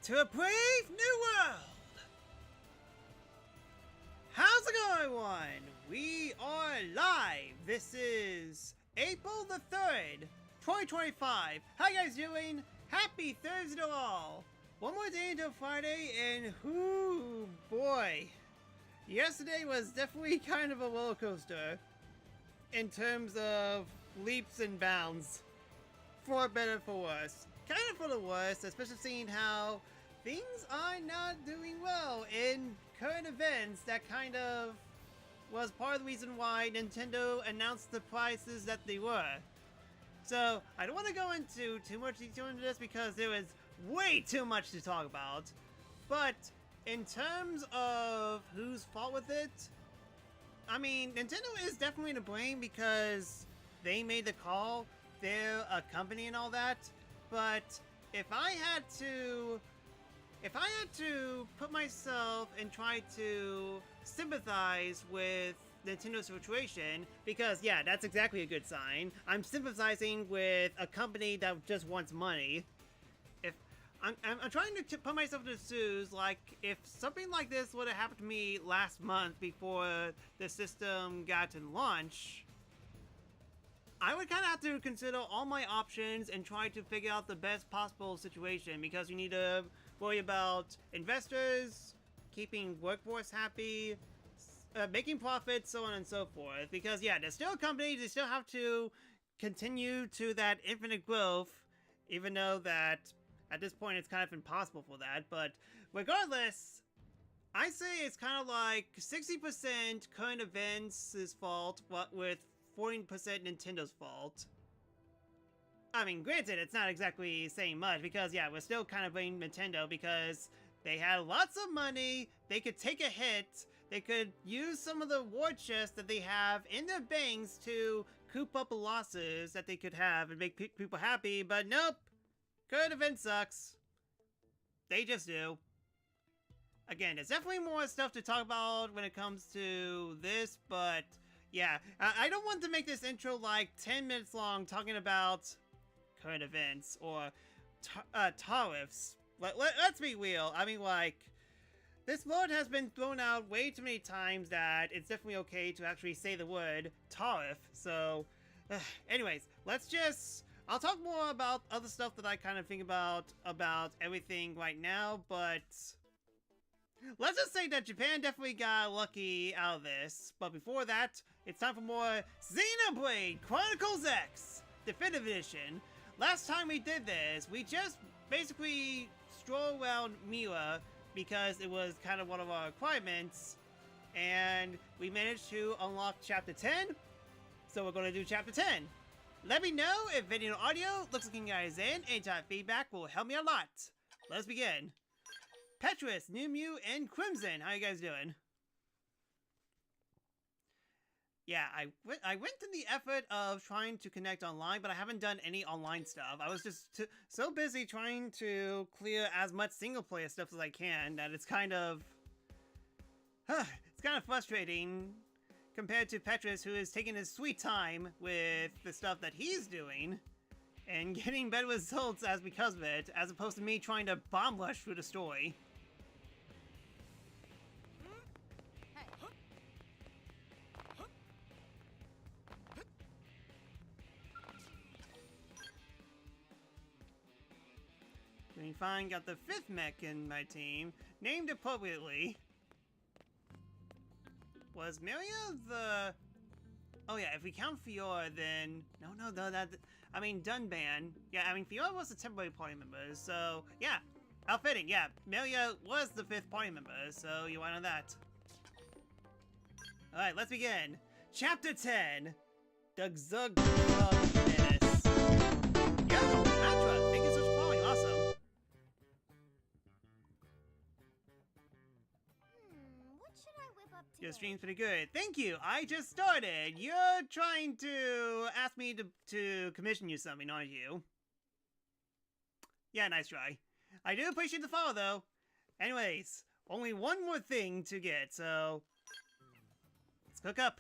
to a brave new world! How's it going, everyone? We are live! This is April the 3rd, 2025. How you guys doing? Happy Thursday to all! One more day until Friday, and whoo boy. Yesterday was definitely kind of a roller coaster in terms of leaps and bounds. For better, for worse. Kind of for the worst, especially seeing how things are not doing well in current events. That kind of was part of the reason why Nintendo announced the prices that they were. So, I don't want to go into too much detail into this because there is way too much to talk about. But, in terms of whose fault with it, I mean, Nintendo is definitely to blame because they made the call. They're a company and all that, but if I had to put myself and try to sympathize with Nintendo's situation, because yeah, that's exactly a good sign. I'm sympathizing with a company that just wants money. If I'm trying to put myself in the shoes, like if something like this would have happened to me last month before the system got to launch, I would kind of have to consider all my options and try to figure out the best possible situation, because you need to worry about investors, keeping workforce happy, making profits, so on and so forth. Because yeah, they're still a company, they still have to continue to that infinite growth, even though that at this point it's kind of impossible for that. But regardless, I say it's kind of like 60% current events' fault, but with 14% Nintendo's fault. I mean, granted, it's not exactly saying much, because yeah, we're still kind of blaming Nintendo because they had lots of money, they could take a hit, they could use some of the war chests that they have in their banks to coop up the losses that they could have and make people happy, but nope! Current event sucks. They just do. Again, there's definitely more stuff to talk about when it comes to this, but yeah, I don't want to make this intro like 10 minutes long talking about current events or tariffs. Let's be real. I mean, like, this word has been thrown out way too many times that it's definitely okay to actually say the word tariff. So, anyways, I'll talk more about other stuff that I kind of think about everything right now, but let's just say that Japan definitely got lucky out of this. But before that, it's time for more Xenoblade Chronicles X Definitive Edition. Last time we did this, we just basically strolled around Mila because it was kind of one of our requirements, and we managed to unlock Chapter 10, so we're going to do Chapter 10. Let me know if video and audio looks like you guys in. Any type of feedback will help me a lot. Let's begin. Petrus, New Mew, and Crimson, how you guys doing? Yeah, I went to the effort of trying to connect online, but I haven't done any online stuff. I was just so busy trying to clear as much single-player stuff as I can that it's kind of frustrating compared to Petrus, who is taking his sweet time with the stuff that he's doing and getting better results because of it, as opposed to me trying to bomb rush through the story. Doing fine, got the 5th mech in my team, named appropriately. Was Miria the... Oh yeah, if we count Fiora, then... No, I mean, Dunban. Yeah, I mean, Fiora was a temporary party member, so... Yeah, outfitting, yeah. Miria was the 5th party member, so you want on that. Alright, let's begin. Chapter 10. The Zug Menace. Yo, Matra, thank you so much for following, awesome. Your stream's pretty good. Thank you. I just started. You're trying to ask me to commission you something, aren't you? Yeah, nice try. I do appreciate the follow, though. Anyways, only one more thing to get, so let's cook up.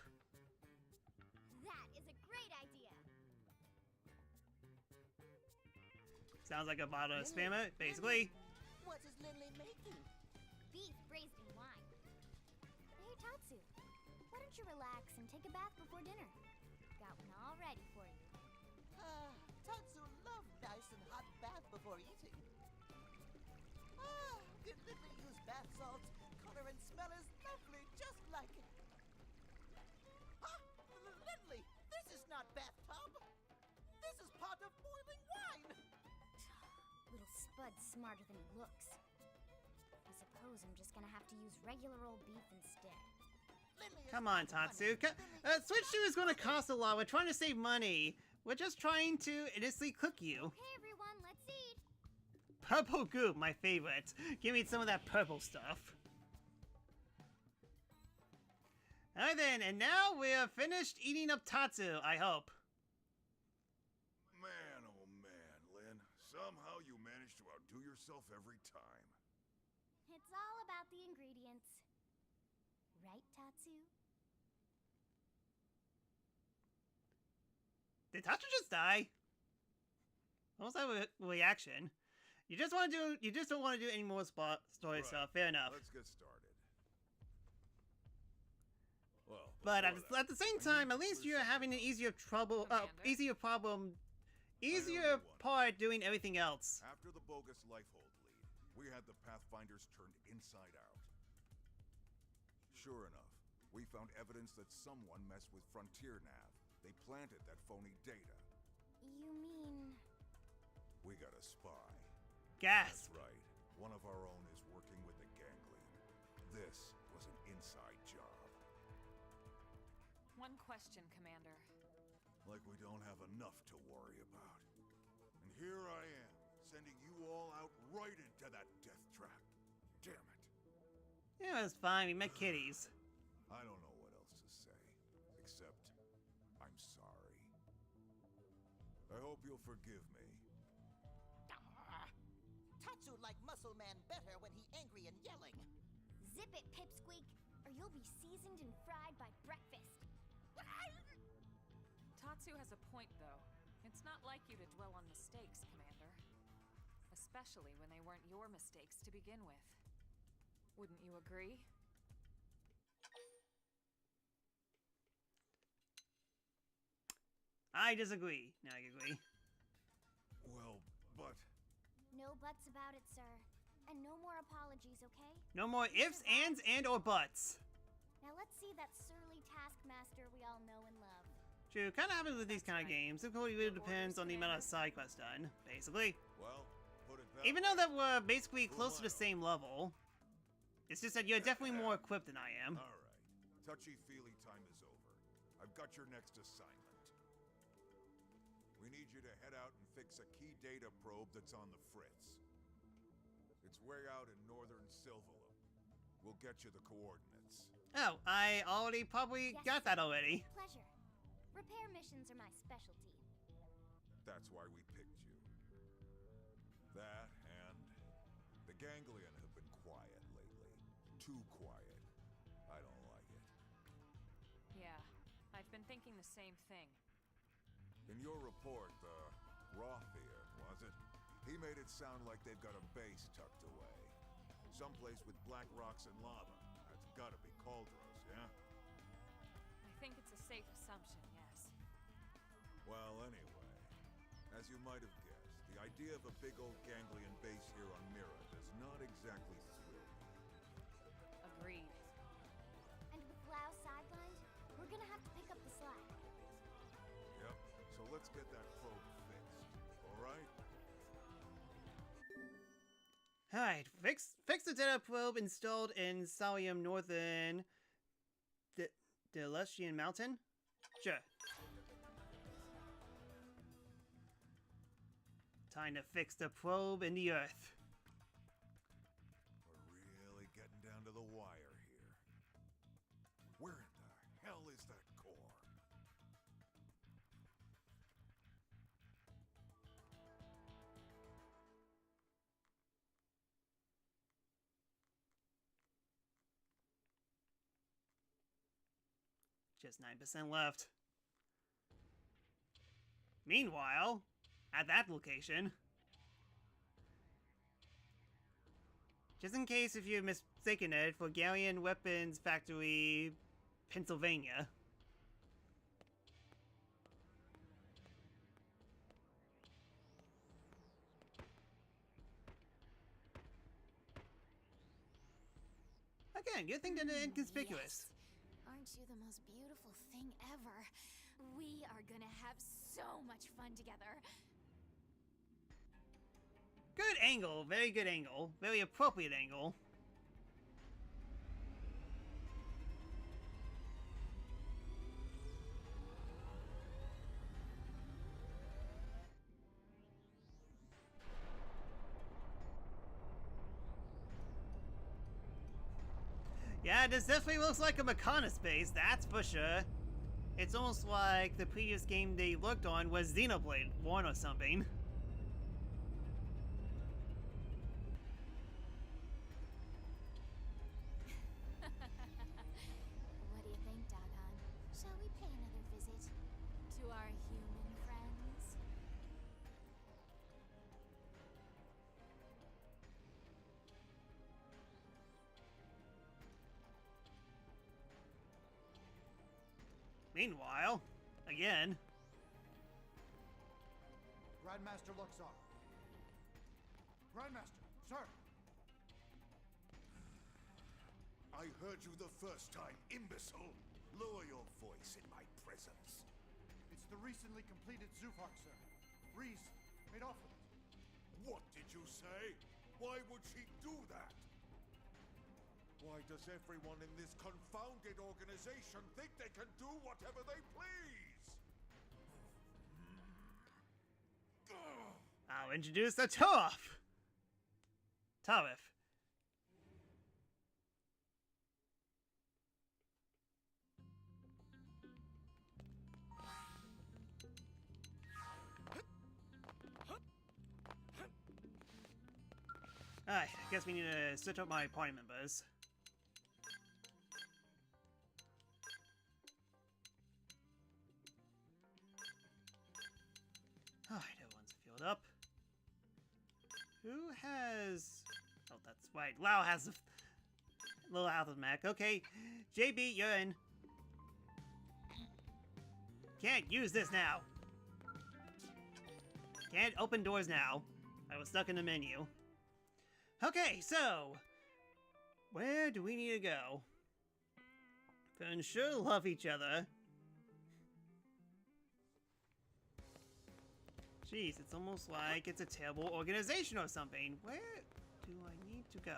That is a great idea. Sounds like a bottle of spammer, basically. What is Lindley making? Beef braised in wine. Hey, Tatsu. Why don't you relax and take a bath before dinner? Got one all ready for you. Tatsu loves nice and hot bath before eating. Did Lindley use bath salts? Color and smell is lovely, just like it. Lindley, this is not bathtub. This is pot of boiling wine. Little Spud's smarter than he looks. I suppose I'm just gonna have to use regular old beef instead. Come on, Tatsu. Switch 2 is going to cost a lot. We're trying to save money. We're just trying to innocently cook you. Okay, everyone, let's eat. Purple goop, my favorite. Give me some of that purple stuff. Alright then, and now we're finished eating up Tatsu, I hope. Man, oh man, Lynn. Somehow you manage to outdo yourself every time. It's all about the ingredients. Right, Tatsu? Did Tatsu just die? What was that reaction? You just don't want to do any more story Right. stuff. Fair enough. Let's get started. Well, But before at the same time, at least you're having an easier Commander? easier part doing everything else. After the bogus Lifehold lead, we had the Pathfinders turned inside out. Sure enough, we found evidence that someone messed with Frontier Nav. They planted that phony data. You mean... We got a spy. Gasp. That's right. One of our own is working with the Ganglion. This was an inside job. One question, Commander. Like we don't have enough to worry about. And here I am, sending you all out right into that death trap. Damn it. Yeah, it was fine. We met kitties. I don't know what else to say, except I'm sorry. I hope you'll forgive me. Tatsu like Muscle Man better when he angry and yelling. Zip it, Pipsqueak, or you'll be seasoned and fried by breakfast. Tatsu has a point, though. It's not like you to dwell on mistakes, Commander. Especially when they weren't your mistakes to begin with. Wouldn't you agree? I disagree. No, I agree. Well, but No buts about it, sir. And no more apologies, okay? No more ifs, ands, and or buts. Now let's see that surly taskmaster we all know and love. True, kind of happens with these kind of games. It really depends on the amount of side quests done, basically. well, put it that Even way. though that we're basically close to the same level, it's just that you're definitely more equipped than I am. All right, touchy-feely time is over. I've got your next assignment. We need you to head out and fix a key data probe that's on the fritz. It's way out in northern Silvalum. We'll get you the coordinates. Oh, I already probably Yes, got that already. Pleasure. Repair missions are my specialty. That's why we picked you. That and the Ganglion have been quiet lately. Too quiet. I don't like it. Yeah, I've been thinking the same thing. In your report, the Rothier, was it? He made it sound like they've got a base tucked away. Someplace with black rocks and lava. That's gotta be Cauldros, yeah? I think it's a safe assumption, yes. Well, anyway, as you might have guessed, the idea of a big old Ganglion base here on Mira does not exactly thrill me. Agreed. And with Lao sidelined, we're gonna have to pick up the slack. Yep, so let's get that probe fixed, alright? Alright, fix the data probe installed in Salium Northern Delestian Mountain? Sure. Time to fix the probe in the earth. We're really getting down to the wire here. Where in the hell is that core? Just 9% left. Meanwhile, at that location... Just in case if you're mistaken it for Galleon Weapons Factory, Pennsylvania. Again, good thing that they're inconspicuous. Yes. Aren't you the most beautiful thing ever? We are gonna have so much fun together. Good angle, very good angle, very appropriate angle. Yeah, this definitely looks like a Makana space, that's for sure. It's almost like the previous game they looked on was Xenoblade 1 or something. What do you think, Dagon? Shall we pay another visit to our human friends? Meanwhile, again. Grandmaster Luxar. Grandmaster, sir. I heard you the first time, imbecile. Lower your voice in my presence. It's the recently completed Zufar, sir. Reese made off with it. What did you say? Why would she do that? Why does everyone in this confounded organization think they can do whatever they please? I'll introduce the Torif. Torif. Alright, I guess we need to switch up my party members. Alright, everyone's filled up. Who has... Oh, that's right. Lau has a little out of the mech. Okay, JB, you're in. Can't use this now. Can't open doors now. I was stuck in the menu. Okay, so... where do we need to go? To ensure love each other. Jeez, it's almost like it's a terrible organization or something. Where do I need to go?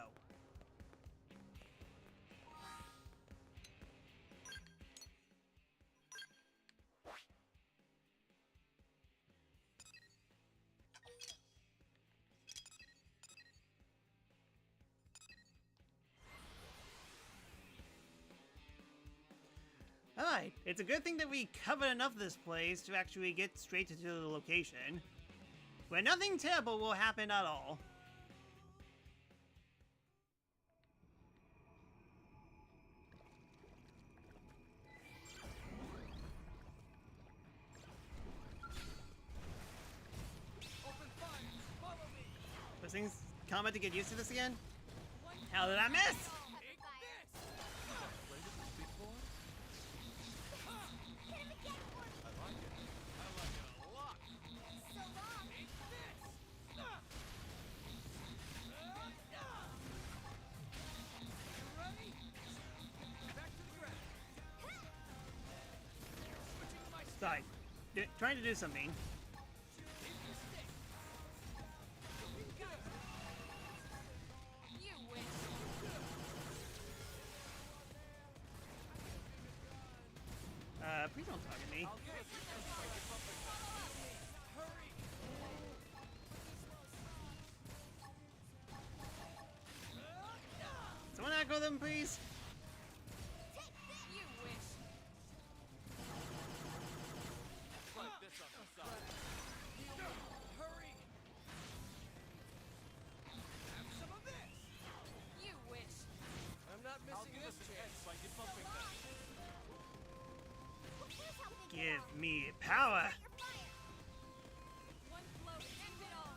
Alright, it's a good thing that we covered enough of this place to actually get straight to the location, where nothing terrible will happen at all. Open fire! Follow me! Was things combat to get used to this again? How did I miss? Take this! Hit him again for me. I like it. I like it a lot. So long. Take this! You ready? Back to the ground. Switching to my Sorry, trying to do something. You wish. Please don't talk at me. Someone echo them, please. You wish. Like this on the side. Hurry! Have some of this! You wish. I'm not missing this chance by debumping them. Here's how big Give you are. me power. Your fire. One blow ends it all.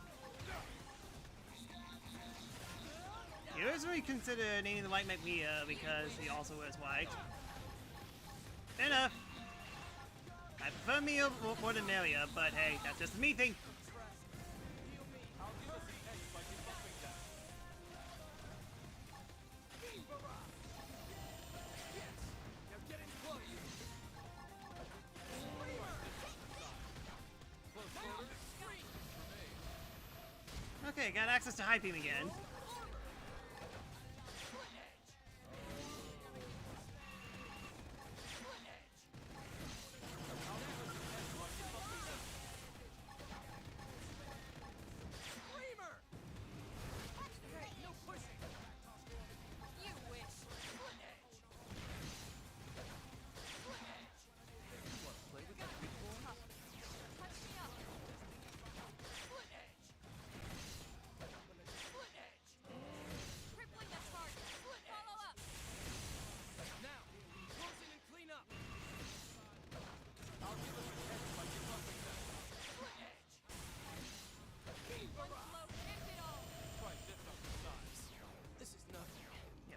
Here's probably consider naming the white mech Mia because he also wears white. Fair enough. I prefer Mia more than Maria, but hey, that's just a me thing. Okay, got access to High Beam again.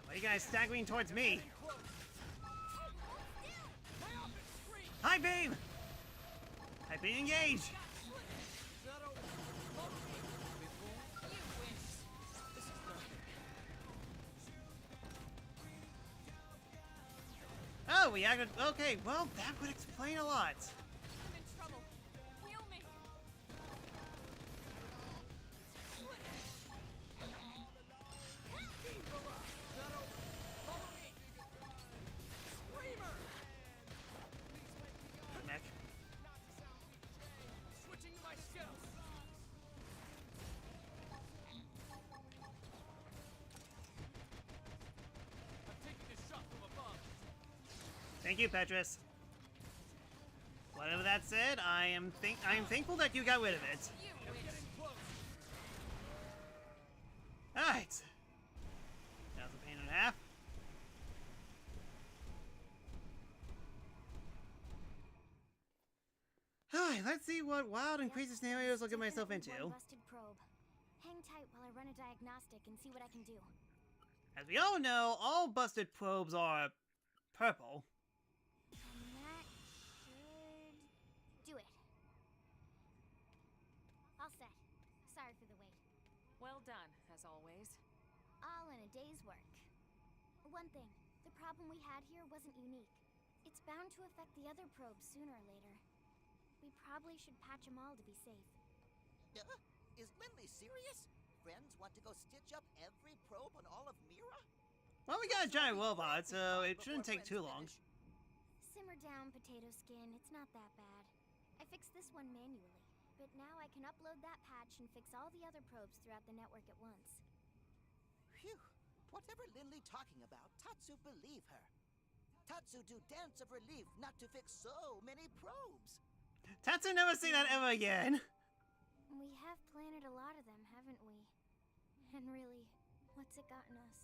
Why are you guys staggering towards me? High beam! High beam engage! Oh, we acted. Okay, well, that would explain a lot. I'm in trouble. Heal me. Mech. Switching my skills. I'm taking a shot from above. Thank you, Petrus. Whatever that said, I am thankful that you got rid of it. You wish. Alright. That was a pain and a half. Alright, let's see what wild and crazy scenarios I'll get myself into. One busted probe. Hang tight while I run a diagnostic and see what I can do. As we all know, all busted probes are purple. And that should do it. All set. Sorry for the wait. Well done, as always. All in a day's work. One thing, the problem we had here wasn't unique. It's bound to affect the other probes sooner or later. We probably should patch them all to be safe. Is Lindley serious? Friends want to go stitch up every probe on all of Mira? Well, we got a giant robot, so it shouldn't take too long. Simmer down, Potato Skin. It's not that bad. I fixed this one manually, but now I can upload that patch and fix all the other probes throughout the network at once. Phew. Whatever Lindley talking about, Tatsu believe her. Tatsu do dance of relief not to fix so many probes. Tatsu never say that ever again. We have planted a lot of them, haven't we? And really, what's it gotten us?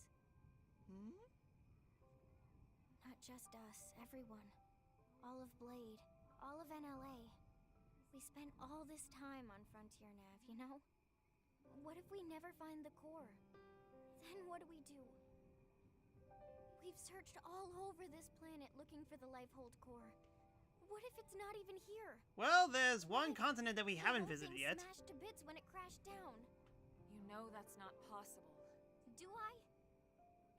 Hmm? Not just us, everyone. All of Blade, all of NLA. We spent all this time on Frontier Nav, you know? What if we never find the core? Then what do we do? We've searched all over this planet looking for the Lifehold core. What if it's not even here? Well, there's one continent that we haven't The whole visited thing yet. smashed to bits when it crashed down. You know that's not possible. Do I?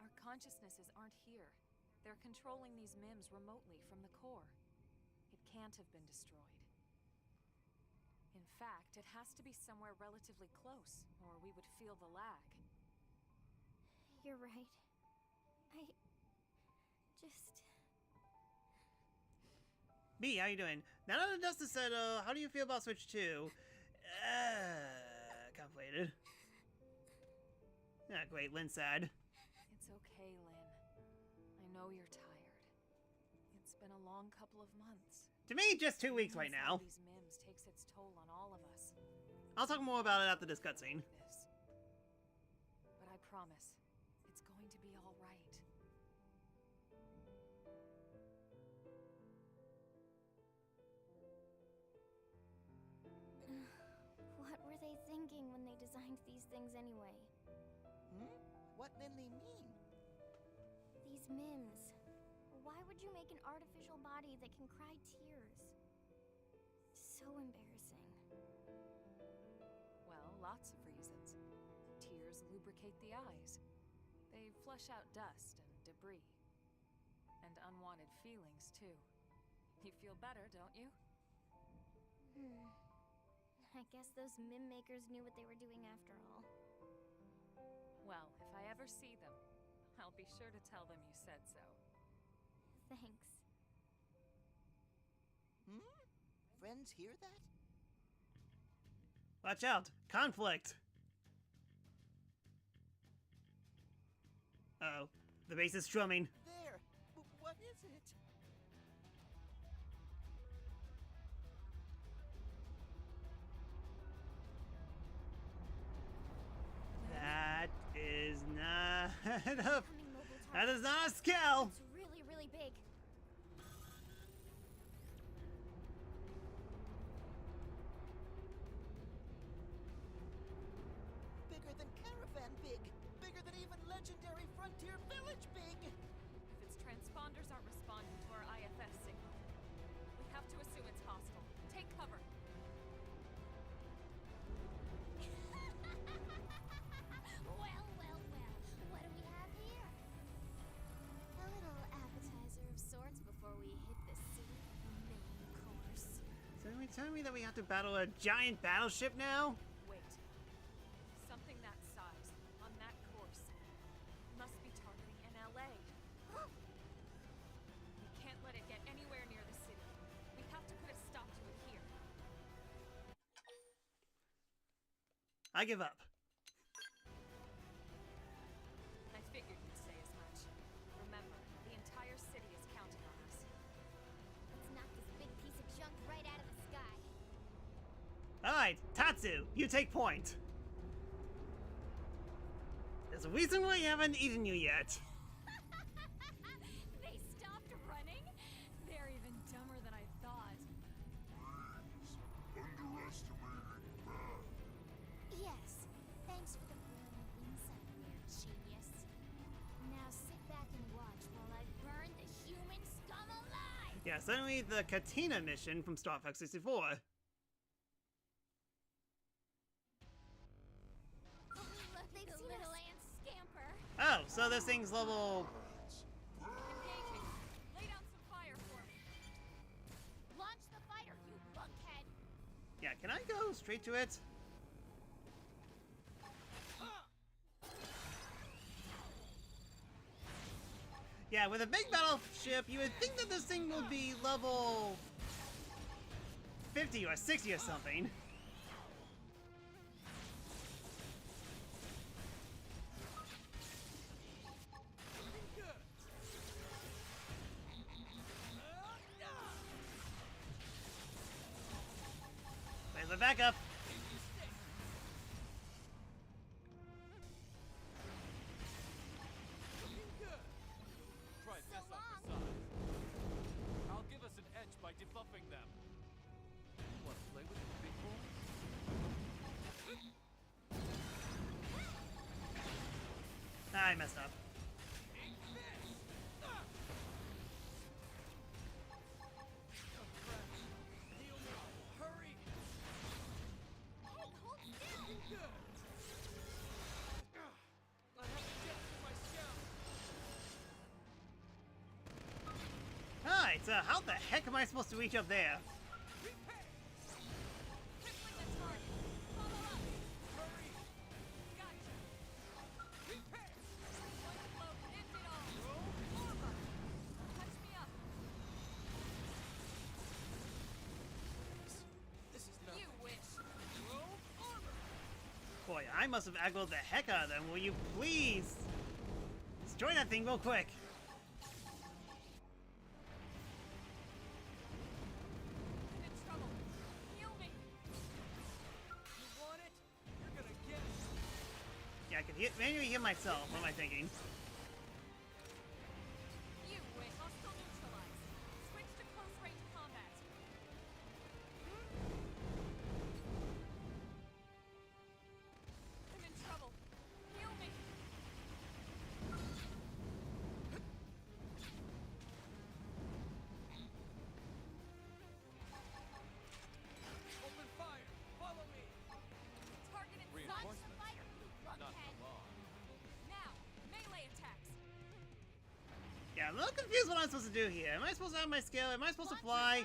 Our consciousnesses aren't here. They're controlling these MIMs remotely from the core. It can't have been destroyed. In fact, it has to be somewhere relatively close, or we would feel the lag. You're right. I just... B, how you doing? Now that the dust is settled, how do you feel about Switch 2? Conflated. Not great, Lynn sad. It's okay, Lynn. I know you're tired. It's been a long couple of months. To me, just 2 weeks right now. These MIMs takes its toll on all of us. I'll talk more about it after this cutscene. This. But I promise, it's going to be all right. What were they thinking when they designed these things anyway? Hmm? what Linley mean? These mims. Why would you make an artificial body that can cry tears? So embarrassing. Well, lots of reasons. Tears lubricate the eyes. They flush out dust and debris. And unwanted feelings, too. You feel better, don't you? I guess those mim makers knew what they were doing after all. Well, if I ever see them, I'll be sure to tell them you said so. Thanks. Friends hear that? Watch out! Conflict! Uh-oh. The bass is strumming. There! What is it? That is not a... Coming mobile That target. is not a skill! It's really, really big. Bigger than Caravan big! Bigger than even legendary Frontier Village big! If its transponders aren't responding to our IFS signal, we have to assume it's hostile. Take cover. Well, well, well. What do we have here? A little appetizer of sorts before we hit the city main course. So are you telling me that we have to battle a giant battleship now? Wait. Something that size, on that course, must be targeting NLA. We can't let it get anywhere near the city. We have to put a stop to it here. I give up. I figured you'd say as much. Remember, the entire city is counting on us. Let's knock this big piece of junk right out of the sky. Alright, Tatsu, you take point. There's a reason why I haven't eaten you yet. They stopped running? They're even dumber than I thought. Underestimating man. Yes. Thanks for the brilliant insight, weird genius. Now sit back and watch while I burn the human scum alive! Yeah, suddenly the Katina mission from Star Fox 64. They've seen little ant scamper. Oh, so this thing's level... Engaging. Lay down some fire for me. Launch the fighter, you bunkhead! Yeah, can I go straight to it? Yeah, with a big battleship, you would think that this thing will be level 50 or 60 or something. Where's the backup? Try So this on long. the side. I'll give us an edge by debuffing them. You want to play with the big boy? I messed up. Hurry! Hey, hold still! I have to get to my scout. Alright, so how the heck am I supposed to reach up there? Crippling the target. Follow up. Hurry! Gotcha. One blow ends it all. Armor. Touch me up. This is nothing. You wish. Boy, I must have aggroed the heck out of them. Will you please destroy that thing real quick? I'm in trouble. Heal me. You want it? You're gonna get it. Yeah, I can manually heal myself. What am I thinking? You wish. Hostile neutralized. Switch to close range combat. I'm in trouble. Heal me. Yeah, I'm a little confused what I'm supposed to do here. Am I supposed to have my skill? Am I supposed to fly?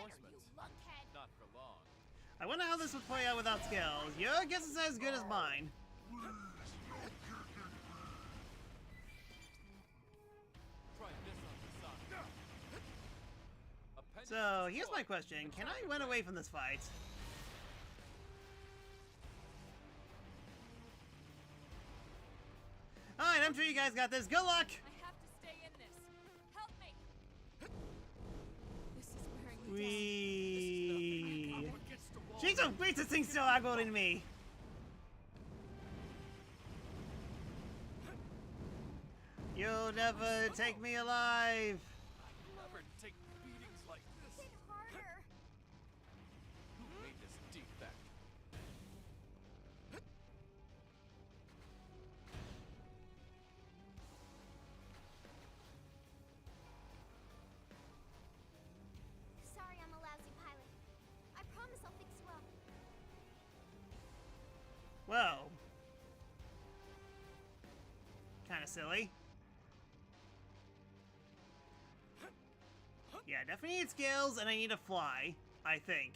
Not for long. I wonder how this would play out without skills. Your guess is as good as mine. Try this on the side. Appendix So, here's my destroyed. question. Can I run away from this fight? Alright, I'm sure you guys got this. Good luck! I have to stay in this. Help me. This is wearing me down. Wee. Jeez, oh, wait, this thing's still aggroing me. You'll never take me alive. Never take beatings like this. Hit harder. Who made this defect? Sorry I'm a lousy pilot. I promise I'll fix you up. Well. Kinda silly. Yeah, definitely need skills, and I need to fly, I think.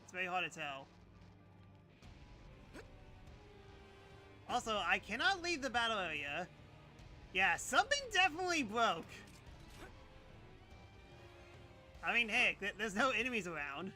It's very hard to tell. Also, I cannot leave the battle area. Yeah, something definitely broke. I mean, heck, there's no enemies around.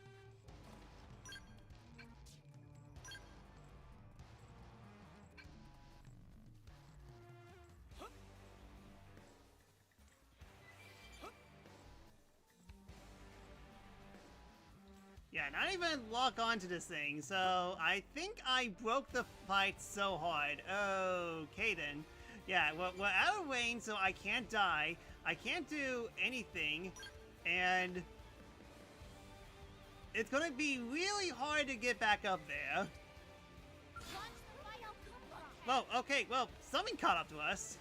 Yeah, not even lock onto this thing, so I think I broke the fight so hard. Okay then. Yeah, well, we're out of range, so I can't die. I can't do anything, and it's gonna be really hard to get back up there. Launch the final cover. Well, okay, well, something caught up to us.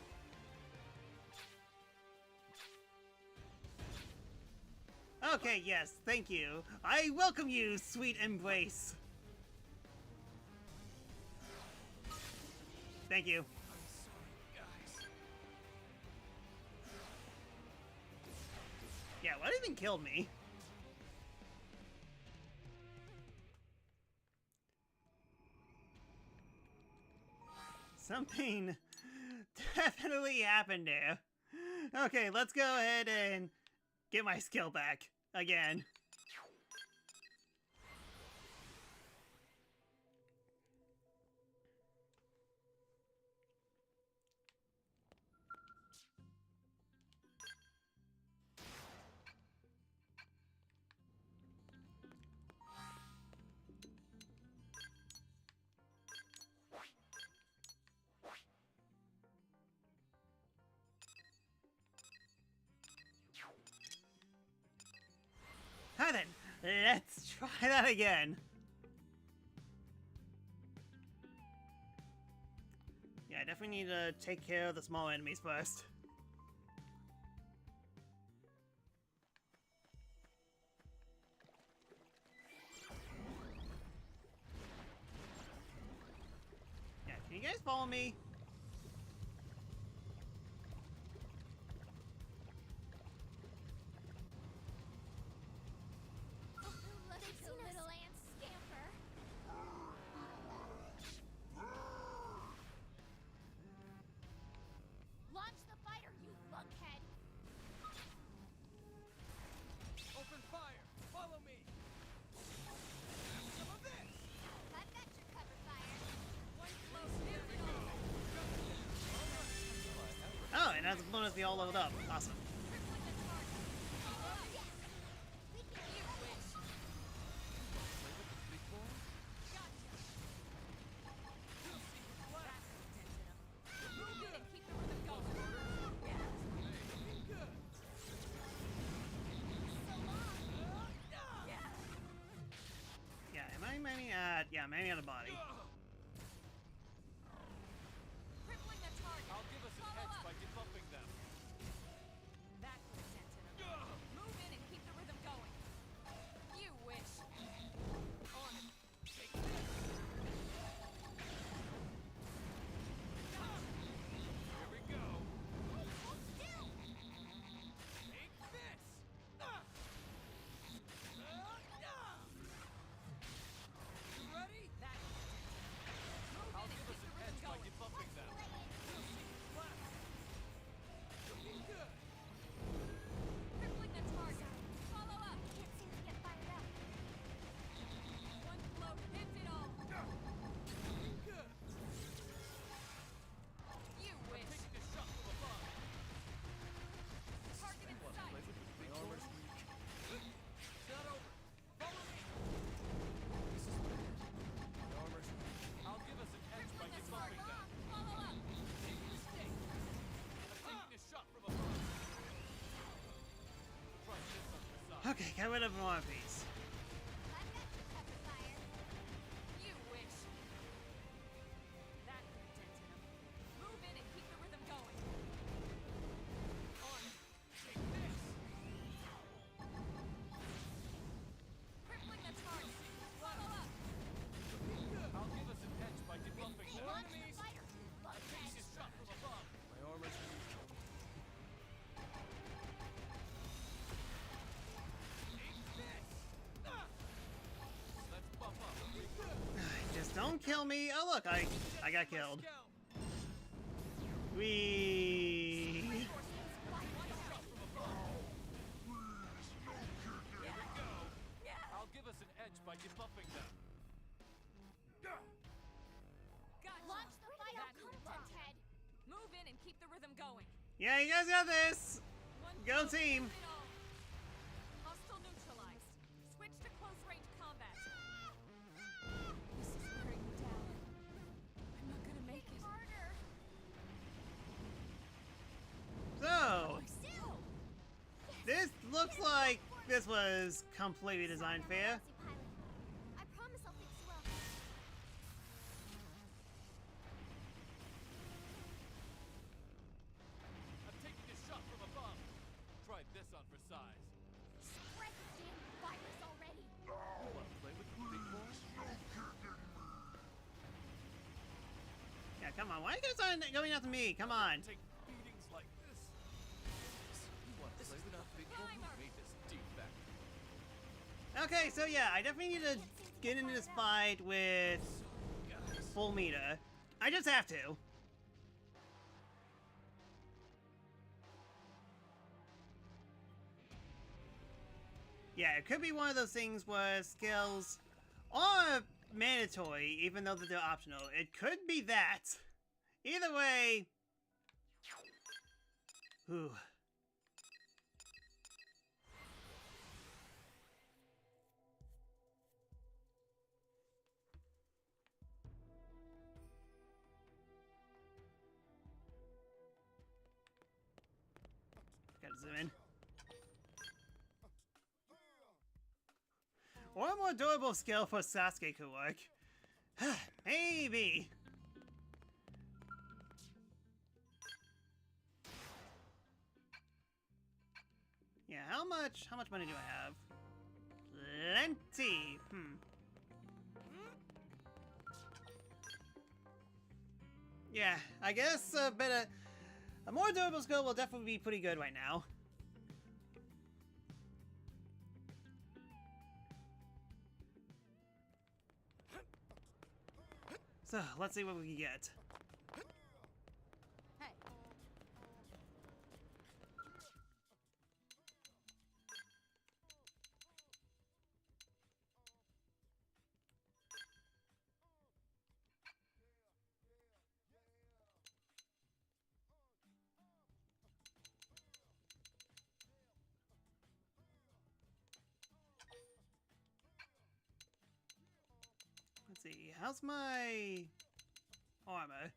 Okay, yes, thank you. I welcome you, sweet embrace. Thank you. Yeah, what even killed me? Something definitely happened there. Okay, let's go ahead and get my skill back again. Hi then, let's try that again. Yeah, I definitely need to take care of the small enemies first. Yeah, can you guys follow me? Let's a little ant scamper. Launch the fighter, you lunkhead. Open fire! Follow me! Some of this! I've got your cover fire. One close hit and all. Oh, and as a bonus, we all leveled up. Awesome. Tripling the target. Yes. We can You wish. Play with the big boy? Gotcha. You'll see what's left. Move in and keep the rhythm going. Good. so long. Yeah, am I mainly at... Yeah, mainly at a body. Crippling the target. I'll give us an Follow edge up. by debuffing them. That could have sent him. Move in and keep the rhythm going. You wish. On it. Take this! Here we go! Okay, get rid of One Piece. I've got your pepper fire. You wish. That put a dent in him. Move in and keep the rhythm going. On. Take this. Crippling the target. Follow up. I'll give us an edge by debuffing them. Launch the fire. Face is shot from above. My armor's weak. Let's buff up. Just don't kill me. Oh look, I got killed. We. I'll give us an edge by debuffing them. Gotcha. Launch the fire. That put a dent in him. Move in and keep the rhythm going. Yeah, you guys got this. One Go blow team. ends it all. Hostile neutralized. Switch to close range combat. This is wearing me down. I'm not gonna make it. Harder. So, Still. this looks like this was completely designed fair. I promise I'll fix you up. I'm taking this shot from above. Try this on for size. Spread the damn virus already. You wanna play with the big boy? Yeah, come on. Why are you guys not going after me? Come on. Take beatings like this. You wanna play with the big boy? Who made this defect? Okay, so yeah, I definitely need to get into this fight with full meter. I just have to. Yeah, it could be one of those things where skills are mandatory, even though that they're optional. It could be that. Either way. Whew. Gotta zoom in. Or a more durable skill for Sasuke could work. Maybe. Yeah, how much money do I have? Plenty. Yeah, I guess a more durable skill will definitely be pretty good right now. So, let's see what we can get. Hey. Let's see, how's my armor?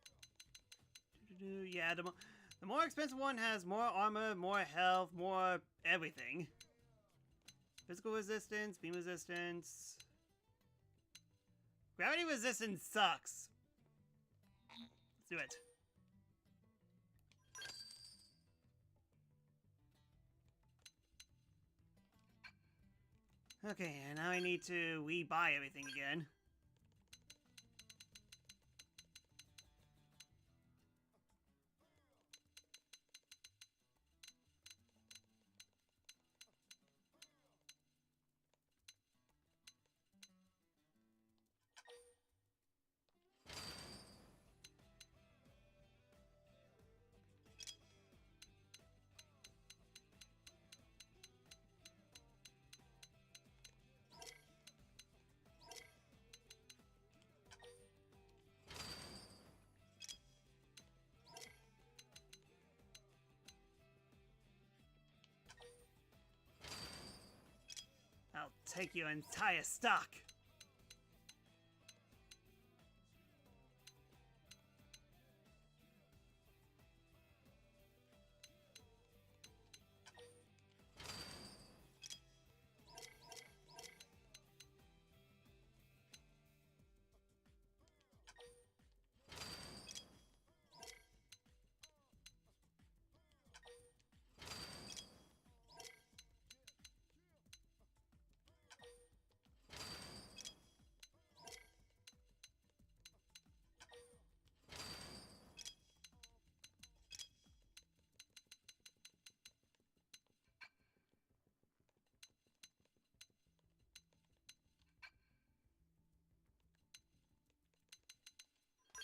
Yeah, the more expensive one has more armor, more health, more everything. Physical resistance, beam resistance. Gravity resistance sucks. Let's do it. Okay, and now I need to rebuy everything again. I'll take your entire stock.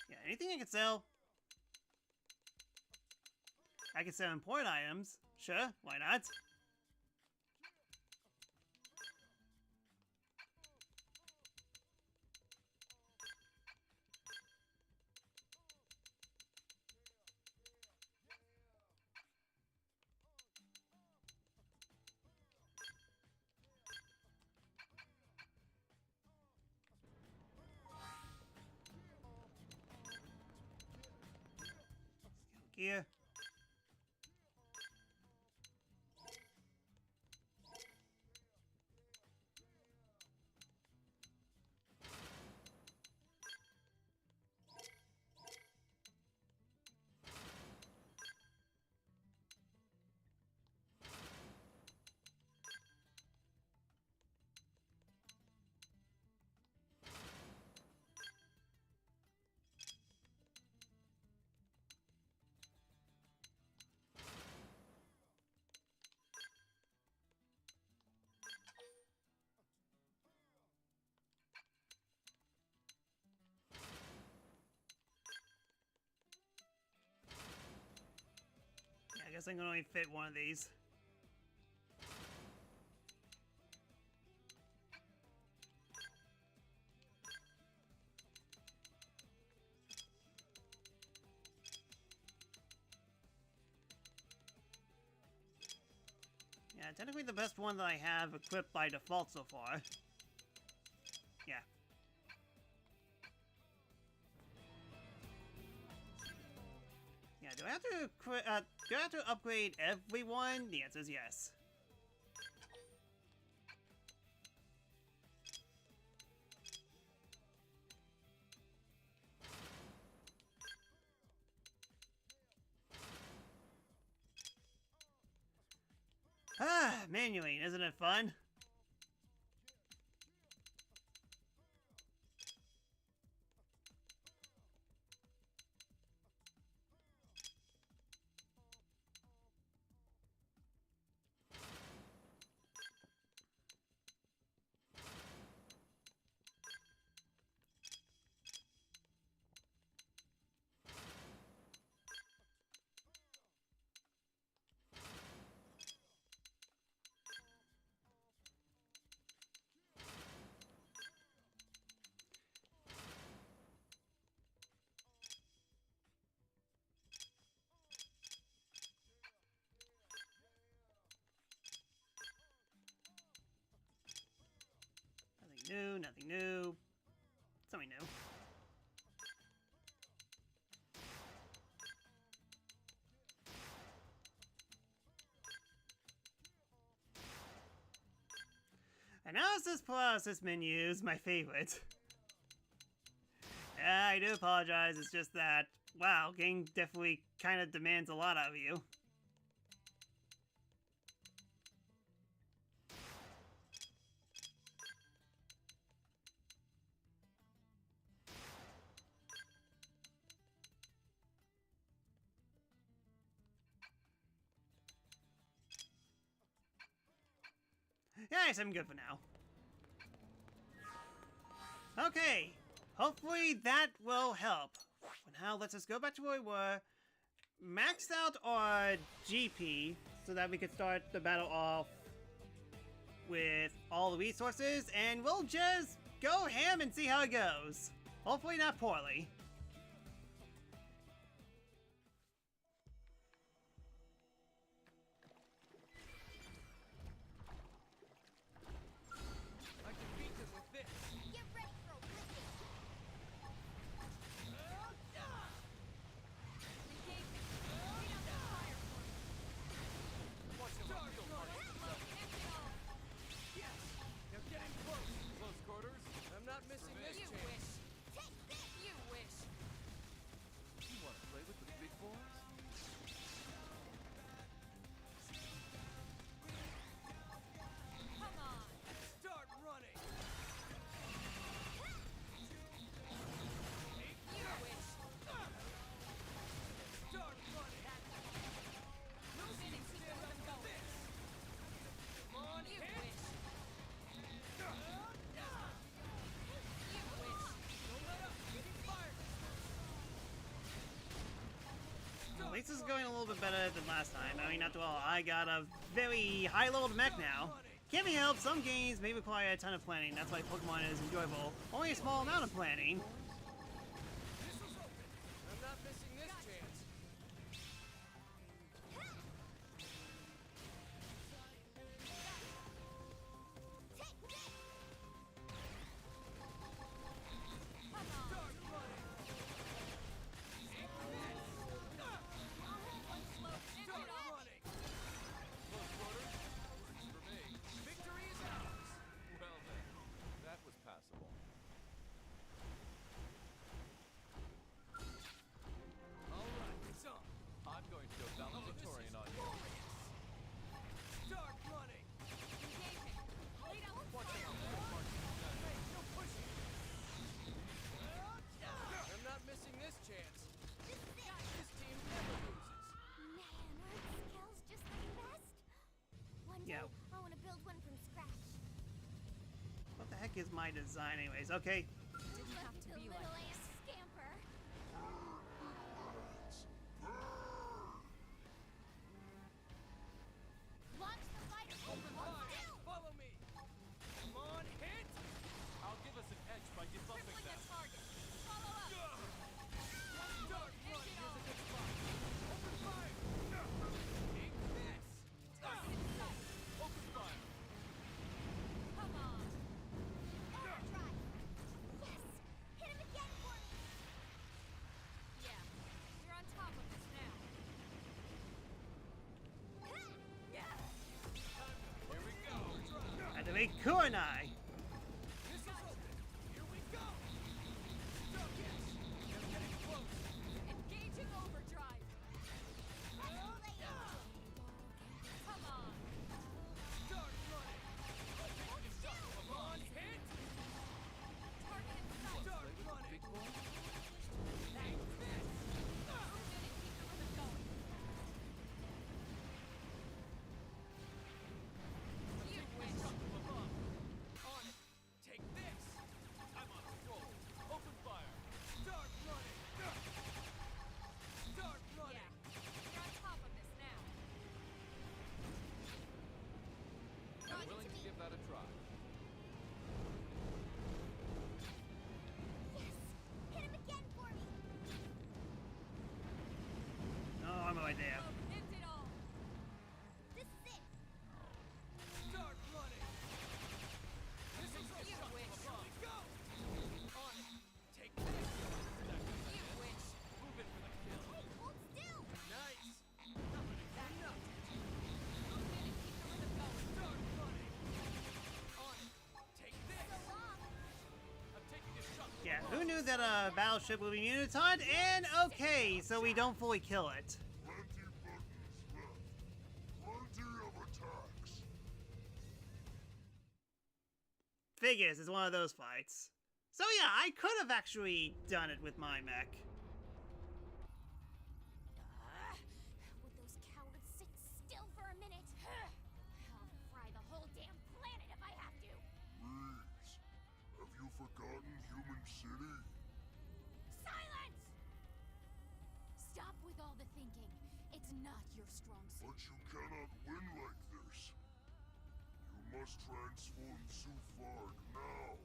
Yeah, anything I can sell. I can sell important items. Sure, why not? Gear. I guess I can only fit one of these. Yeah, technically the best one that I have equipped by default so far. Yeah. Yeah, do I have to do I have to upgrade everyone? The answer is yes. Ah, manuing, isn't it fun? Nothing new, nothing new. Something new. Analysis paralysis menu is my favorite. Yeah, I do apologize, it's just that, wow, game definitely kind of demands a lot out of you. Yes, I'm good for now. Okay, hopefully that will help. For now, let's just go back to where we were. Maxed out our GP so that we could start the battle off with all the resources, and we'll just go ham and see how it goes. Hopefully not poorly. I can beat them with this. Get ready for a whipping! Watch them on field Yes! They're getting close. Close quarters. I'm not missing this You chance. wish. Take this! You wish. this is going a little bit better than last time. I mean, after all, I got a very high-leveled mech now. Can't be helped, some games may require a ton of planning. That's why Pokemon is enjoyable. Only a small amount of planning. I'm not missing this chance. Close quarters. For me. Victory is ours. Well then, that was passable. All right, so I'm going to go valedictorian on you. Start running. Watch out. Hey, no pushing. I'm not missing this chance. This team never loses. Man, aren't scales just the best? One day, Yeah. I want to build one from scratch. What the heck is my design anyways? Okay. Didn't have to The be little like ant scamper. Launch the fighter. Open fire. Follow me. Come on, hit. I'll give us an edge by debuffing them. target. Follow up. Start running. Here's a good spot. Open fire. Take this. Open fire. Come on. Overdrive. Yes. Hit him again for me. Yeah. You're on top of this now. Here we go. Activate Kurenai. This is open. Here we go. Stop it. They're getting close. Engaging overdrive. Come on. Start running. Come on, hit. Target in sight. Start running. Big boy? Take this. Keep the rhythm going. You win. On it. Take this. I'm on a roll. Open fire. Start running. Start running. Yeah. You're on top of this now. I'm willing to give that a try. Yes. Hit him again for me. Oh, I'm right there. End it all. This is it. Start running. This is a You shot wish. from above. Go. On it. Take this. You wish. Move in for the kill. Hey, hold still. Nice. Enough. Move in and keep the rhythm going. Start running. On it. Take this. So long. I'm taking a shot. Yeah, who knew that a battleship would be unitard? And okay, so we don't fully kill it. Plenty buttons left. Plenty of attacks. Figures is one of those fights. So yeah, I could have actually done it with my mech. Would those cowards sit still for a minute? I'll fry the whole damn planet if I have to. Reese, have you forgotten Human City? Silence! Stop with all the thinking. It's not your strong suit. But you cannot win like this. You must transform Sufard now.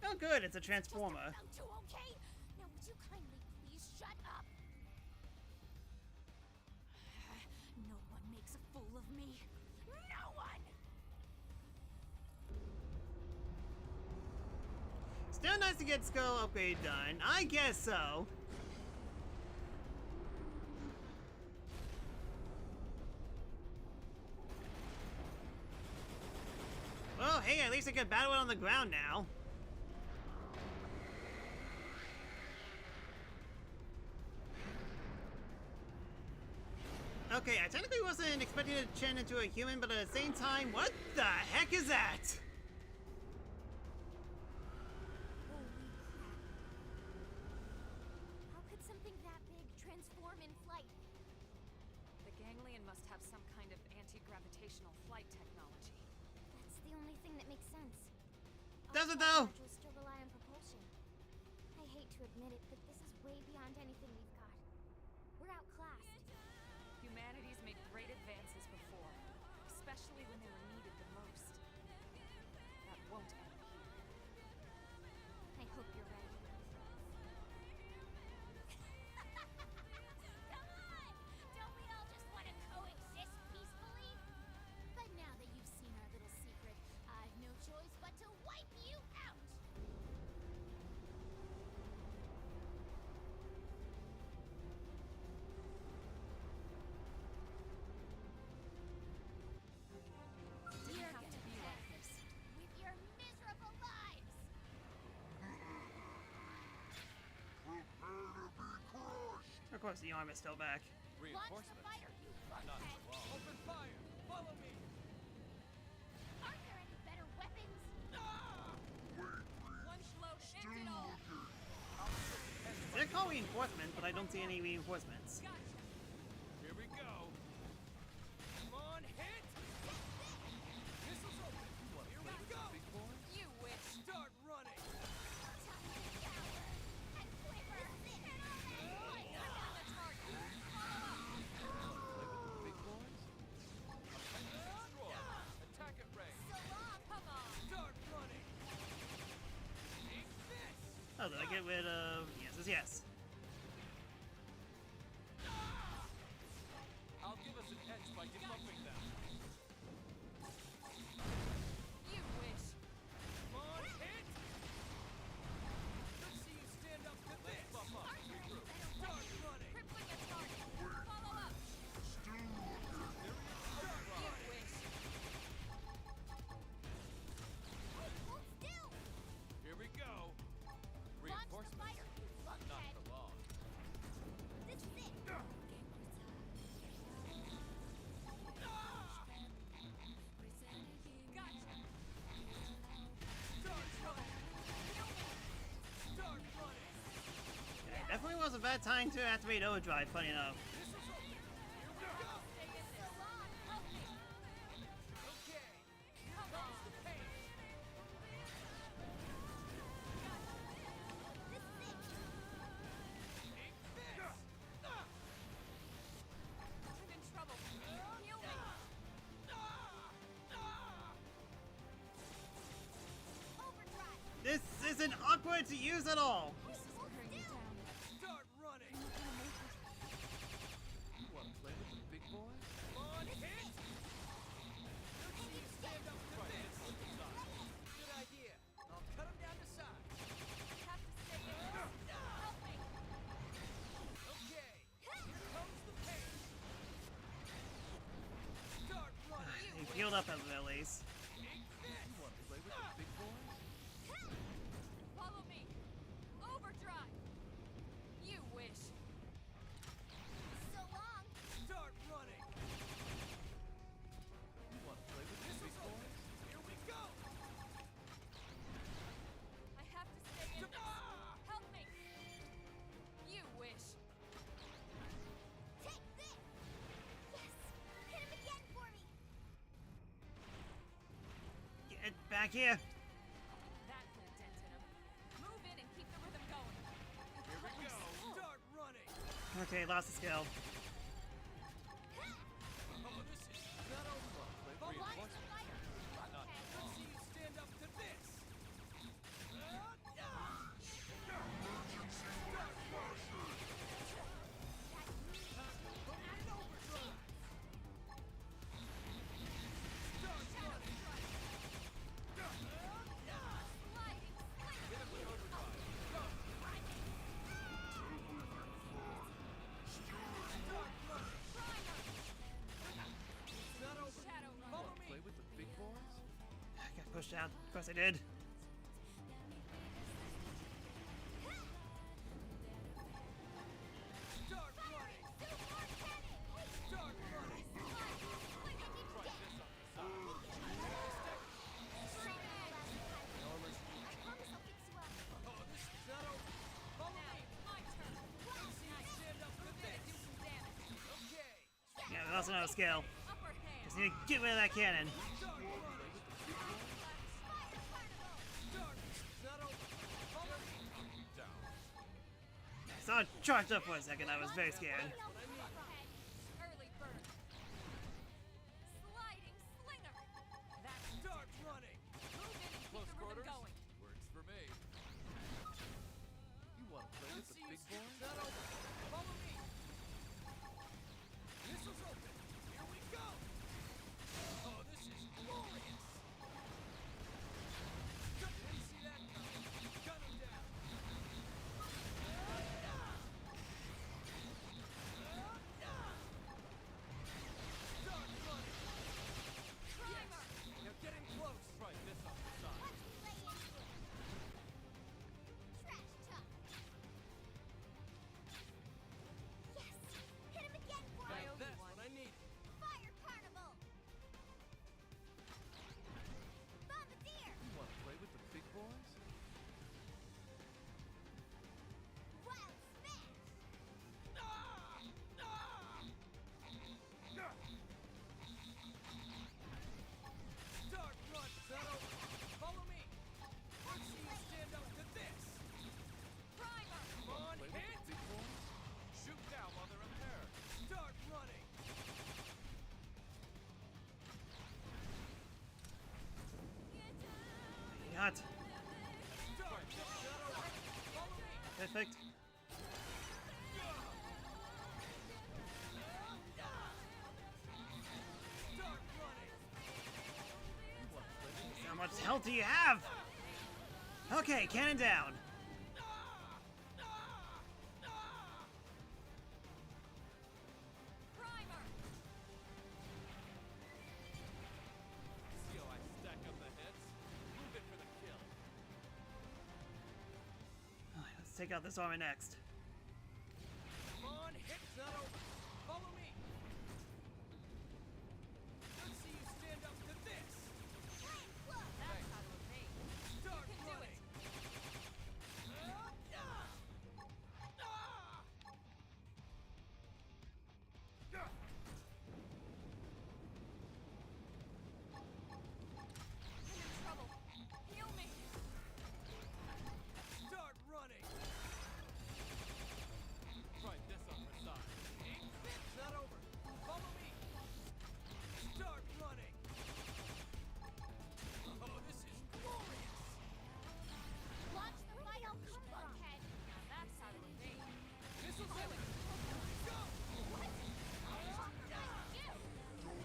Oh good, it's a transformer. Sound too okay? Now would you kindly please shut up? No one makes a fool of me. No one! Still nice to get skull upgrade done. I guess so. Well, hey, at least I can battle it on the ground now. Okay, I technically wasn't expecting to turn into a human, but at the same time, what the heck is that? How could something that big transform in flight? The ganglion must have some kind of anti-gravitational flight technology. That's the only thing that makes sense. Does it All though? modules still rely on propulsion. I hate to admit it, but this is way beyond anything we've got. We're outclassed. Humanity's made great advances before, especially when they were needed the most. That won't end here. I hope you're ready. Come on! Don't we all just want to coexist peacefully? But now that you've seen our little secret, I've no choice but to wipe you out! Didn't have to be like this. With your miserable lives! Of course, the arm is still back. Launch the Reinforcements? fire, you Not fuckhead! for long. Open fire! Follow me! Aren't there any better weapons? One blow ends it all. They're called reinforcements, but I don't see any reinforcements. Gotcha. Here we go! Come on, hit! Missiles open! Here we go! Big boys? You wish. Start running! And quiver! And all that noise! Put down the target. Follow up. Play with the big boys? Destroy! Attack at range! So long! Come on. Start running! Take this! Oh, did I get rid of... Yes, is yes. I'll give us an edge by debuffing them. You wish. Come on, hit! Let's see you stand up to this! Buff up, regroup. Start running! Crippling a target. Follow up. You wish. Hold still! Here we go! Launch the Reinforcements? fire, you Not fuckhead! for long. This is it! Gotcha. Start running! Start running! It definitely was a bad time to activate overdrive, funny enough. Missiles open! Here we go! So long! Help me! Okay! Here comes the pain! This is it! Take this! I'm in trouble. Heal me. Overdrive! This isn't awkward to use at all. This is wearing me down. Start running! You want to play with the big boys? Come on, hit! Let's see you stand up to this! Good idea. I'll cut them down to size. I have to stay in this. Help me. Okay, here comes the pain. Start running. They healed up at least. Take this. You want to play with the big boys? Follow me. Overdrive. You wish. So long! Start running. You want to play with the big Missiles open. boys? Here we go. I have to stay in this. Help me. You wish. Take this! Yes! Hit him again for me! Get back here. That put a dent in him. Move in and keep the rhythm going. Here we go. Start running. Okay, lost the skill. Oh, this is not over. Launch the Reinforcements. fire! Not. Let's see you stand up to this. Follow me. Play with the big boys? Got pushed out. Of course I did. Start running. Start running. Oh, this is not over. Follow me. My turn. Let's see you stand up to this. Okay. Yeah, we also know a skill. Upper hand. Just need to get rid of that cannon. Start running. Start. It's not over. Follow me. Down. I saw it charged up for a second. I was very scared. Early bird. boys? That over. Follow me. Missiles open. Here we go. Oh, this is glorious. Didn't see that coming. Gun him down. Start running. Primer! Now get in close. Try this on the side. Watch me lay into it. Trash talk. Yes! Hit him again, Now boy! that's what I need. Fire carnival! Bombardier! You want to play with the big boys? Wild smash! Start run. That over. Follow me. Let's see you stand up to this. Primer! Come on, Play with hit. the big boys? Shoot down while they're impaired. Start running. Got. Start. That over. Follow me. Perfect. Start running. You want to play with the How much health do you have? Okay, cannon down. Primer! See how I stack up the hits? Move it for the kill. Alright, let's take out this armor next. Come on, hit. That over. Follow me. Let's see you stand up to this. That's how to evade. Start You can do running. it. I'm in trouble. Heal me. Start running. Try this on the side. That over. Follow me. Start running. Oh, this is glorious. Watch the final combo! Head. Now that's how to evade. Missiles in. Go. What? I'll compromise you!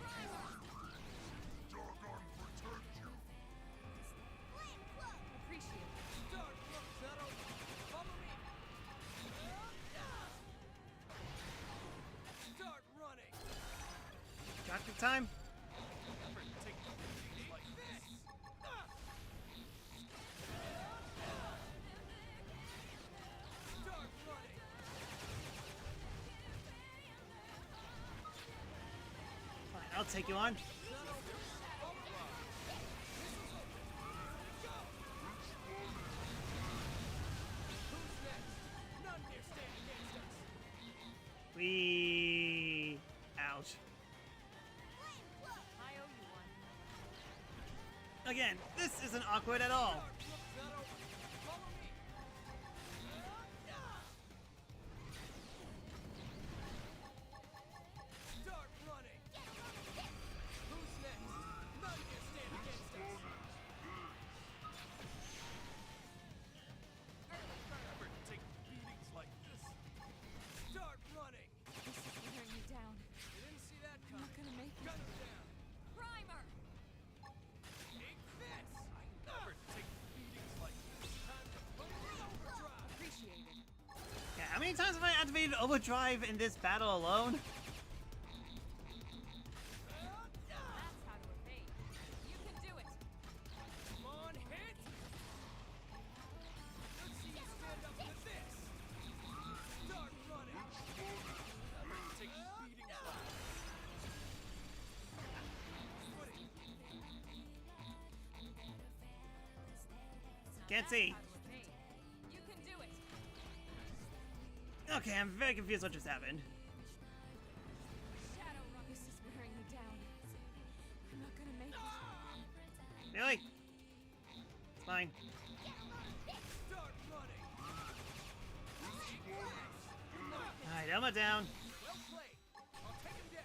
Primer! Flame cloak! Appreciate it. Start. That over. Follow me. Start running. Got the time? Never take beatings like This. Start running. Fine, I'll take you on. That over. Follow me. Missiles open. Go. Who's next? None dare stand against us. We. Ouch. Flame cloak! I owe you one. Again, this isn't awkward at all. Start. That over. Follow me. Start running. Who's next? None can stand against us. Never take beatings like this. Start running. This is wearing me down. You didn't see that I'm not coming. gonna make it. Gun him down. Primer! Take this. Never take beatings like this. Time to put it in overdrive. Appreciate it. Yeah, how many times have I activated overdrive in this battle alone? That's how to evade. You can do it. Come on, hit. Let's see you stand up to this. Start running. Never take beatings like this. Can't see. How to evade. You can do it. Okay, I'm very confused what just happened. Shadow Run. This is wearing me down. I'm not gonna make it. Really? It's fine. Start running. Alright, Elma down. Well played. I'll take him down.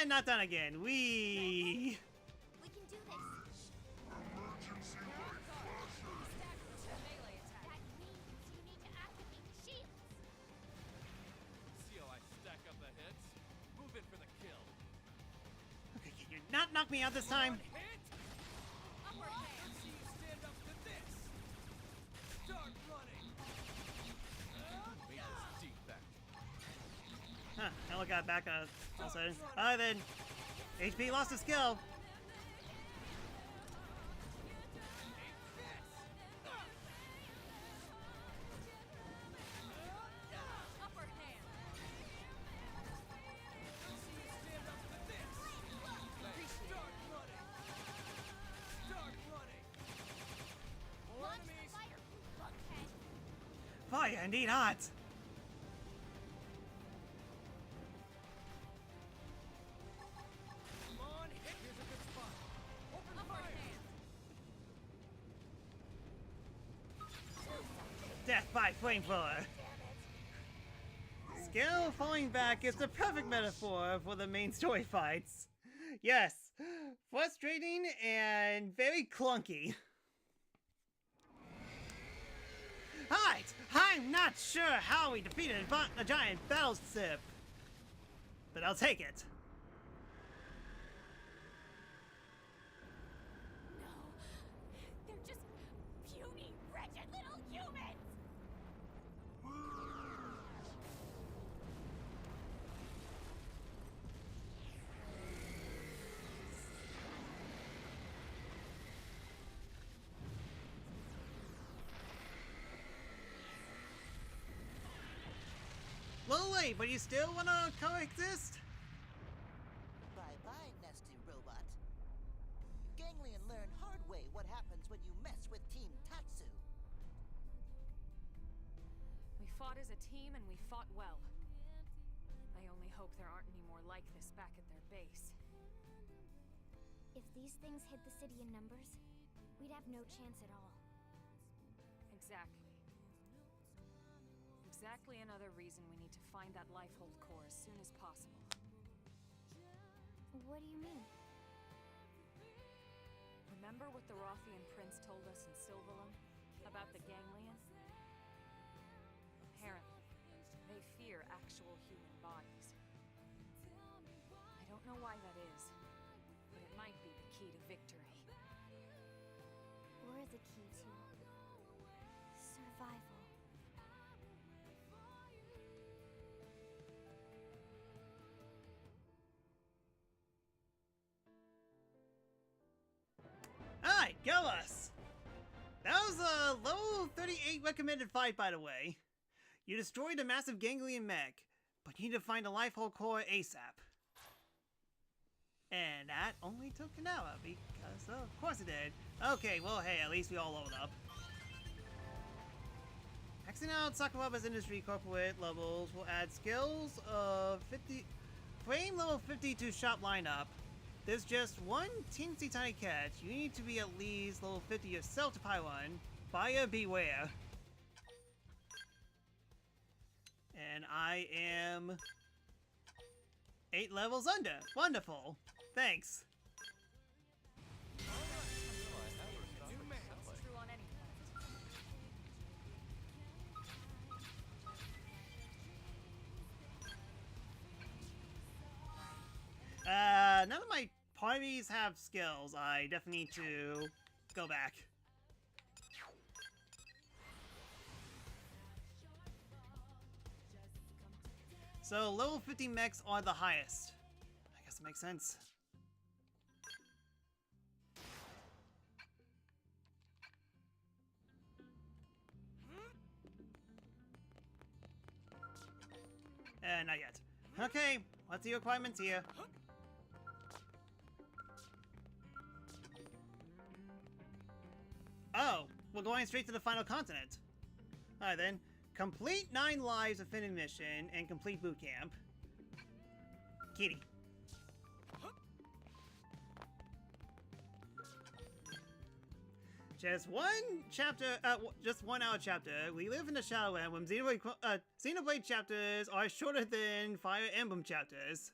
And not done again. We. We can do this! Melee attack. That means you not knock me out this time? Hit! Upper hand! See you stand up to this! Start running! Make this deep back. Huh, I only got back on all of a sudden. Alright then. HP lost a skill. Upper hand. See you stand up to this! Start running! Start running! More enemies! Fire, indeed hot. Come on, hit! Here's a good spot. Open Upper fire! hand. Death by flamethrower. Skill falling back is the perfect metaphor for the main story fights. Yes, frustrating and very clunky. Alright, I'm not sure how we defeated a giant battleship, but I'll take it. No. They're just puny, wretched little humans! Lily, but you still wanna coexist? Bye-bye, nasty robot. Ganglion learned hard way what happens when you mess with Team Tatsu. We fought as a team and we fought well. I only hope there aren't any more like this back at their base. If these things hit the city in numbers, we'd have no chance at all. Exactly. Exactly another reason we need to find that Lifehold core as soon as possible. What do you mean? Remember what the Rothian prince told us in Sylvalum about the Ganglion? Apparently, they fear actual human bodies. I don't know why that is, but it might be the key to victory. Or the key to survival. Alright, go us! That was a level 38 recommended fight, by the way. You destroyed a massive ganglion mech, but you need to find a Lifehold core ASAP. And that only took an hour, because of course it did. Okay, well hey, at least we all leveled up. Maxing out Sakura's industry corporate levels will add skills of 50... Frame level 50 to shop lineup. There's just one teensy tiny catch. You need to be at least level 50 yourself to buy one. Buyer beware. And I am 8 levels under. Wonderful. Thanks. New man. It's true on any planet. None of my parties have skills. I definitely need to go back. So level 50 mechs are the highest. I guess it makes sense. Not yet. Okay, what's the requirements here? Oh, we're going straight to the final continent. Alright then. Complete 9 lives of Finn mission and complete boot camp. Kitty. Just one chapter, just 1 hour chapter. We live in the Shadowland when Xenoblade chapters are shorter than Fire Emblem chapters.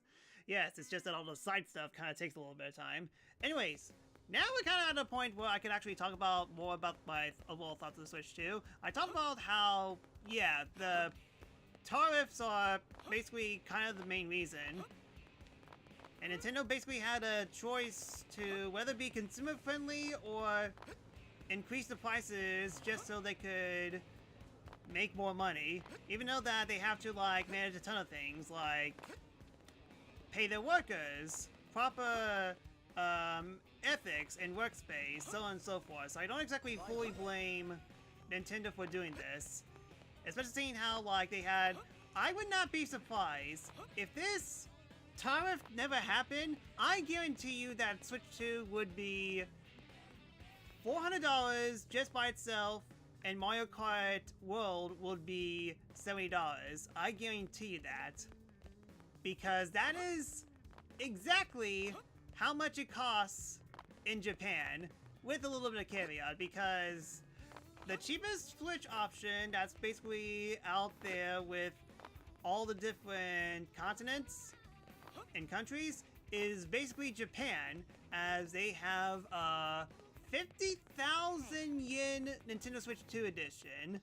Yes, it's just that all the side stuff kind of takes a little bit of time. Anyways, now we're kind of at a point where I can actually talk about more about my overall thoughts of the Switch 2. I talked about how, yeah, the tariffs are basically kind of the main reason. And Nintendo basically had a choice to whether be consumer friendly or increase the prices just so they could make more money. Even though that they have to like manage a ton of things like pay their workers, proper ethics and workspace, so on and so forth. So I don't exactly fully blame Nintendo for doing this. Especially seeing how like they had, I would not be surprised if this tariff never happened. I guarantee you that Switch 2 would be $400 just by itself, and Mario Kart World would be $70. I guarantee you that. Because that is exactly how much it costs in Japan, with a little bit of caveat, because the cheapest Switch option that's basically out there with all the different continents and countries is basically Japan, as they have a 50,000 yen Nintendo Switch 2 edition.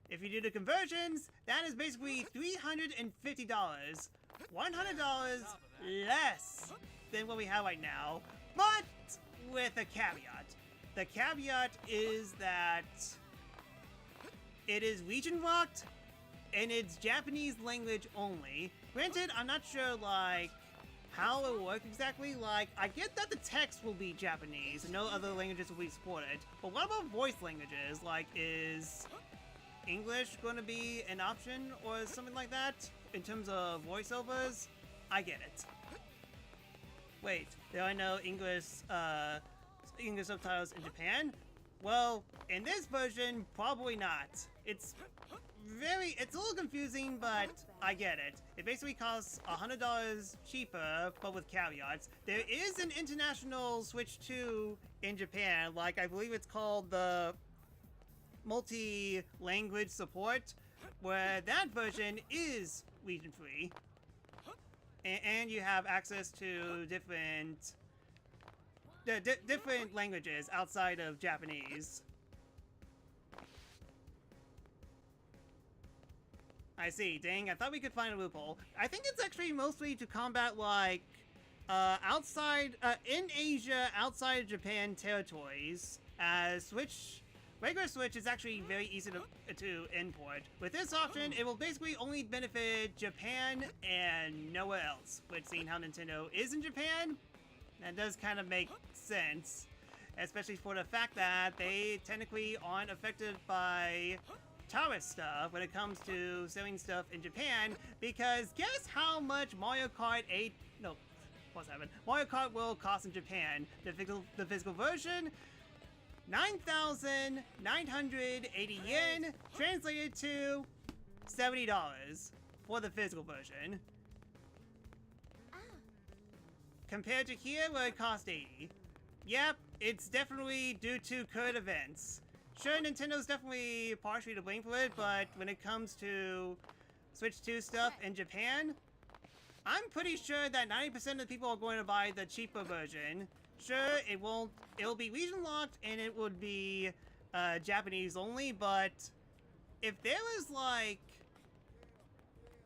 If you do the conversions, that is basically $350, $100 less than what we have right now, but with a caveat. The caveat is that it is region locked and it's Japanese language only. Granted, I'm not sure like how it will work exactly. Like, I get that the text will be Japanese and no other languages will be supported, but what about voice languages? Like, is English going to be an option or something like that in terms of voiceovers? I get it. Wait, there are no English subtitles in Japan? Well, in this version, probably not. It's a little confusing, but I get it. It basically costs $100 cheaper, but with caveats. There is an international Switch 2 in Japan, like I believe it's called the multi-language support, where that version is region free. And you have access to different languages outside of Japanese. I see. Dang, I thought we could find a loophole. I think it's actually mostly to combat, like, in Asia, outside of Japan territories, as regular Switch is actually very easy to import. With this option, it will basically only benefit Japan and nowhere else. Which, seeing how Nintendo is in Japan, that does kind of make sense. Especially for the fact that they technically aren't affected by tariff stuff when it comes to selling stuff in Japan, because guess how much Mario Kart will cost in Japan? The physical version, 9,980 yen, translated to $70 for the physical version. Compared to here, where it costs 80. Yep, it's definitely due to current events. Sure, Nintendo's definitely partially to blame for it, but when it comes to Switch 2 stuff in Japan, I'm pretty sure that 90% of the people are going to buy the cheaper version. Sure, it'll be region locked and it would be Japanese only, but if there was like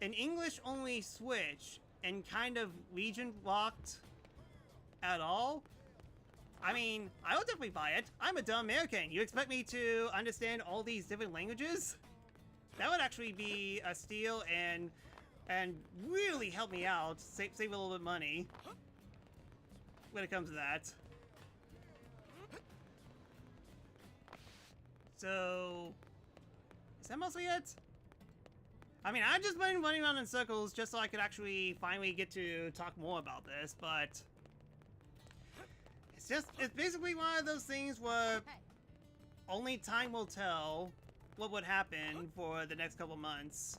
an English only Switch and kind of region locked at all, I mean, I would definitely buy it. I'm a dumb American. You expect me to understand all these different languages? That would actually be a steal and really help me out, save a little bit of money when it comes to that. So, is that mostly it? I mean, I've just been running around in circles just so I could actually finally get to talk more about this, but it's basically one of those things where only time will tell what would happen for the next couple months.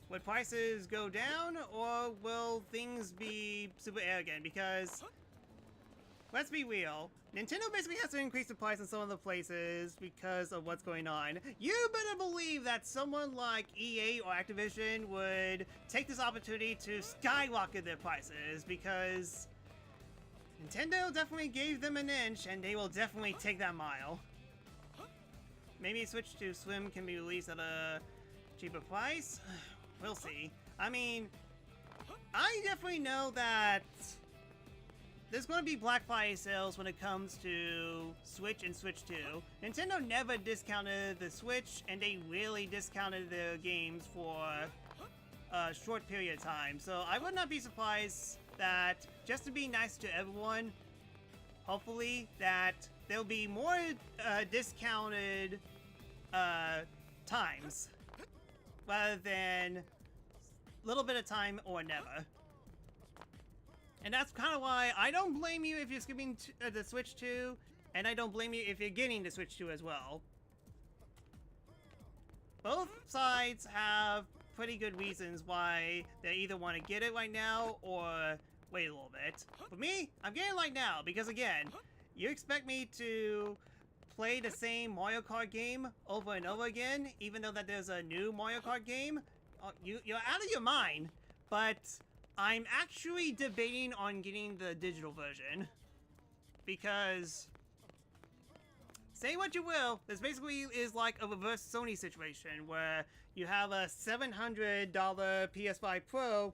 Would prices go down, or will things be super arrogant? Because, let's be real, Nintendo basically has to increase the price in some of the places because of what's going on. You better believe that someone like EA or Activision would take this opportunity to skyrocket their prices, because Nintendo definitely gave them an inch, and they will definitely take that mile. Maybe Switch to Slim can be released at a cheaper price? We'll see. I mean, I definitely know that there's going to be Black Friday sales when it comes to Switch and Switch 2. Nintendo never discounted the Switch, and they really discounted their games for a short period of time. So I would not be surprised that, just to be nice to everyone, hopefully that there'll be more discounted times rather than little bit of time or never. And that's kind of why I don't blame you if you're skipping the Switch 2, and I don't blame you if you're getting the Switch 2 as well. Both sides have pretty good reasons why they either want to get it right now or wait a little bit. For me, I'm getting it right now because, again, you expect me to play the same Mario Kart game over and over again, even though that there's a new Mario Kart game? You're out of your mind, but I'm actually debating on getting the digital version. Because, say what you will, this basically is like a reverse Sony situation where you have a $700 PS5 Pro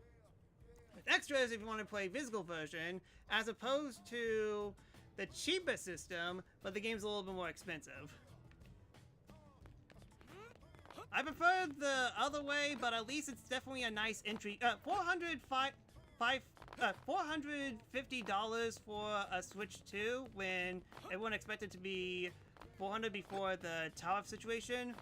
with extras if you want to play physical version, as opposed to the cheaper system, but the game's a little bit more expensive. I prefer the other way, but at least it's definitely a nice entry. $450 for a Switch 2 when everyone expected to be $400 before the tariff situation.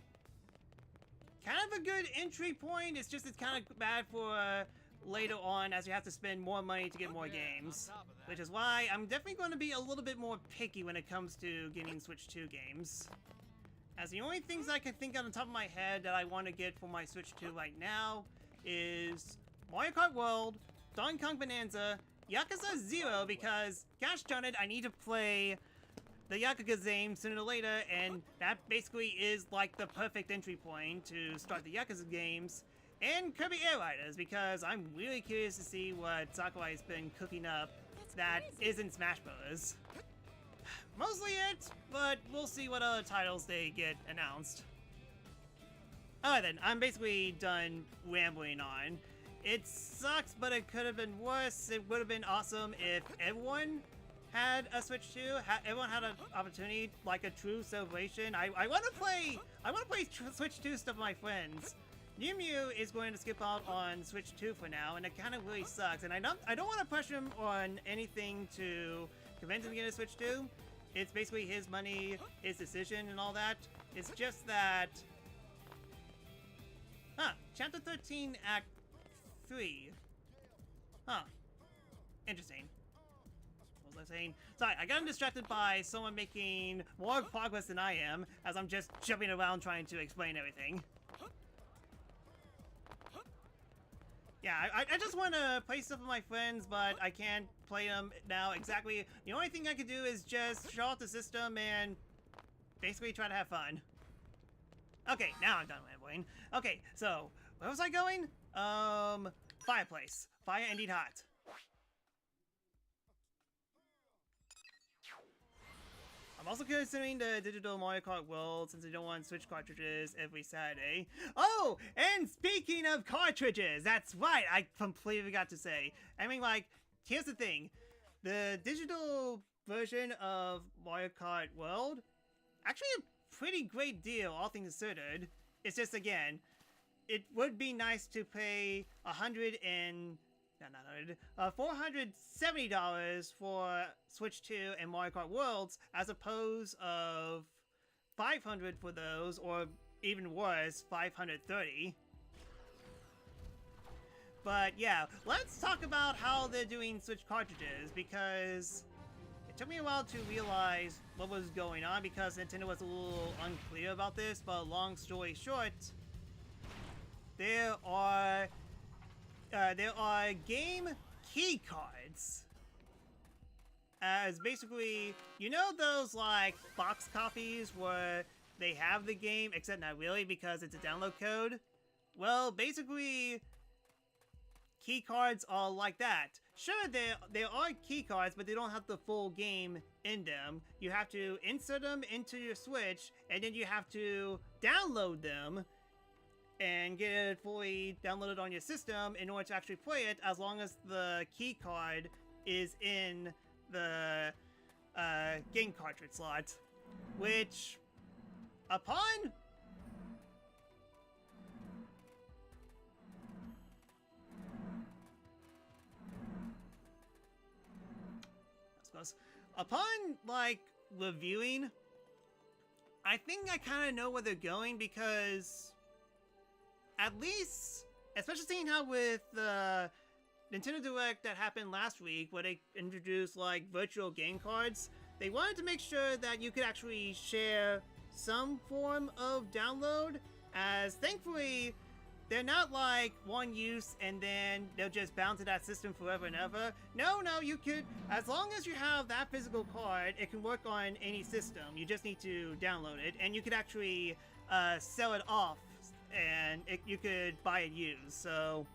Kind of a good entry point. It's just it's kind of bad for later on, as you have to spend more money to get more games. Which is why I'm definitely going to be a little bit more picky when it comes to getting Switch 2 games. As the only things I can think on the top of my head that I want to get for my Switch 2 right now is Mario Kart World, Donkey Kong Bonanza, Yakuza 0, because, gosh darn it, I need to play the Yakuza game sooner or later, and that basically is like the perfect entry point to start the Yakuza games, and Kirby Air Riders, because I'm really curious to see what Sakurai has been cooking up that isn't Smash Bros. Mostly it, but we'll see what other titles they get announced. Alright then, I'm basically done rambling on. It sucks, but it could have been worse. It would have been awesome if everyone had a Switch 2, everyone had an opportunity, like a true celebration. I want to play Switch 2 stuff with my friends. Mew Mew is going to skip out on Switch 2 for now, and it kind of really sucks. And I don't want to pressure him on anything to convince him to get a Switch 2. It's basically his money, his decision, and all that. It's just that... Chapter 13, Act 3. Interesting. What was I saying? Sorry, I got distracted by someone making more progress than I am, as I'm just jumping around trying to explain everything. Yeah, I just want to play stuff with my friends, but I can't play them now exactly. The only thing I can do is just show off the system and basically try to have fun. Okay, now I'm done rambling. Okay, so, where was I going? Fireplace. Fire indeed hot. I'm also considering the digital Mario Kart World since I don't want Switch cartridges every Saturday. Oh, and speaking of cartridges, that's right, I completely forgot to say. I mean, like, here's the thing. The digital version of Mario Kart World, actually a pretty great deal, all things considered. It's just, again, it would be nice to pay $470 for Switch 2 and Mario Kart Worlds, as opposed of $500 for those, or even worse, $530. But yeah, let's talk about how they're doing Switch cartridges, because it took me a while to realize what was going on, because Nintendo was a little unclear about this, but long story short, there are game key cards. As basically, you know those like box copies where they have the game, except not really because it's a download code? Well, basically, key cards are like that. Sure, there are key cards, but they don't have the full game in them. You have to insert them into your Switch, and then you have to download them and get it fully downloaded on your system in order to actually play it, as long as the key card is in the game cartridge slot, which upon like reviewing, I think I kind of know where they're going, because at least, especially seeing how with the Nintendo Direct that happened last week, where they introduced like virtual game cards, they wanted to make sure that you could actually share some form of download, as thankfully they're not like one use and then they'll just bounce to that system forever and ever. No, you could, as long as you have that physical card, it can work on any system. You just need to download it, and you could actually sell it off, and you could buy it used. So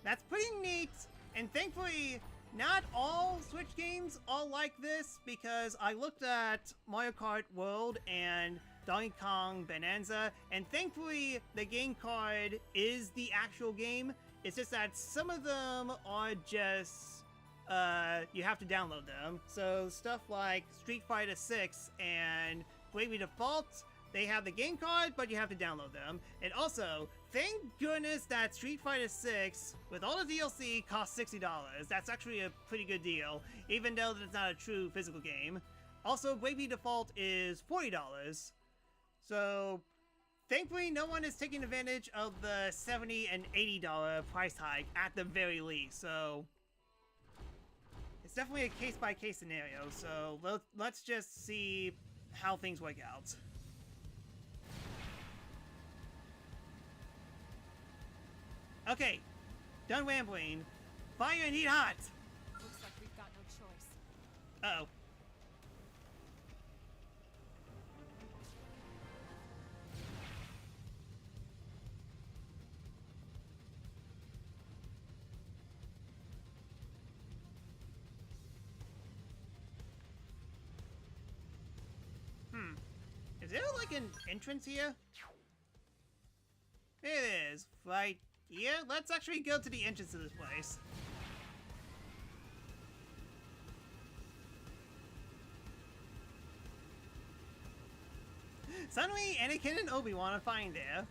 that's pretty neat, and thankfully not all Switch games are like this, because I looked at Mario Kart World and Donkey Kong Bonanza, and thankfully the game card is the actual game. It's just that some of them are just you have to download them. So stuff like Street Fighter 6 and Bravely Default, they have the game card, but you have to download them. And also, thank goodness that Street Fighter 6 with all the DLC costs $60. That's actually a pretty good deal, even though it's not a true physical game. Also, Bravely Default is $40. So, thankfully, no one is taking advantage of the $70 and $80 price hike at the very least. So, it's definitely a case-by-case scenario. So, let's just see how things work out. Okay, done rambling. Fire and heat hot! Looks like we've got no choice. Uh-oh. Is there like an entrance here? There it is, right here. Let's actually go to the entrance of this place. Suddenly, Anakin and Obi-Wan are fine there.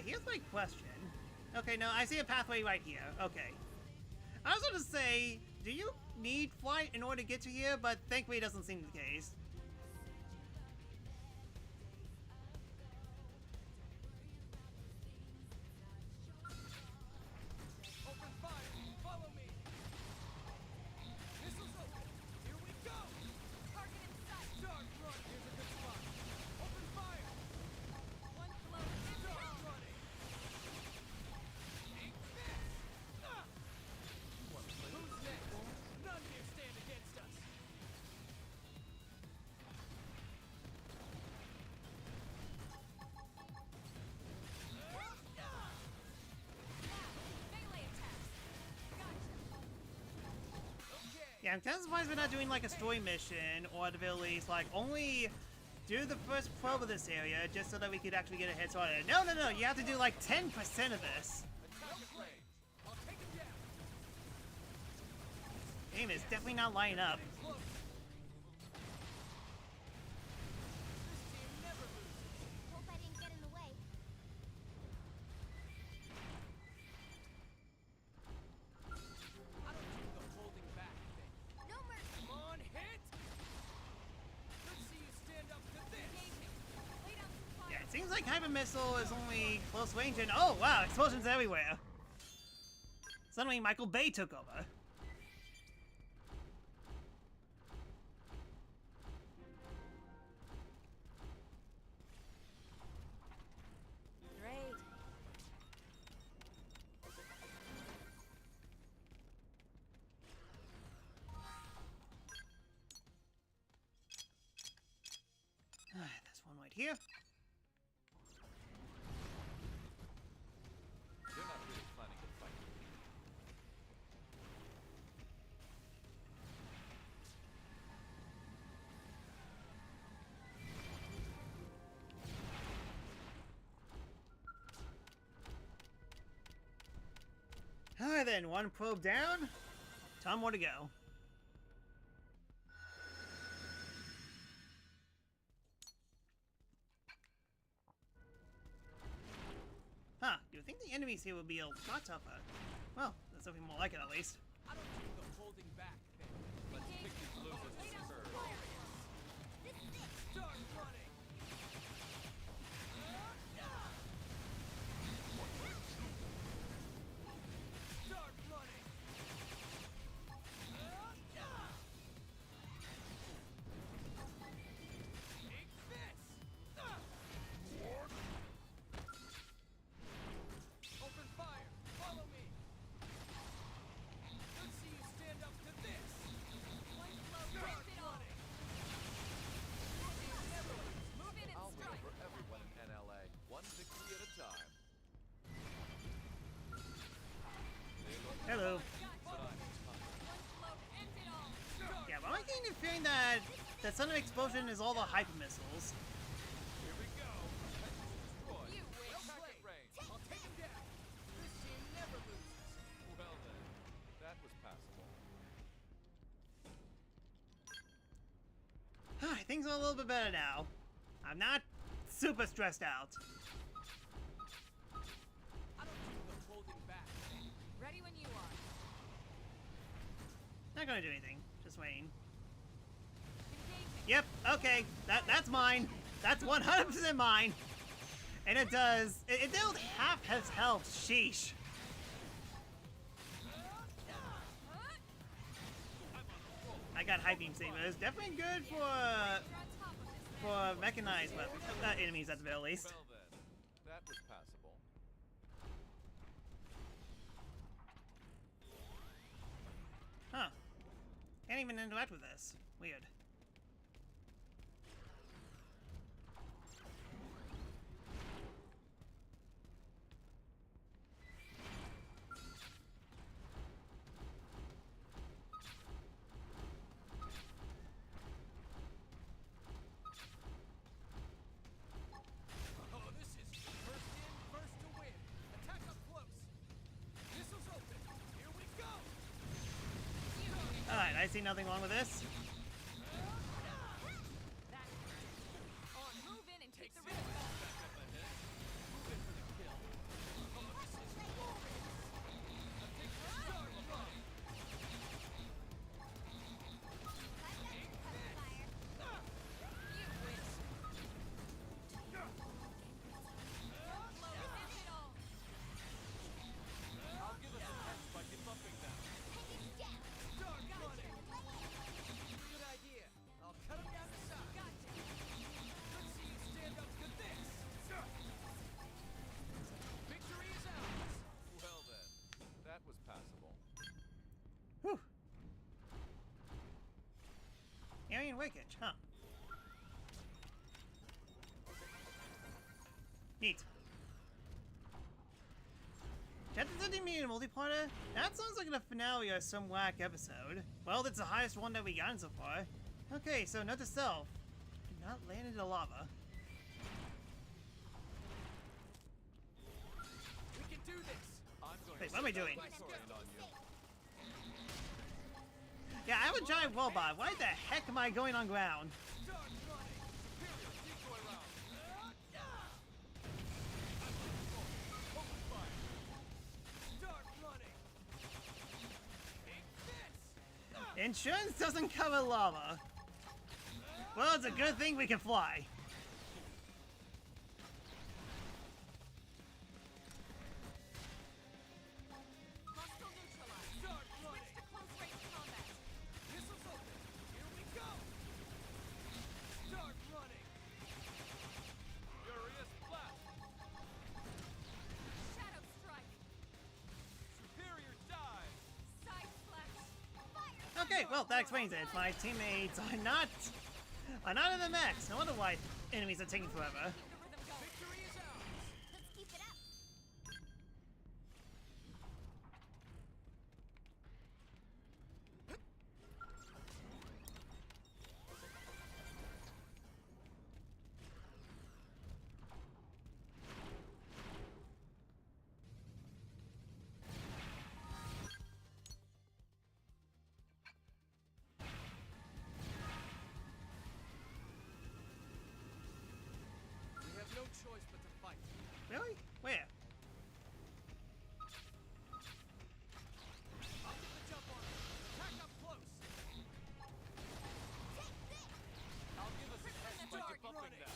Here's my question. Okay, no, I see a pathway right here. Okay. I was gonna say, do you need flight in order to get to here? But thankfully it doesn't seem the case. Open fire! Follow me! Missiles open! Here we go! Target in sight! Charge run! Here's a good spot! Open fire! One float! Charge running! Ain't this! Ah! Who's next? None dare stand against us! Melee attacks. Gotcha. Yeah, I'm kind of surprised we're not doing like a story mission, or at the very least, like only do the first probe of this area, just so that we could actually get a head start on it. No, you have to do like 10% of this. Attack at range! I'll take him down! Game is definitely not lining up. Close! This team never loses! Hope I didn't get in the way. I don't do the holding back thing. No mercy. Come on, hit! Let's see you stand up to this! Lay down some fire. Yeah, it seems like Hyper Missile is only close range, and oh wow, explosions everywhere. Suddenly Michael Bay took over. Great. There's one right here. You're not really planning to fight with me. then, one probe down. 10 more to go. Huh, you would think the enemies here would be a lot tougher. Well, that's something more like it at least. I don't do the holding back thing. Let's pick these losers to serve. Start running. Start running. Take this. Open fire. Follow me. Let's see you stand up to this. One blow Start rip it all. all. Move in and I'll win strike. over everyone in NLA, one victory at a time. Hello. But I'm tough. One blow ends it all. Yeah, why am I getting the feeling that the son of explosion is all the hyper missiles? Here we go. Destroy. You win. Attack at range. I'll take him down. This team never loses. Well then, that was passable. Things are a little bit better now. I'm not super stressed out. I don't do the holding back thing. Ready when you are. Not gonna do anything. Just waiting. Engaging. Yep, okay. That's mine. That's 100% mine. And it does. It dealt half his health. Sheesh. I got high beam sabers. Definitely good You're on top of this now. for mechanized weapons. Enemies at the very least. Well then, that was passable. Huh. Can't even interact with this. Weird. Oh, this is first in, first to win. Attack up close. Missiles open. Here we go. Alright, I see nothing wrong with this. On, move in and take the risk. You win. Blow ends it all. I'll give us an edge by debuffing them. Start running. Good idea. I'll cut him down to size. Gotcha. Let's see you stand up to this. Victory is ours. Well then, that was passable. Whew. Alien Wreckage, huh? Neat. Chapter 13 meeting multiplayer? That sounds like a finale or some whack episode. Well, that's the highest one that we gotten so far. Okay, so note to self. Do not land in the lava. We can do this. I'm going Wait, to what am I set doing? my sword on you. Yeah, I have a giant robot. Why the heck am I going on ground? Start running. Superior decoy round. Open fire. Start running. Take this. Insurance doesn't cover lava. Well, it's a good thing we can fly. Hostile neutralized. Start Switch running. to close range combat. Missiles open. Here we go. Start running. Furious blast. Shadow strike. Superior dive. Side slash. Fire. Okay, well, that explains it. My teammates are not in the max. No wonder why enemies are taking forever. Keep the rhythm going. Victory is ours. Let's keep it up. Really? Where? I'll get the jump on him. Attack up close. I'll give us an edge by Start debuffing running. them.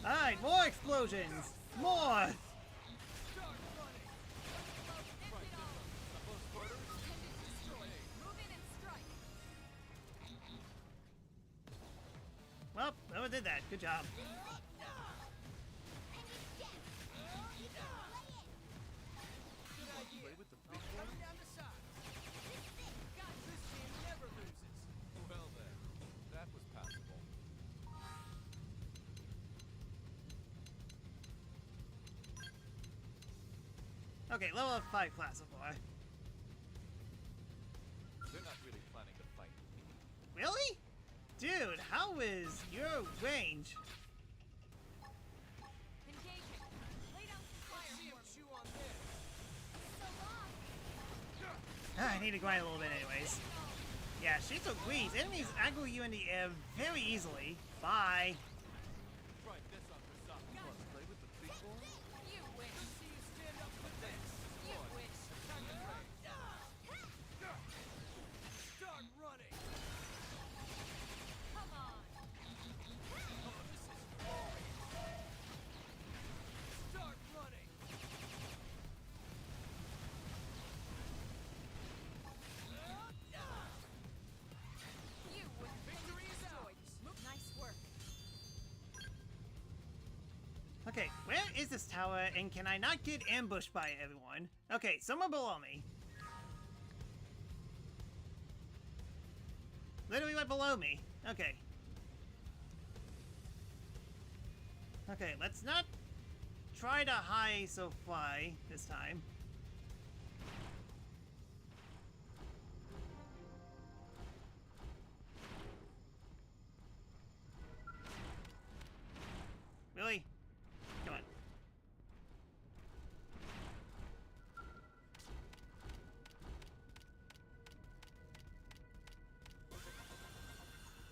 Alright, more explosions! More! Start running. Try this one. Suppose quarters? Move in and strike. Well, whoever did that, good job. Play with the big Coming one? down the side. This team never loses. Well then, that was passable. Okay, level 5 classifier. They're not really planning to fight me. Really? Dude, how is your range? Engaging. Lay down some fire See him for me. chew on this. I need to grind a little bit anyways. Yeah, she's so greasy. Enemies aggro you in the air very easily. Bye. Try this on for some. Want to play with the big boy? You wish. See you stand up for this. You wish. Attack and range. Start running. Come on. Oh, this is glorious. Start running. You would Victory is ours. Nice work. Okay, where is this tower and can I not get ambushed by everyone? Okay, somewhere below me. Literally right below me. Okay. Okay, let's not try to hide so fly this time. Really? Come on.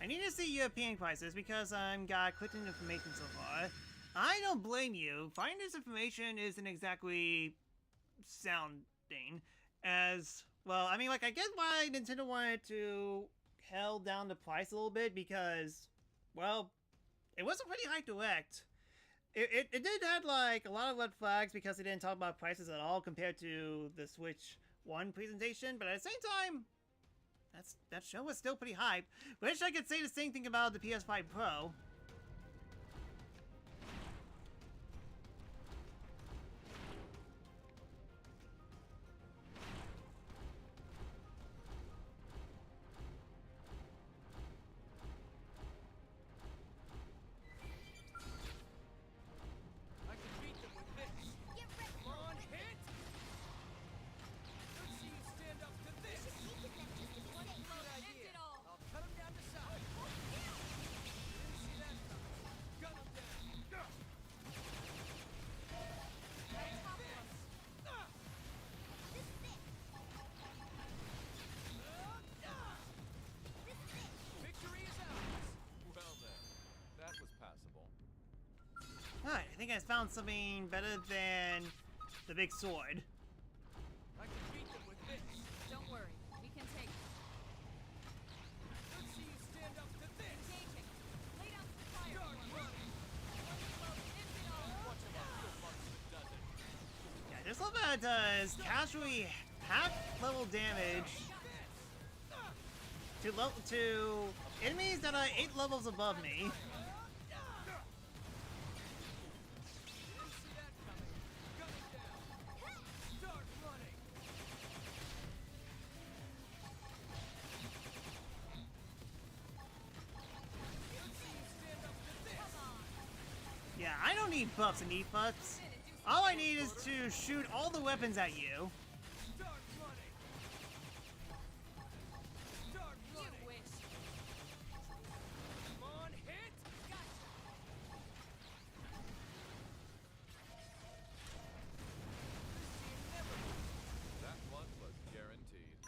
I need to see European prices because I've got clicking information so far. I don't blame you. Finding this information isn't exactly sounding as well. I mean, like, I get why Nintendo wanted to held down the price a little bit because, well, it was a pretty high direct. It did have like a lot of red flags because it didn't talk about prices at all compared to the Switch 1 presentation, but at the same time, that show was still pretty hype. Wish I could say the same thing about the PS5 Pro. I can beat them with this. Come on, hit. Let's see you stand up to this. One good idea. End it all. I'll cut him down to size. Didn't see that coming. Gun him down. Victory is ours. Well then, that was passable. Alright, I think I found something better than the big sword. I can beat them with this. Don't worry. We can take it. Let's see you stand up to this. Engaging. Lay down some fire Start for me. running. End it all. Watch him out, kill months if it doesn't. Yeah, this level does casually half level damage to enemies that are 8 levels above me. Didn't see that coming. Gun him down. Start running. Let's see you stand up to this. Yeah, I don't need buffs and debuffs. All I need is to shoot all the weapons at you. Start running. Start You running. wish. Come on, hit. That one was guaranteed.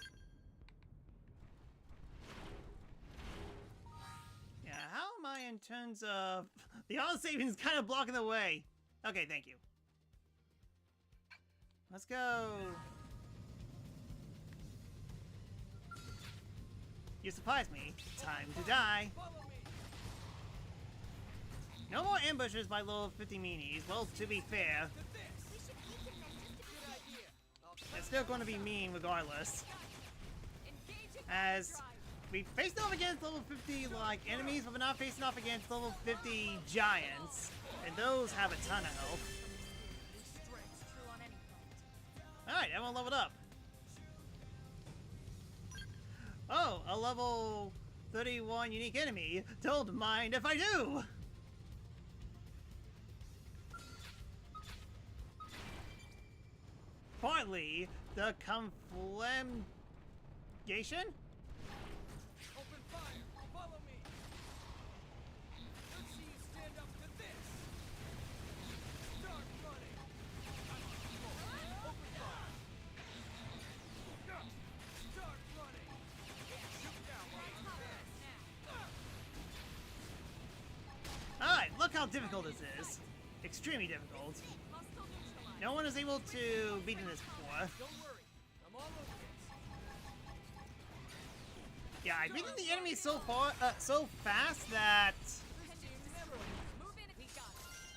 Yeah, how am I in terms of... The auto saving is kind of blocking the way. Okay, thank you. Let's go. You surprised me. Time to die. No more ambushes by level 50 meanies. Well, to be fair, it's still going to be mean regardless. As we faced off against level 50 like enemies, but we're not facing off against level 50 giants, and those have a ton of health. Alright, everyone leveled up. Oh, a level 31 unique enemy. Don't mind if I do! Partly the conflamgation? Open fire! Follow me! Let's see you stand up to this! Start running! I'm on the floor. Open fire! Start running! Shoot down while it's Alright, look how difficult this is. Extremely difficult. No one is able to beat this before. Don't worry, I'm all over this. Yeah, I've beaten the enemy so far, so fast that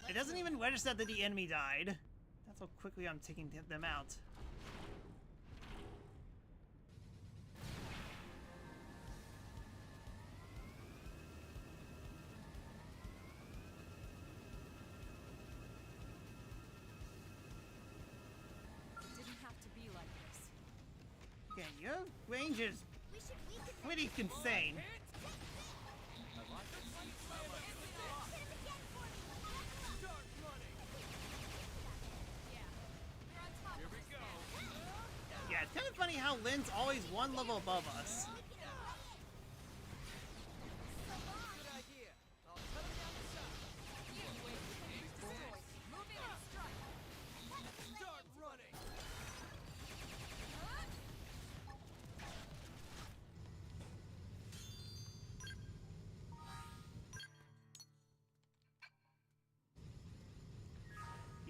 it doesn't even register that the enemy died. That's how quickly I'm taking them out. Again, your range is pretty insane. Yeah, it's kind of funny how Lynn's always one level above us.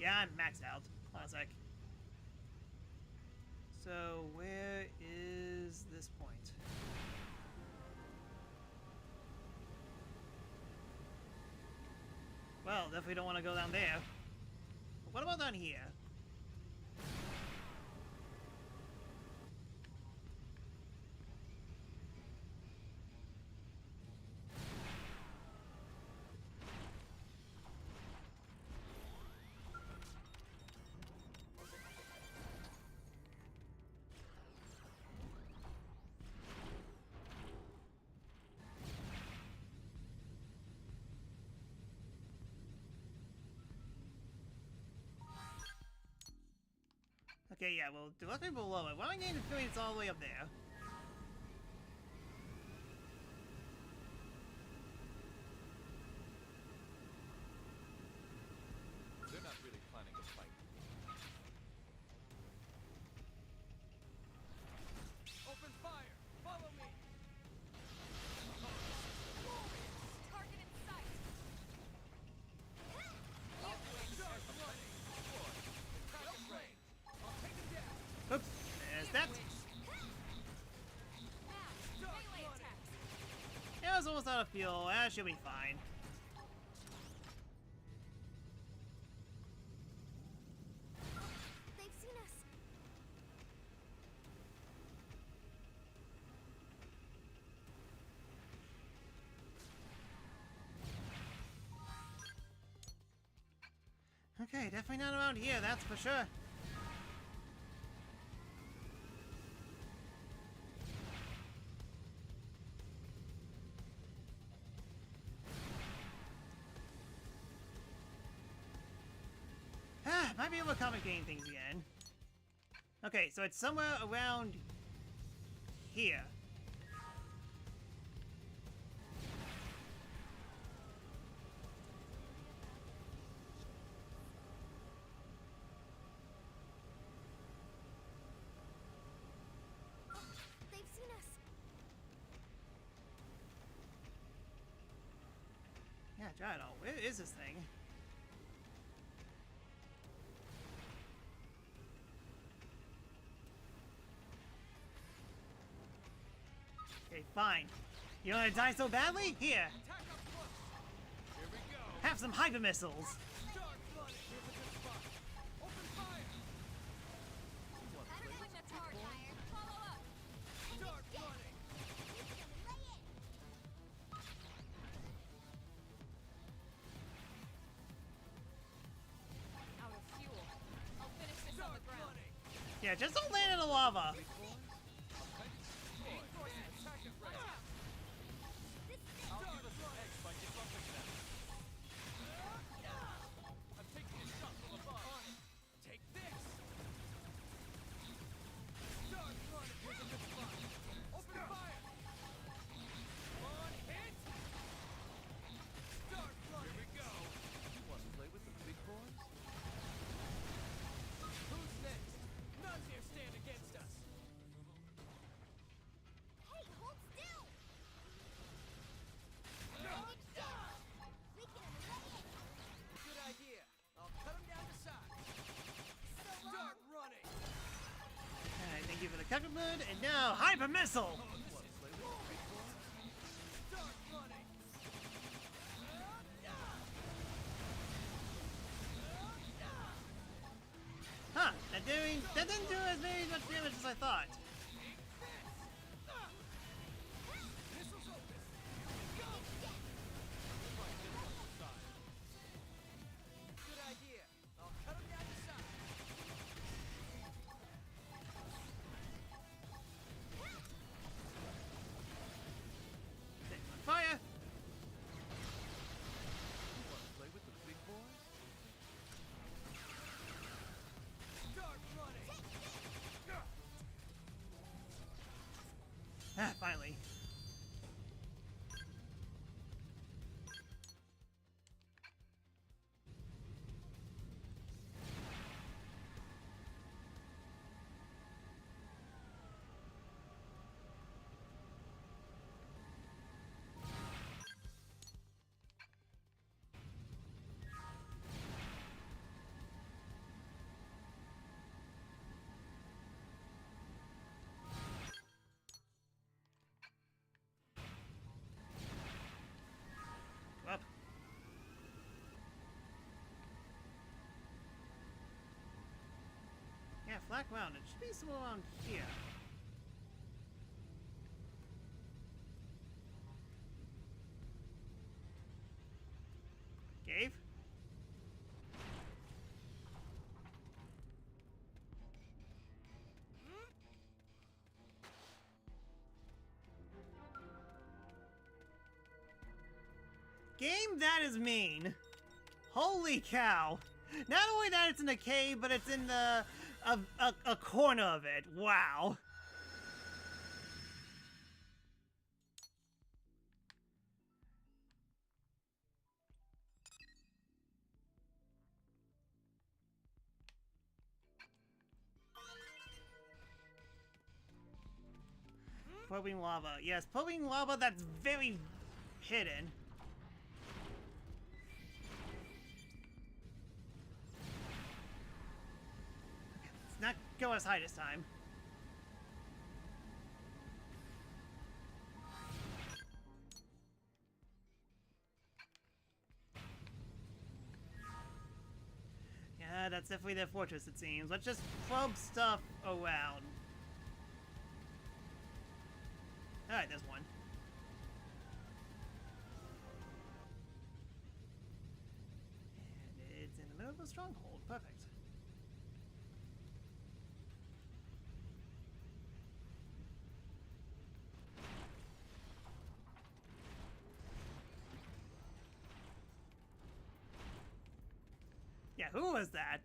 Yeah, I'm maxed out. Hold on a sec. So, where is this point? Well, definitely don't want to go down there. But what about down here? Okay, yeah, well, directly below it. Why am I getting the feeling it's all the way up there? They're not really planning a fight. Open fire! Follow me! Target in sight. Start running! Target range! I'll take him down! Oops, there's that. Now, melee attacks. Yeah, it's almost out of fuel. That should be fine. They've seen us. Okay, definitely not around here, that's for sure. Might be able to complicating things again. Okay, so it's somewhere around here. They've seen us. Yeah, Giant, where is this thing? Okay, fine. You want to die so badly? Here, Attack up close. Here we go. have some hyper missiles. Start flooding. Here's a good spot. Open fire. Better swing the charge. Follow up. Start flooding. Out of fuel. I'll finish this on Start the ground. flooding. Yeah, just don't land in the lava. Attack it right. I'll give us an edge by debuffing them. I'm taking a shot from above. Take this. Start running. Here's a good spot. Open fire. On hit. Start running. Here we go. You want to play with the big boys? Who's next? None dare stand against us. Hey, hold still. We can eliminate it. Good idea. I'll cut him down to size. Start running. Alright, thank you for the cockablood, and now hyper missile. Start running. Huh? That didn't do as much damage as I thought. Missiles open. Good idea. I'll cut him down to size. Thing on fire. You want to play with the big boys? Start running. Ah, finally. Up. Yeah, flat ground. It should be somewhere around here. Cave? Game, that is mean. Holy cow. Not only that it's in the cave, but it's in the a corner of it. Wow. Probing lava. Yes, probing lava that's very hidden. Let's not go as high this time. Yeah, that's definitely their fortress, it seems. Let's just probe stuff around. Alright, there's one. And it's in the middle of a stronghold. Perfect. Yeah, who was that?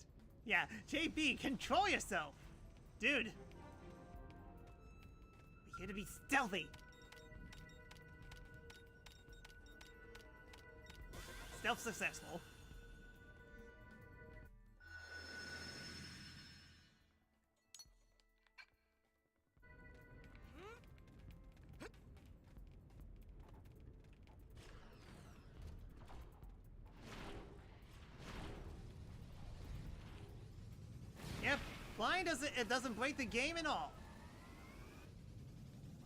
Yeah, JP, control yourself! Dude! We're here to be stealthy! Stealth successful. sign doesn't break the game at all.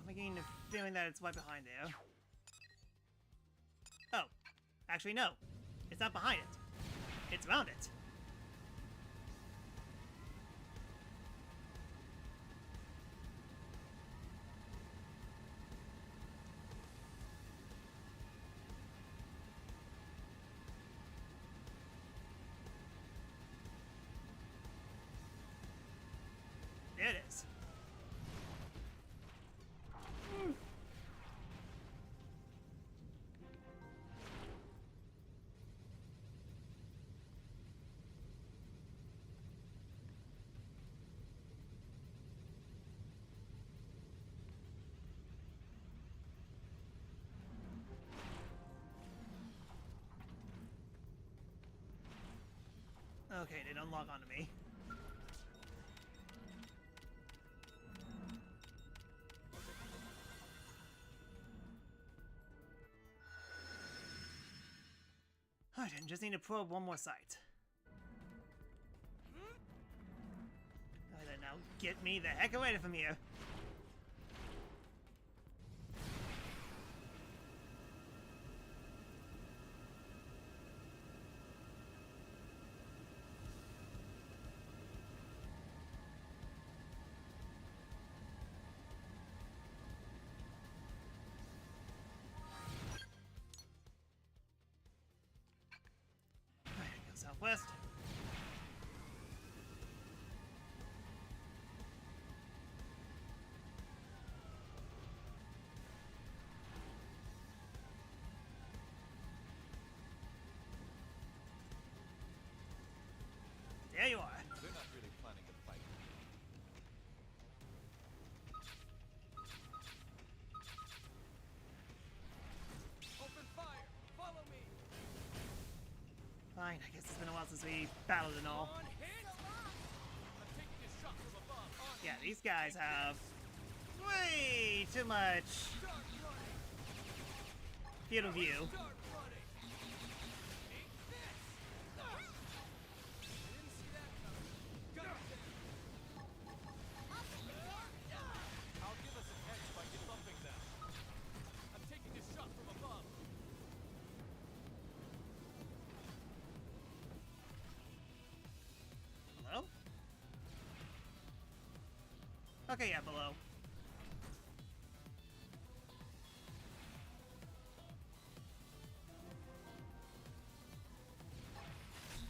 I'm getting the feeling that it's right behind there. Oh, actually no, it's not behind it. It's around it. There it is. Okay, they don't log on to me. Alright, I just need to probe one more site. Alright, then now get me the heck away from here. Southwest. There you are. They're not really planning to fight. Open fire! Follow me! Fine, I guess it's been a while since we battled and all. On hit! I'm taking a shot from above. On Yeah, these guys have way too much start running! field of view. Start running! Take this! I didn't see that coming. Gun down! I'll give us an edge by debuffing them. I'm taking a shot from above. Hello? Okay, yeah, below.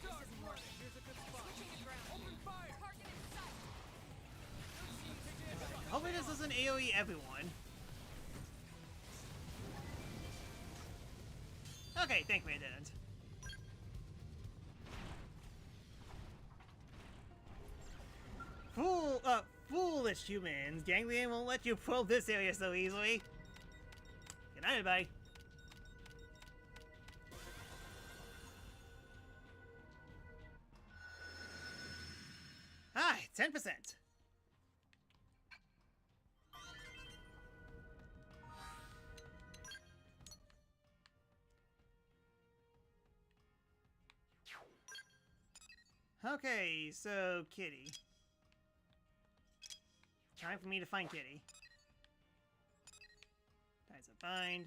Start running! Here's a good spot. Open fire! Target in sight. Taking a shot. Hopefully this doesn't AoE everyone. Okay, thankfully it didn't. Foolish humans. Ganglion won't let you probe this area so easily. Good night, everybody. Hi, 10%. Okay, so Kitty. Time for me to find Kitty. Time to find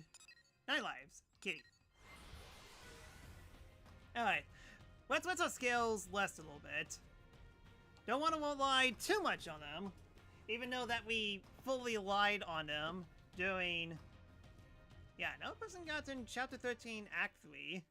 9 lives. Kitty. Alright. Let's let our skills rest a little bit. Don't want to rely too much on them. Even though that we fully relied on them during... Yeah, another person got in Chapter 13, Act 3.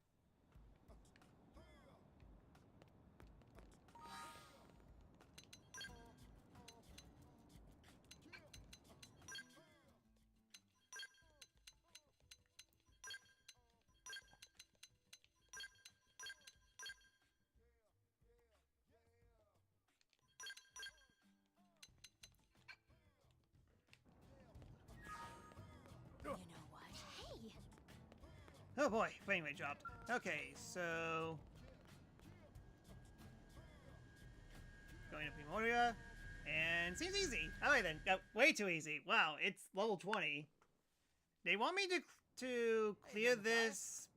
You know what? Hey! Oh boy, frame rate dropped. Okay, so... Going to Primoria, and seems easy. Alright then, way too easy. Wow, it's level 20. They want me to clear this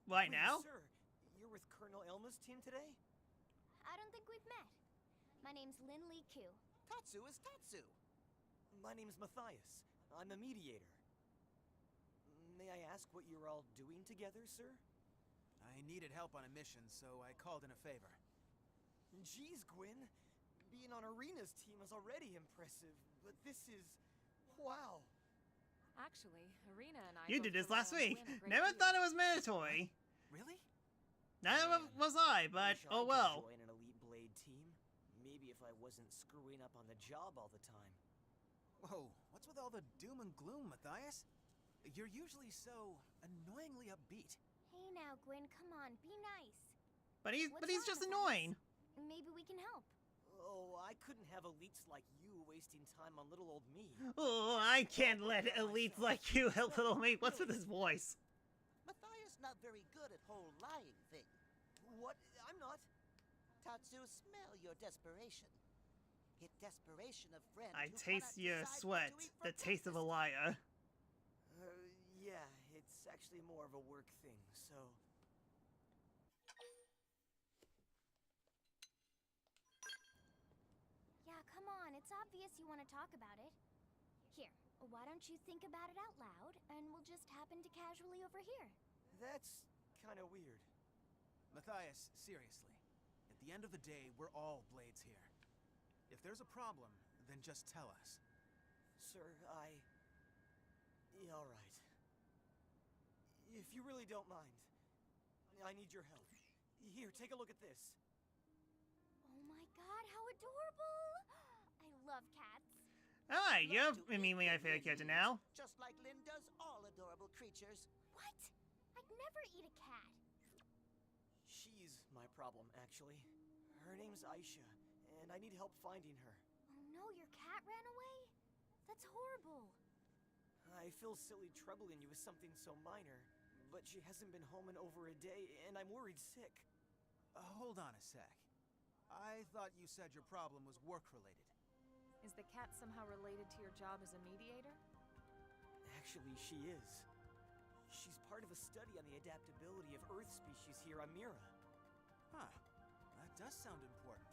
right now? Sir, you're with Colonel Elma's team today? I don't think we've met. My name's Lin Li Ku. Tatsu is Tatsu. My name's Matthias. I'm a mediator. May I ask what you're all doing together, sir? I needed help on a mission, so I called in a favor. Geez, Gwyn. Being on Arena's team is already impressive, but this is... wow. Actually, Arena and I You both did this rely last on week. Gwyn a great Never deal. thought it was mandatory. Really? Neither was I, but Wish I oh could well. join an elite blade team. Maybe if I wasn't screwing up on the job all the time. Whoa, what's with all the doom and gloom, Matthias? You're usually so annoyingly upbeat. Hey now, Gwyn, come on, be nice. But he's What's he's wrong, just Matthias? annoying. Maybe we can help. Oh, I couldn't have elites like you wasting time on little old me. Oh, I can't let elites like you help little me. What's with his voice? Matthias not very good at whole lying thing. What? I'm not. Tatsu, smell your desperation. Hit desperation of friend I who taste cannot your decide sweat, what to eat the for taste of a breakfast. liar. Yeah, it's actually more of a work thing, so... Yeah, come on, it's obvious you want to talk about it. Here, why don't you think about it out loud, and we'll just happen to casually overhear. That's kind of weird. Matthias, seriously. At the end of the day, we're all blades here. If there's a problem, then just tell us. Sir, yeah, all right. If you really don't mind, I need your help. Here, take a look at this. Oh my god, how adorable! I love cats. Alright, you're Love to immediately eat my with favorite Lynn character eats, now. Just like Lynn does all adorable creatures. What? I'd never eat a cat. She's my problem, actually. Her name's Aisha, and I need help finding her. Oh no, your cat ran away? That's horrible. I feel silly troubling you with something so minor, but she hasn't been home in over a day, and I'm worried sick. Hold on a sec. I thought you said your problem was work-related. Is the cat somehow related to your job as a mediator? Actually, she is. She's part of a study on the adaptability of Earth species here on Mira. Huh. That does sound important.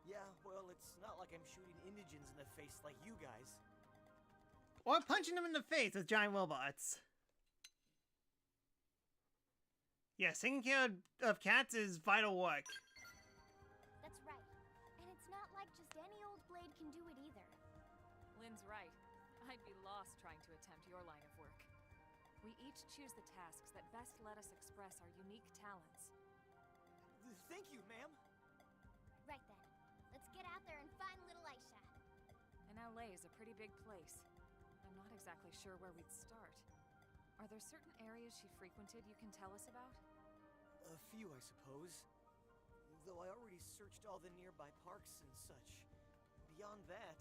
Yeah, well, it's not like I'm shooting indigents in the face like you guys. Or punching them in the face with giant robots. Yeah, taking care of cats is vital work. That's right. And it's not like just any old blade can do it either. Lynn's right. I'd be lost trying to attempt your line of work. We each choose the tasks that best let us express our unique talents. Thank you, ma'am. Right then. Let's get out there and find little Aisha. And LA is a pretty big place. I'm not exactly sure where we'd start. Are there certain areas she frequented you can tell us about? A few, I suppose. Though I already searched all the nearby parks and such. Beyond that...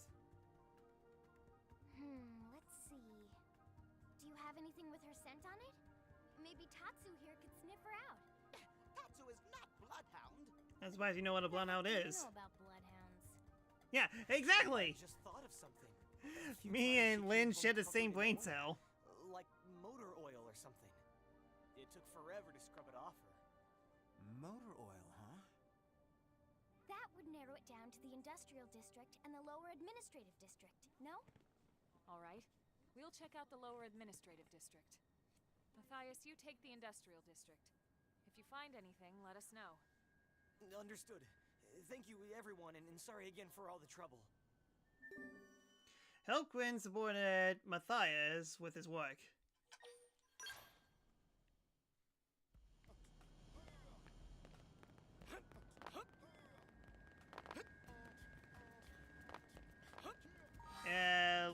Let's see. Do you have anything with her scent on it? Maybe Tatsu here could sniff her out. Tatsu is not Bloodhound. That's why you know what a bloodhound You is. know about bloodhounds. Yeah, exactly! I just thought of something. A few Me times and she Lynn came home share the covered same in brain oil. cell. Like motor oil or something. It took forever to scrub it off her. Motor oil, huh? That would narrow it down to the industrial district and the lower administrative district, no? All right. We'll check out the lower administrative district. Matthias, you take the industrial district. If you find anything, let us know. Understood. Thank you, everyone, and sorry again for all the trouble. Help Gwyn supported Matthias with his work.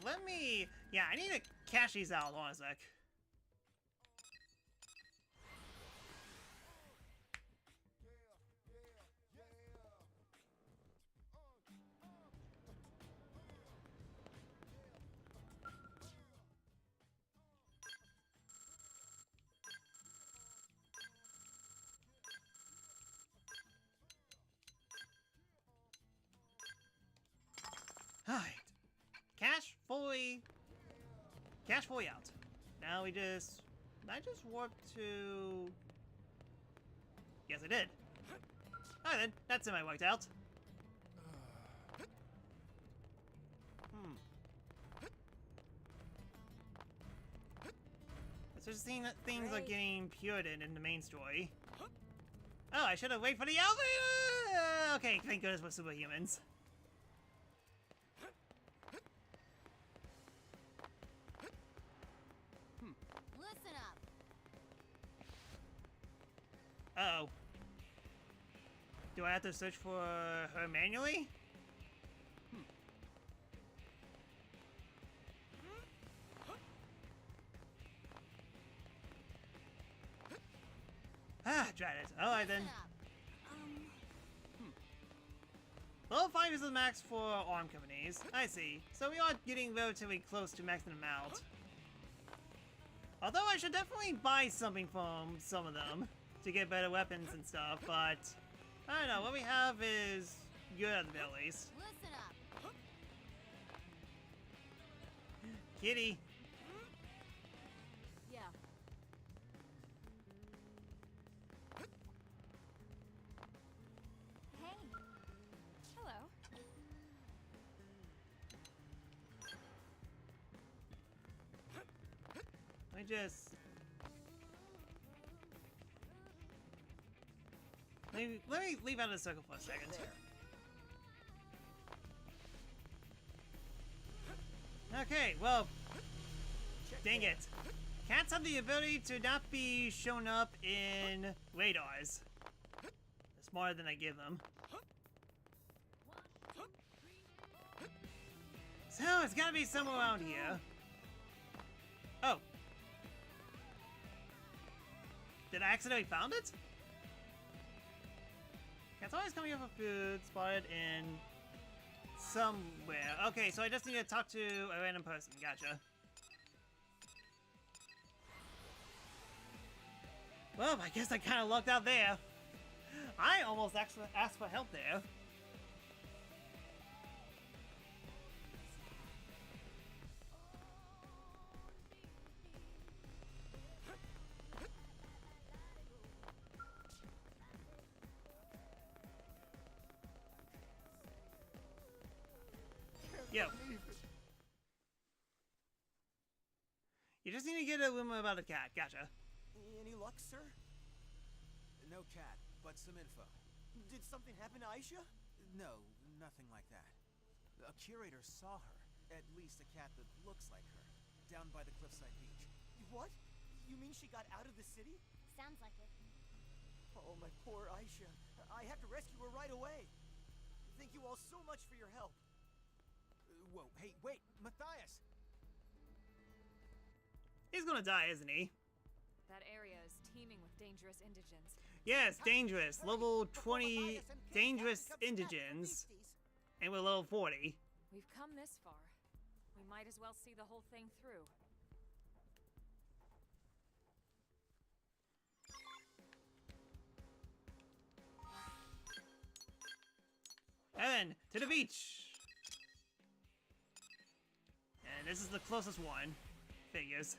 Let me... Yeah, I need to cash these out. Hold on a sec. Alright. Cash fully out. Now we just... I just warped to... Yes, I did. Alright then, that semi worked out. So just seeing that things are getting Puritan in the main story. Oh, I should have waited for the elevator! Okay, thank goodness we're superhumans. Listen up. Uh-oh. Do I have to search for her manually? Ah, tried it. Alright then. Level 5 is the max for arm companies. I see. So we are getting relatively close to maxing them out. Although I should definitely buy something from some of them to get better weapons and stuff, but I don't know, what we have is good at the very least. Listen up. Kitty. Yeah. Hey. Hello. Let me just... Let me leave out of the circle for a second. Okay, well... Dang it. Cats have the ability to not be shown up in radars. They're smarter than I give them. So, it's gotta be somewhere around here. Oh. Did I accidentally found it? Cat's always coming up with food spotted in somewhere. Okay, so I just need to talk to a random person. Gotcha. Well, I guess I kind of lucked out there. I almost actually asked for help there. Yo. You just need to get a rumor about a cat. Gotcha. Any luck, sir? No cat, but some info. Did something happen to Aisha? No, nothing like that. A curator saw her, at least a cat that looks like her, down by the cliffside beach. What? You mean she got out of the city? Sounds like it. Oh, my poor Aisha. I have to rescue her right away. Thank you all so much for your help. Whoa, hey, wait, Matthias! He's gonna die, isn't he? That area is teeming with dangerous indigents. Yes, dangerous. Level 20 dangerous indigents. And we're level 40. We've come this far. We might as well see the whole thing through. And then, to the beach! And this is the closest one. Figures.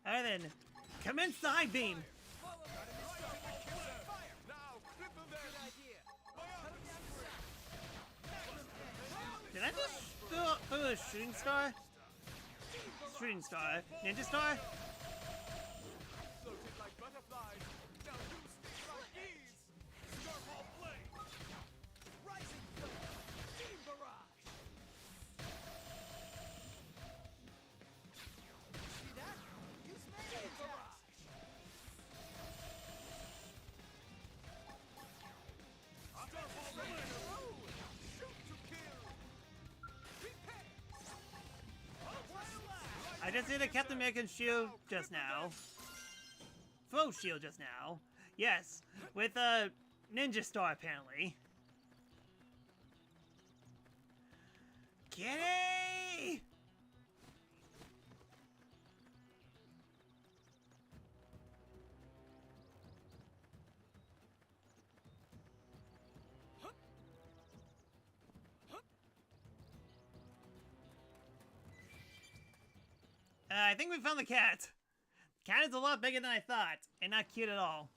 Alright then, commence the high beam! Did I just throw a shooting star? Shooting star? Ninja star? I just did a Captain American shield just now. Throw shield just now. Yes, with a ninja star apparently. Kitty! I think we found the cat. Cat is a lot bigger than I thought, and not cute at all.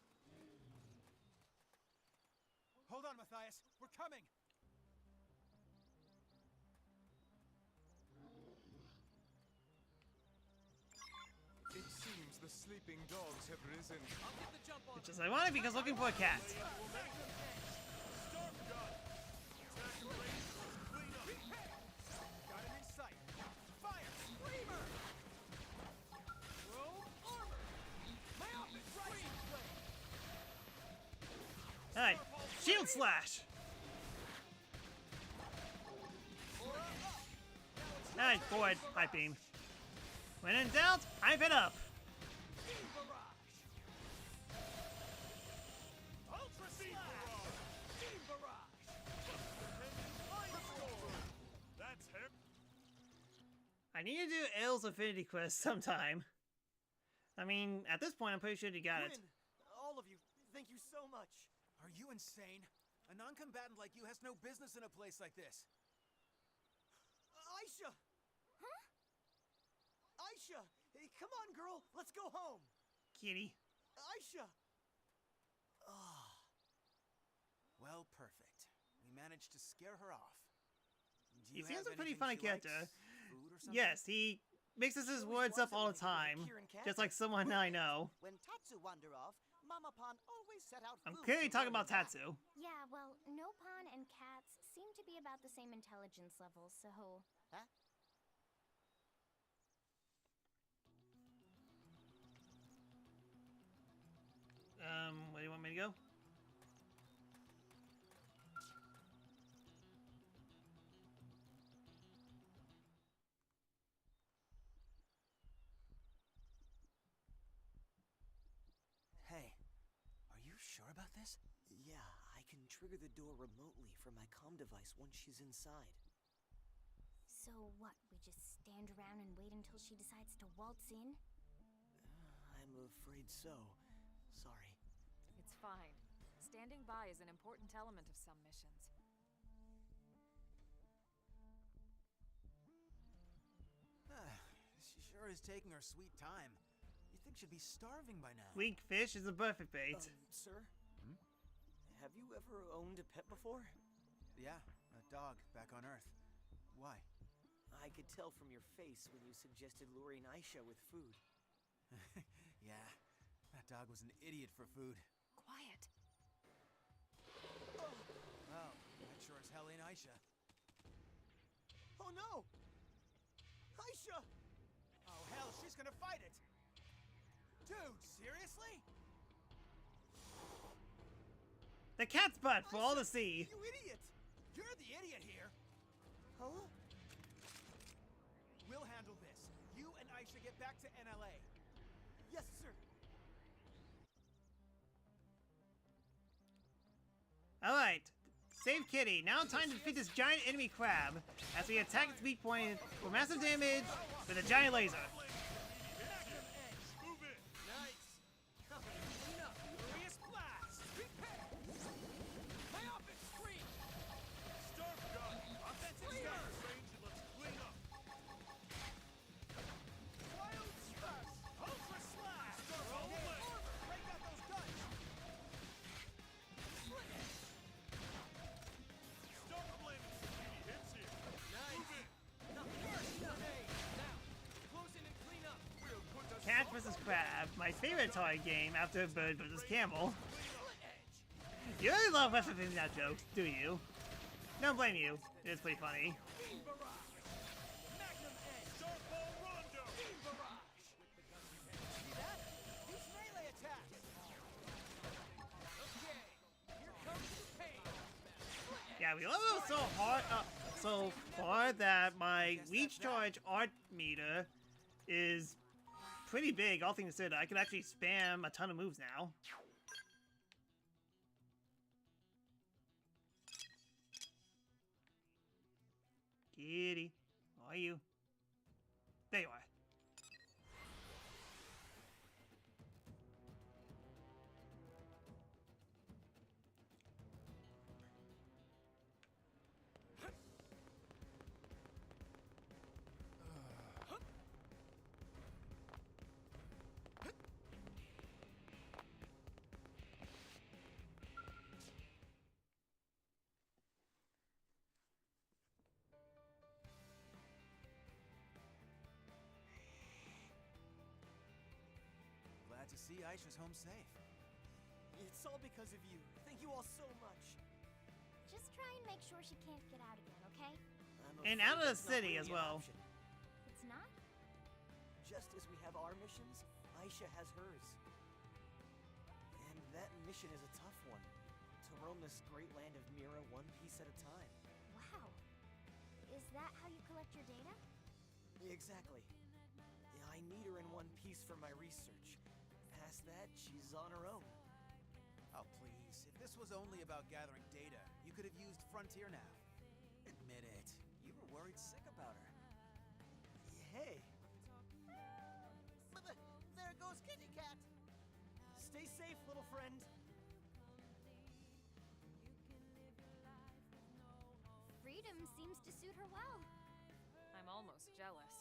Hold on, Matthias. We're coming. It seems the sleeping dogs have risen. I'll get the jump on Which is ironic because looking for a cat. Got him in sight. Fire! Screamer! Robe armor. My outfit's right. Alright, shield slash. Alright, forward, high beam. When in doubt, hype it up. Ultra Slash. Beam Barrage. That's him. I need to do Ail's Affinity Quest sometime. I mean, at this point, I'm pretty sure you got it. Quinn, all of you, thank you so much. Are you insane? A non-combatant like you has no business in a place like this. Aisha! Huh? Aisha! Hey, come on, girl! Let's go home! Kitty. Aisha! Ah. Well, perfect. We managed to scare her off. Do He you seems have a pretty anything funny she likes? character. Food or something? Yes, he mixes his words up all the time. Just like someone I know. When Tatsu wander off, Mama Pon always set out I'm food clearly for talking Lord about and Dad. Tatsu. Yeah, well, Nopon and cats seem to be about the same intelligence level, so... Huh? Where do you want me to go? Hey, are you sure about this? Yeah, I can trigger the door remotely from my comm device once she's inside. So what, we just stand around and wait until she decides to waltz in? I'm afraid so. Sorry. It's fine. Standing by is an important element of some missions. She sure is taking her sweet time. You'd think she'd be starving by now. Weak fish is a perfect bait. Sir? Have you ever owned a pet before? Yeah, a dog back on Earth. Why? I could tell from your face when you suggested luring Aisha with food. Yeah, that dog was an idiot for food. Quiet. Well, that sure as hell ain't Aisha. Oh no! Aisha! Oh hell, she's gonna fight it! Dude, seriously? The cat's butt for all to see. You idiot! You're the idiot here! Huh? We'll handle this. You and Aisha get back to NLA. Yes, sir. Alright. Save Kitty. Now time to defeat this giant enemy crab as we attack its weak point for massive damage with a giant laser. Move it. Nice. Clean up. Furious blast. Repair. My outfit scream. Starve gun. Offensive status range and let's clean up. Wild slash. Ultra slash. Starve all the way. Break out those guns! Slit it. Starve blade and hits here. Nice. Move it. Now, close in and clean up. We'll put the Cat vs. Crab, my favorite toy game after Bird vs. Camel. You really love referencing that joke, do you? Don't blame you. It's pretty funny. Beam barrage. Magnum edge. Sharp ball rondo. Beam barrage. See that? Use melee attacks! Okay. Here comes the pain. Yeah, we level so hard, so far that my reach charge art meter is pretty big, all things considered. I can actually spam a ton of moves now. Kitty, how are you? There you are. Glad to see Aisha's home safe. It's all because of you. Thank you all so much. Just try and make sure she can't get out again, okay? And out of the city as well. It's not? Just as we have our missions, Aisha has hers. And that mission is a tough one. To roam this great land of Mira one piece at a time. Wow. Is that how you collect your data? Exactly. I need her in one piece for my research. Past that, she's on her own. Oh, please. If this was only about gathering data, you could have used Frontier Nav. Admit it. You were worried sick about her. Hey, There goes Kitty Cat. stay safe, little friend. Freedom seems to suit her well. I'm almost jealous.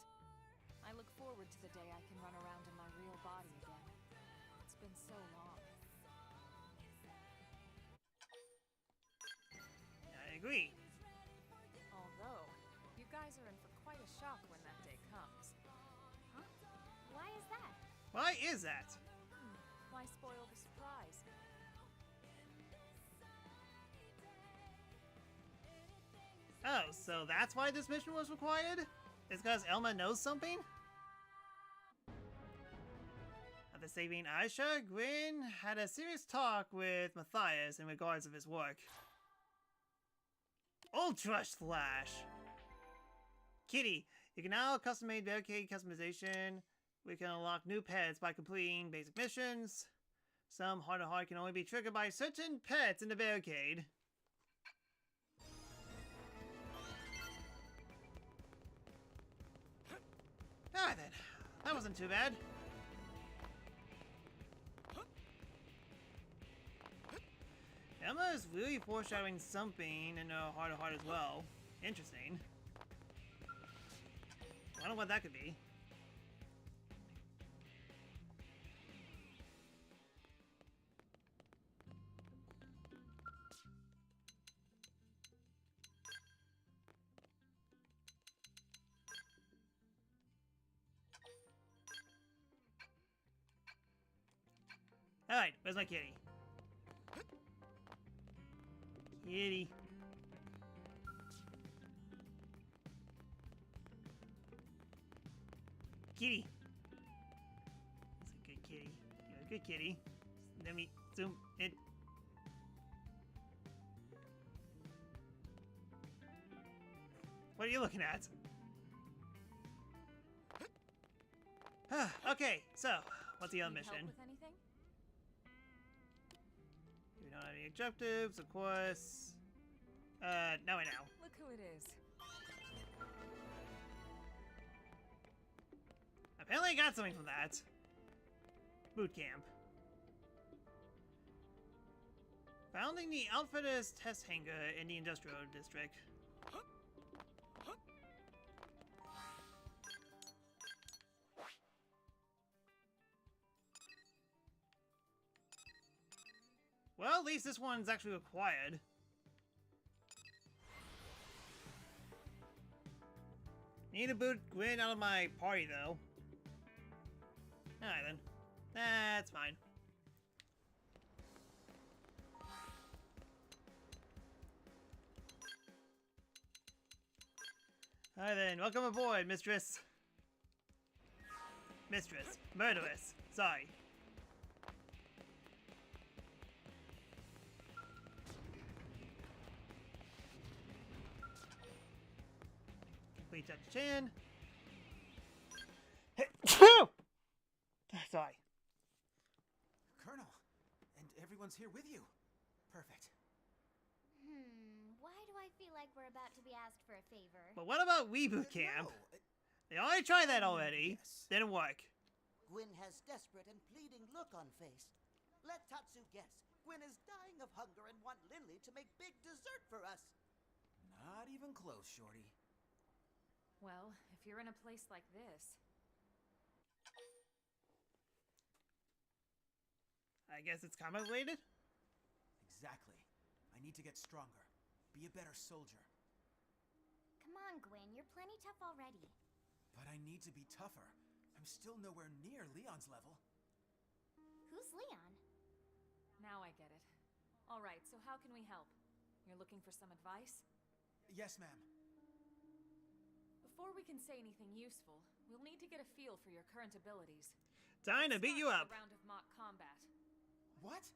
I look forward to the day I can run around in my real body again. It's been so long. I agree. Although, you guys are in for quite a shock when that day comes. Huh? Why is that? Why is that? Why spoil the surprise? Oh, so that's why this mission was required? It's because Elma knows something? After saving Aisha, Gwyn had a serious talk with Matthias in regards of his work. Ultra Slash! Kitty, you can now custom-made barricade customization. We can unlock new pets by completing basic missions. Some heart-to-heart can only be triggered by certain pets in the barricade. Alright then, that wasn't too bad. Emma is really foreshadowing something in her heart-to-heart as well. Interesting. I don't know what that could be. Alright, where's my kitty? Kitty. Kitty. That's a good kitty. You're a good kitty. Let me zoom in. What are you looking at? Okay, so, what's the other Need help mission? with anything? We don't have any objectives, of course. Now I know. Look who it is. Apparently I got something from that. Boot camp. Founding the Outfitters Test Hangar in the Industrial District. Well, at least this one's actually required. Need to boot Gwyn out of my party, though. Alright then. That's fine. Alright then, welcome aboard, Mistress. Mistress. Murderess. Sorry. Complete touch chin. Sorry. Colonel, and everyone's here with you. Perfect. Why do I feel like we're about to be asked for a favor? But what about Reboot Camp? No, They already tried that already. yes. Didn't work. Gwyn has desperate and pleading look on face. Let Tatsu guess. Gwyn is dying of hunger and want Lindley to make big dessert for us. Not even close, Shorty. Well, if you're in a place like this, I guess it's combat related? Exactly. I need to get stronger. Be a better soldier. Come on, Gwyn, you're plenty tough already. But I need to be tougher. I'm still nowhere near Leon's level. Who's Leon? Now I get it. All right, so how can we help? You're looking for some advice? Yes, ma'am. Before we can say anything useful, we'll need to get a feel for your current abilities. Time to beat you up. A round of mock combat. What?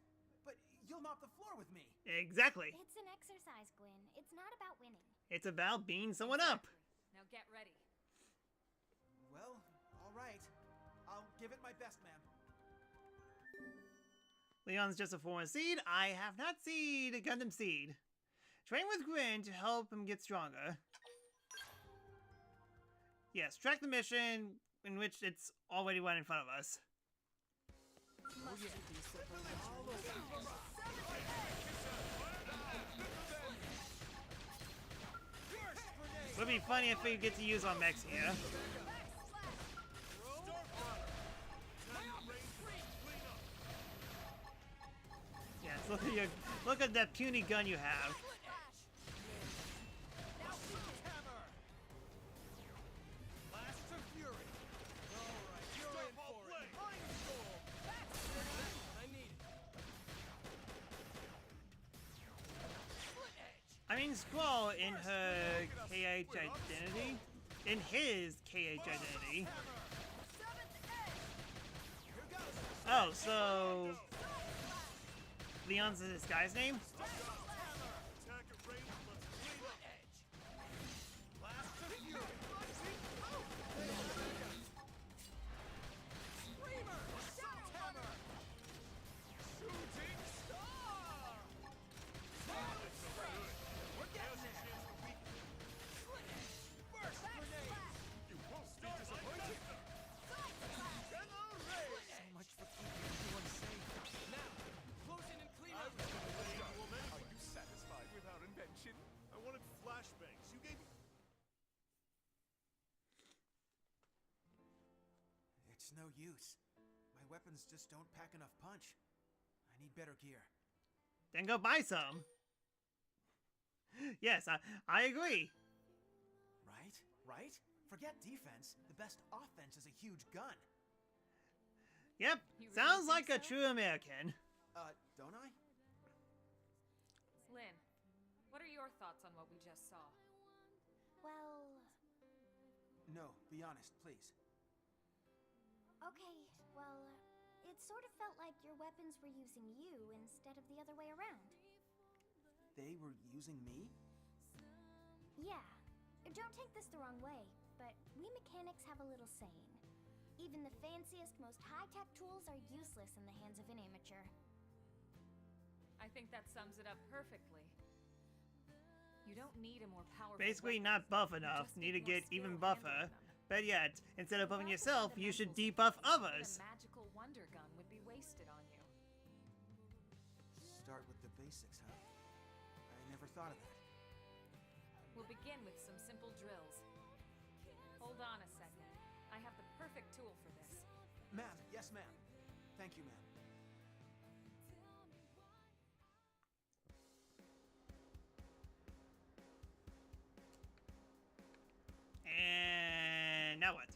But you'll mop the floor with me. Exactly. It's an exercise, Gwyn. It's not about winning. It's about beating someone up. Now get ready. Well, all right. I'll give it my best, ma'am. Leon's just a former seed. I have not seen a Gundam seed. Train with Gwyn to help him get stronger. Yes, track the mission in which it's already right in front of us. Would be funny if we get to use our mechs here. Yes, look at that puny gun you have. I mean, Squall in her KH identity, in his KH identity. Oh, so Leon's this guy's name? It's no use. My weapons just don't pack enough punch. I need better gear. Then go buy some. Yes, I agree. Right? Right? Forget defense. The best offense is a huge gun. Yep, You really sounds think like a so? true American. Don't I? Lynn, what are your thoughts on what we just saw? Well, No, be honest, please. okay, well, it sort of felt like your weapons were using you instead of the other way around. They were using me? Yeah. Don't take this the wrong way, but we mechanics have a little saying. Even the fanciest, most high-tech tools are useless in the hands of an amateur. I think that sums it up perfectly. You don't need a more powerful Basically weapon. not buff You enough, just need to more get skill even handling buffer. them. But yet, instead of buffing Without the yourself, you should fundamentals, debuff others. even a magical wonder gun would be wasted on you. Start with the basics, huh? I never thought of that. We'll begin with some simple drills. Hold on a second. I have the perfect tool for this. Ma'am, yes ma'am. Thank you, ma'am. And now what?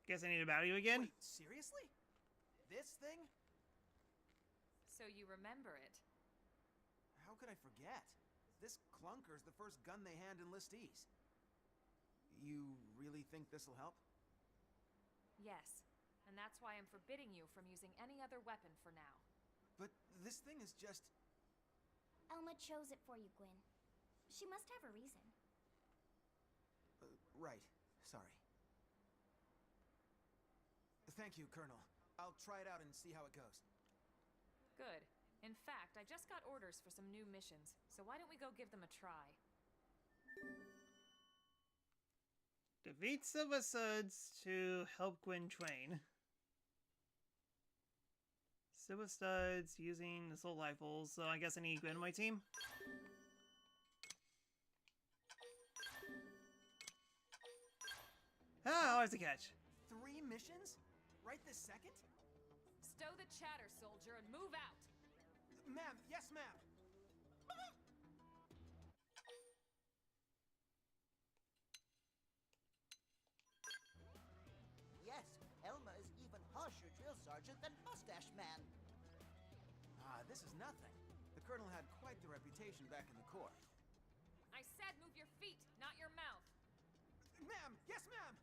Guess I need to battle you again? Wait, seriously? This thing? So you remember it. How could I forget? This clunker's the first gun they hand enlistees. You really think this'll help? Yes. And that's why I'm forbidding you from using any other weapon for now. But this thing is just... Elma chose it for you, Gwyn. She must have a reason. Right. Sorry. Thank you, Colonel. I'll try it out and see how it goes. Good. In fact, I just got orders for some new missions, so why don't we go give them a try? Defeat Silver Studs to help Gwyn train. Silver Studs using assault rifles, so I guess I need Gwyn on my team. Ah, always a catch. 3 missions? Right this second? Stow the chatter, soldier, and move out! Ma'am, yes ma'am! man. Ah, this is nothing. The Colonel had quite the reputation back in the Corps. I said move your feet, not your mouth. Ma'am! Yes, ma'am!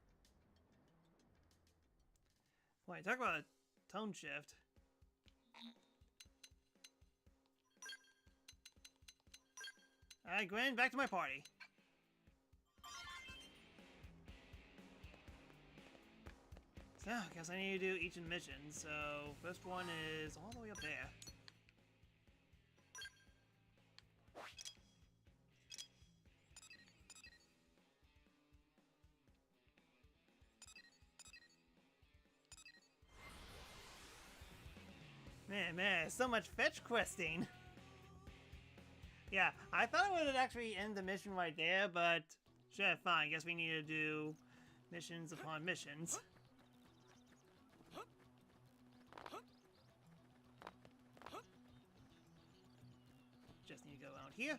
Boy, talk about a tone shift. Alright, Gwen, back to my party. So, I guess I need to do each mission. So, first one is all the way up there. Man, so much fetch questing. Yeah, I thought it would actually end the mission right there, but sure, fine. Guess we need to do missions upon missions. Just need to go out here.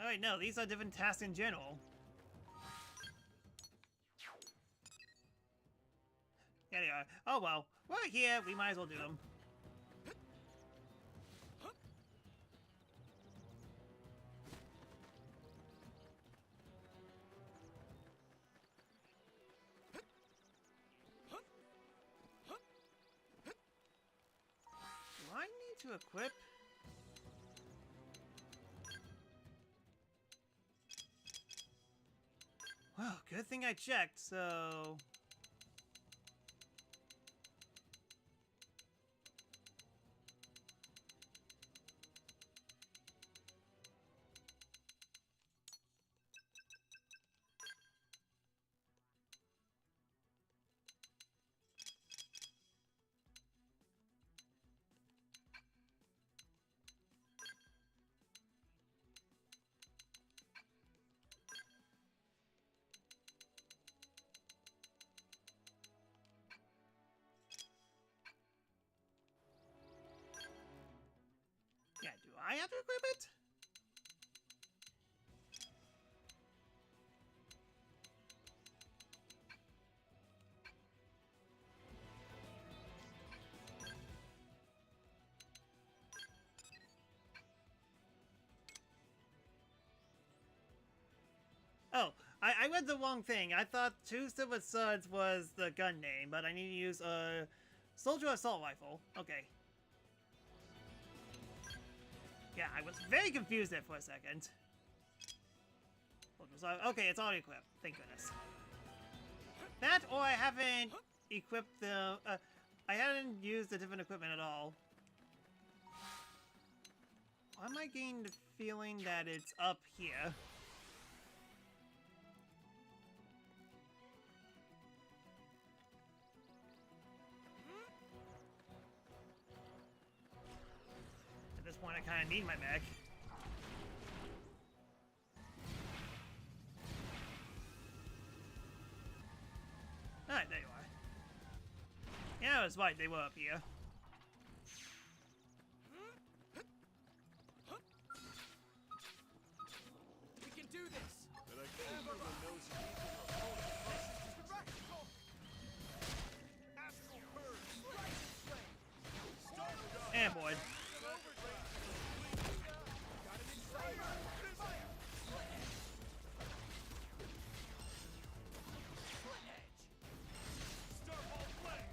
Oh wait, no, these are different tasks in general. Yeah, they are. Oh well, we're here, we might as well do them. Do I need to equip? Well, good thing I checked, so... Yeah, do I have to equip it? Oh, I read the wrong thing. I thought Two Silver Swords was the gun name, but I need to use a Soldier Assault Rifle. Okay. Yeah, I was very confused there for a second. Okay, it's already equipped. Thank goodness. That, or I haven't equipped the... I haven't used the different equipment at all. Why am I getting the feeling that it's up here? At this point, I kind of need my mech. Alright, there you are. Yeah, I was right, they were up here. We can do this! But I can't everyone knows you need your opponent. This is practical! Astral Purge! Rising Flame! Start it up! And boy. Got him inside! Fire! Split Edge! Split Edge! Starball Flame!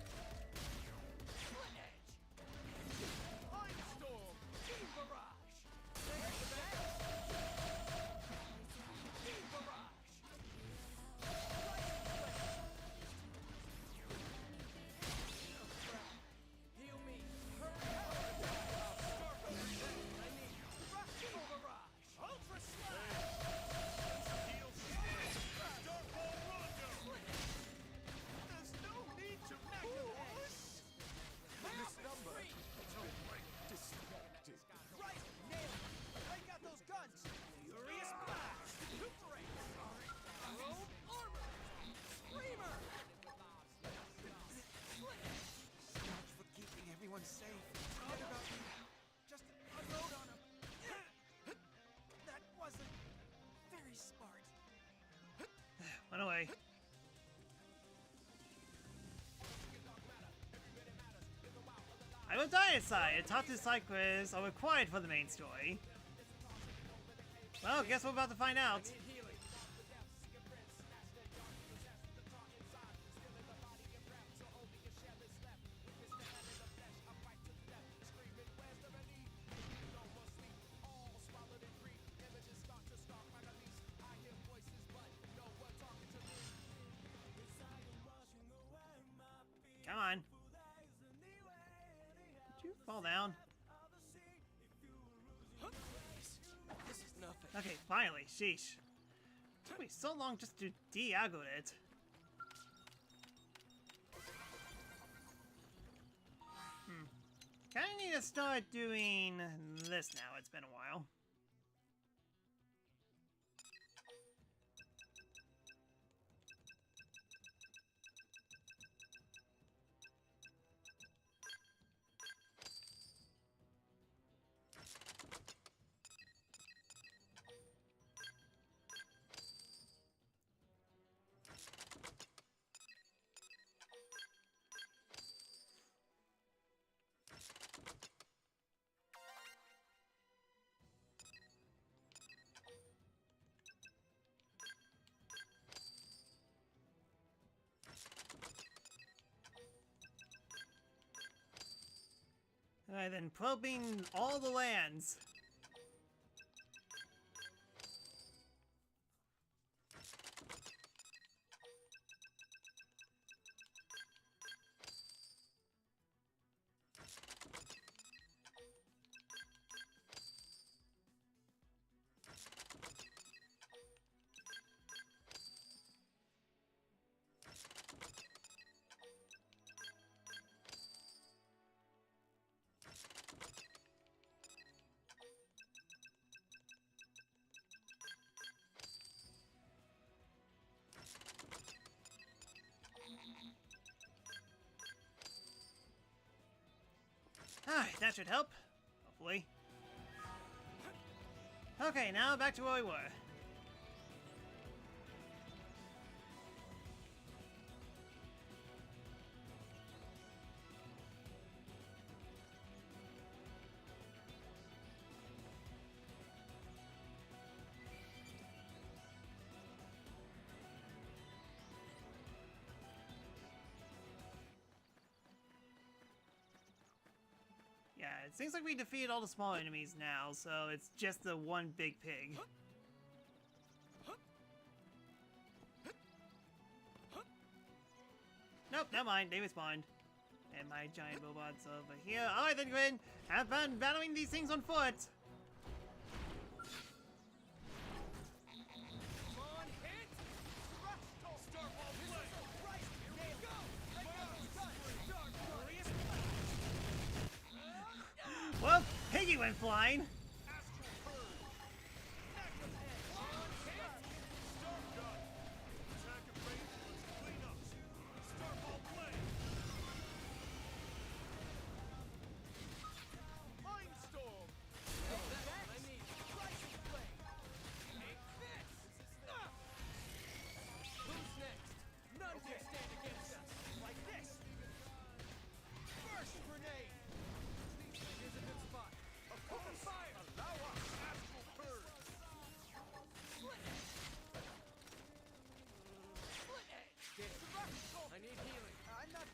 Split Edge! Mind Storm! Beam Barrage! There's the back! Beam Barrage! Rising Flame! Oh crap! Heal me! Hurry! No Dynasite! Tatsu side quests are required for the main story. Well, guess we're about to find out. Come on. Did you fall down? This is nothing. Okay, finally. Sheesh. Took me so long just to de-aggro it. Kinda need to start doing this now. It's been a while. Alright, then probing all the lands. Alright, that should help. Hopefully. Okay, now back to where we were. Yeah, it seems like we defeated all the small enemies now, so it's just the one big pig. Nope, never mind, they respawned. And my giant robots over here. Alright then, Gwen, have fun battling these things on foot! Well, Piggy went flying!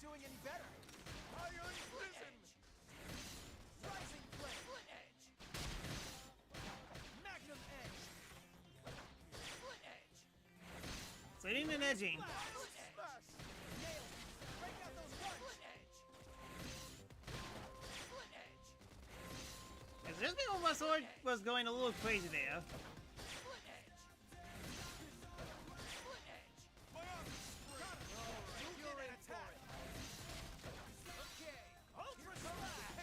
Doing any better. Iron Prison! Rising Flame! Split Edge! Magnum Edge! Split Edge! Sitting and edging. Split Edge! Nail! Break out those guns! Split Edge! Split Edge! It's just me when my sword was going a little crazy there. Split Edge! Split Edge! You're in attack! Ultra Slash!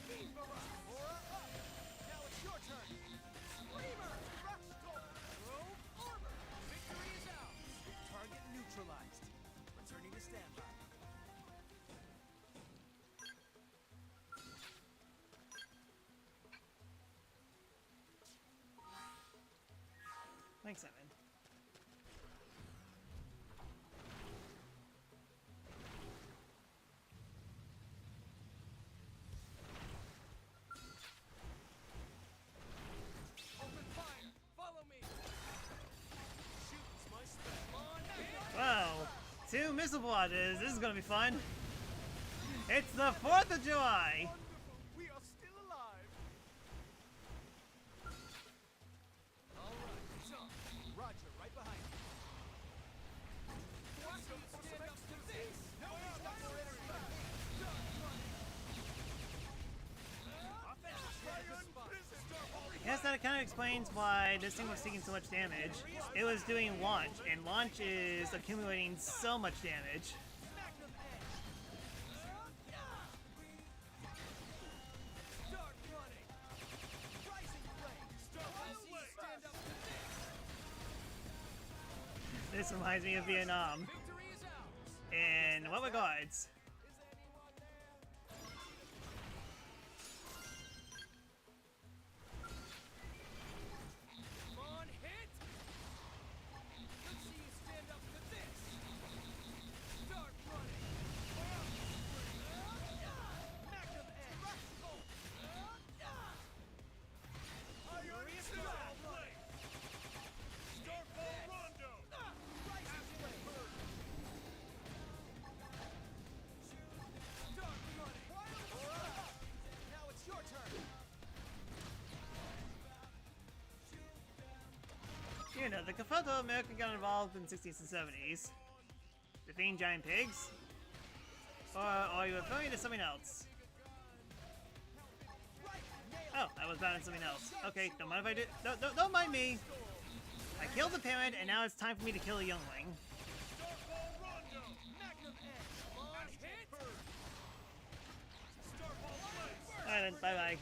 Beaver up! Aura up! Now it's your turn! Screamer! Rush Storm! Rogue Armor! Victory is ours! Target neutralized. Returning to standby. Thanks, Evan. Crystal Blotches! This is gonna be fun! It's the 4th of July! Wonderful! We are still alive! Alright, it's on. Roger, right behind you. Why don't you stand up to this? No, he's got more energy than me. Start running. Offensive strike is spot. I guess that kind of explains why this thing was taking so much damage. It was doing launch, and launch is accumulating so much damage. Magnum edge. Start running. Rising flame. Start running. Stand up to this. This reminds me of Vietnam. Victory is ours. In what regards? Come on, hit. Let's see you stand up to this. Start running. Magnum edge. Furious Star Blade. Starfall Rondo! Rising flame. Start running. Now it's your turn. You know, the Cafoto America got involved in the 60s and 70s. Defeating giant pigs? Or are you referring to something else? Oh, I was bound to something else. Okay, don't mind if I do. Don't mind me. I killed the parent, and now it's time for me to kill a youngling. Starfall Rondo! Magnum edge. Come on, hit. Starfall Blaze! Alright then, bye bye.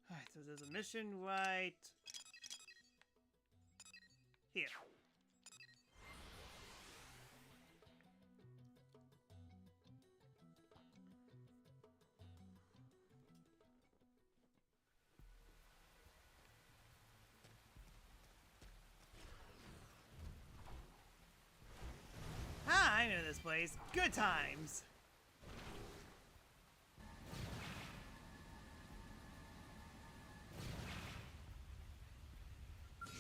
Alright, so there's a mission right here. Ah, I know this place. Good times.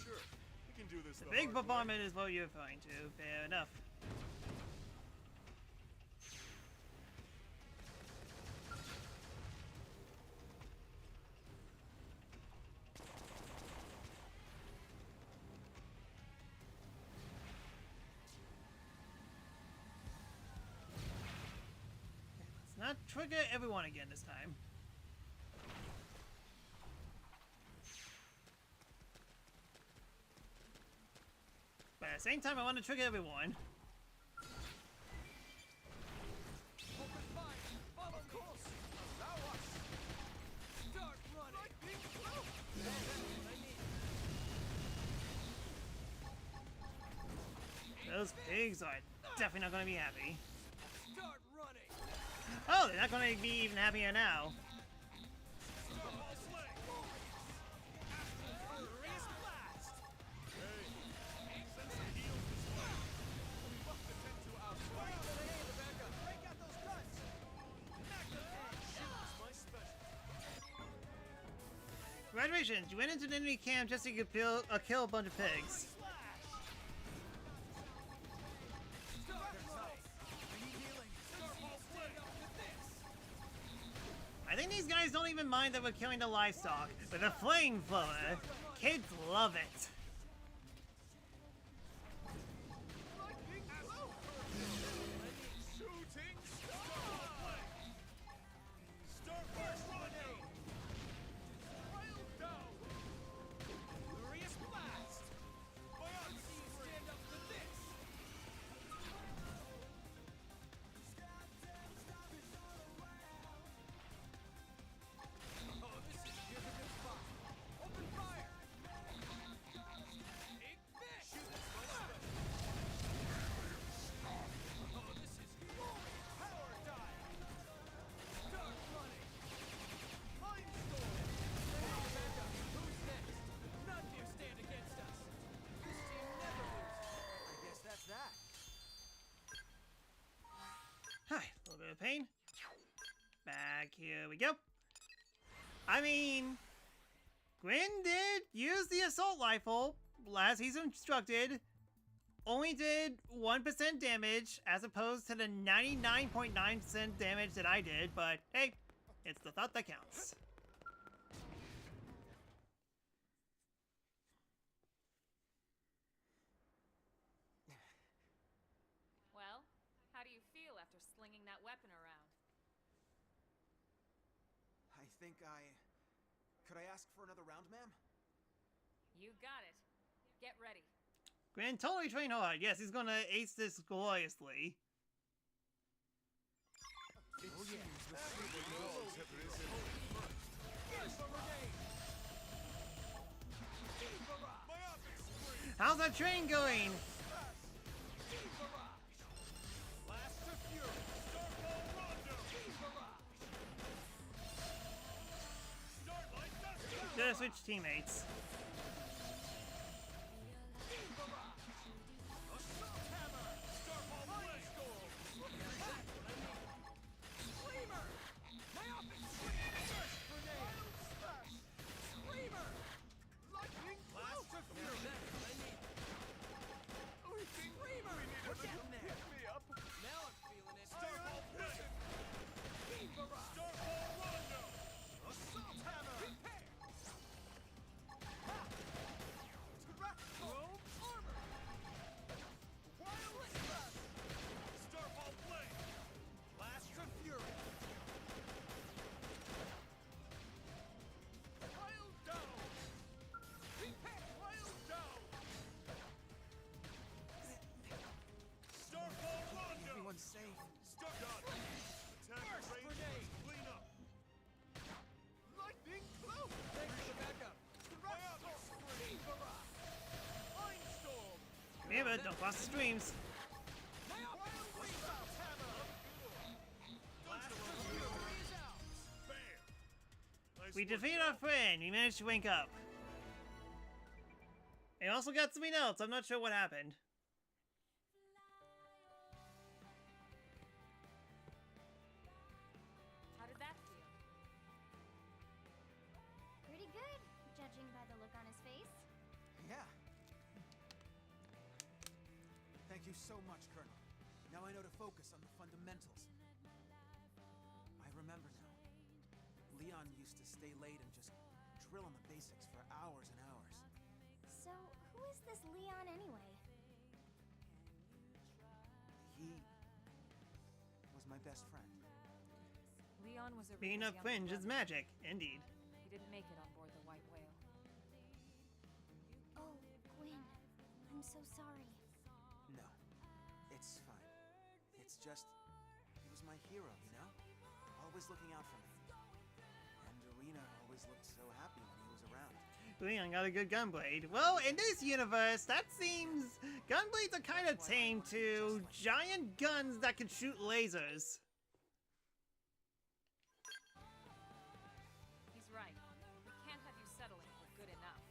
Sure, we can do this The the big hard way. bombardment is what you're referring to. Fair enough. Let's not trigger everyone again this time. But at the same time, I want to trigger everyone. Open fire. Follow course. Allow us. Start running. That's what I need. Those pigs are definitely not going to be happy. Start running. Oh, they're not going to be even happier now. Starfall Blade! Furious blast. Send some heals this way. We must attend to our Hey, Rebecca. Break out those guns. Magnum edge. Shoot is my specialty. Congratulations, you went into the enemy camp just so you could kill a bunch of pigs. Slash. Start running. I need healing. Starfall stand up to this. I think these guys don't even mind that we're killing the livestock, but the flamethrower, kids love it. shooting Starfall Blade! Starfall Rondo! Wild down! Furious blast. Biotic See you Spring! stand up to this. Oh, this is here's a good spot. Open fire. Big fish. Shoot is my specialty. Oh, this is glory. Power dive. Start running. Mindstorm. Rebecca, who's next? None dare stand against us. This team never loses. I guess that's that. Hi, a little bit of pain. Back here we go. I mean, Gwyn did use the assault rifle as he's instructed. Only did 1% damage as opposed to the 99.9% damage that I did, but hey, it's the thought that counts. Well, how do you feel after slinging that weapon around? I think Could I ask for another round, ma'am? You got it. Get ready. Gwyn totally trained hard. Yes, he's gonna ace this gloriously. Oh yeah. The dogs have risen. How's that train going? Gotta switch teammates. Safe. Stuck on. Attack range. Clean up. Lightning cloak. Thanks for the backup. Remember, don't cross the streams. We defeated our friend. He managed to wake up. And also got something else. I'm not sure what happened. Judging by the look on his face. Yeah. Thank you so much, Colonel. Now I know to focus on the fundamentals. I remember now. Leon used to stay late and just drill on the basics for hours and hours. So, who is this Leon anyway? He was my best friend. Leon was a Being a cringe is magic, indeed. He didn't make it on board the White Whale. Oh, Gwyn. I'm so sorry. No, it's fine. It's just, he was my hero, you know? Always looking out for me. And Arena always looked so happy when he was around. Leon got a good gunblade. Well, in this universe, that seems... Gunblades are kind of tame to giant guns that can shoot lasers. He's right. We can't have you settling for good enough.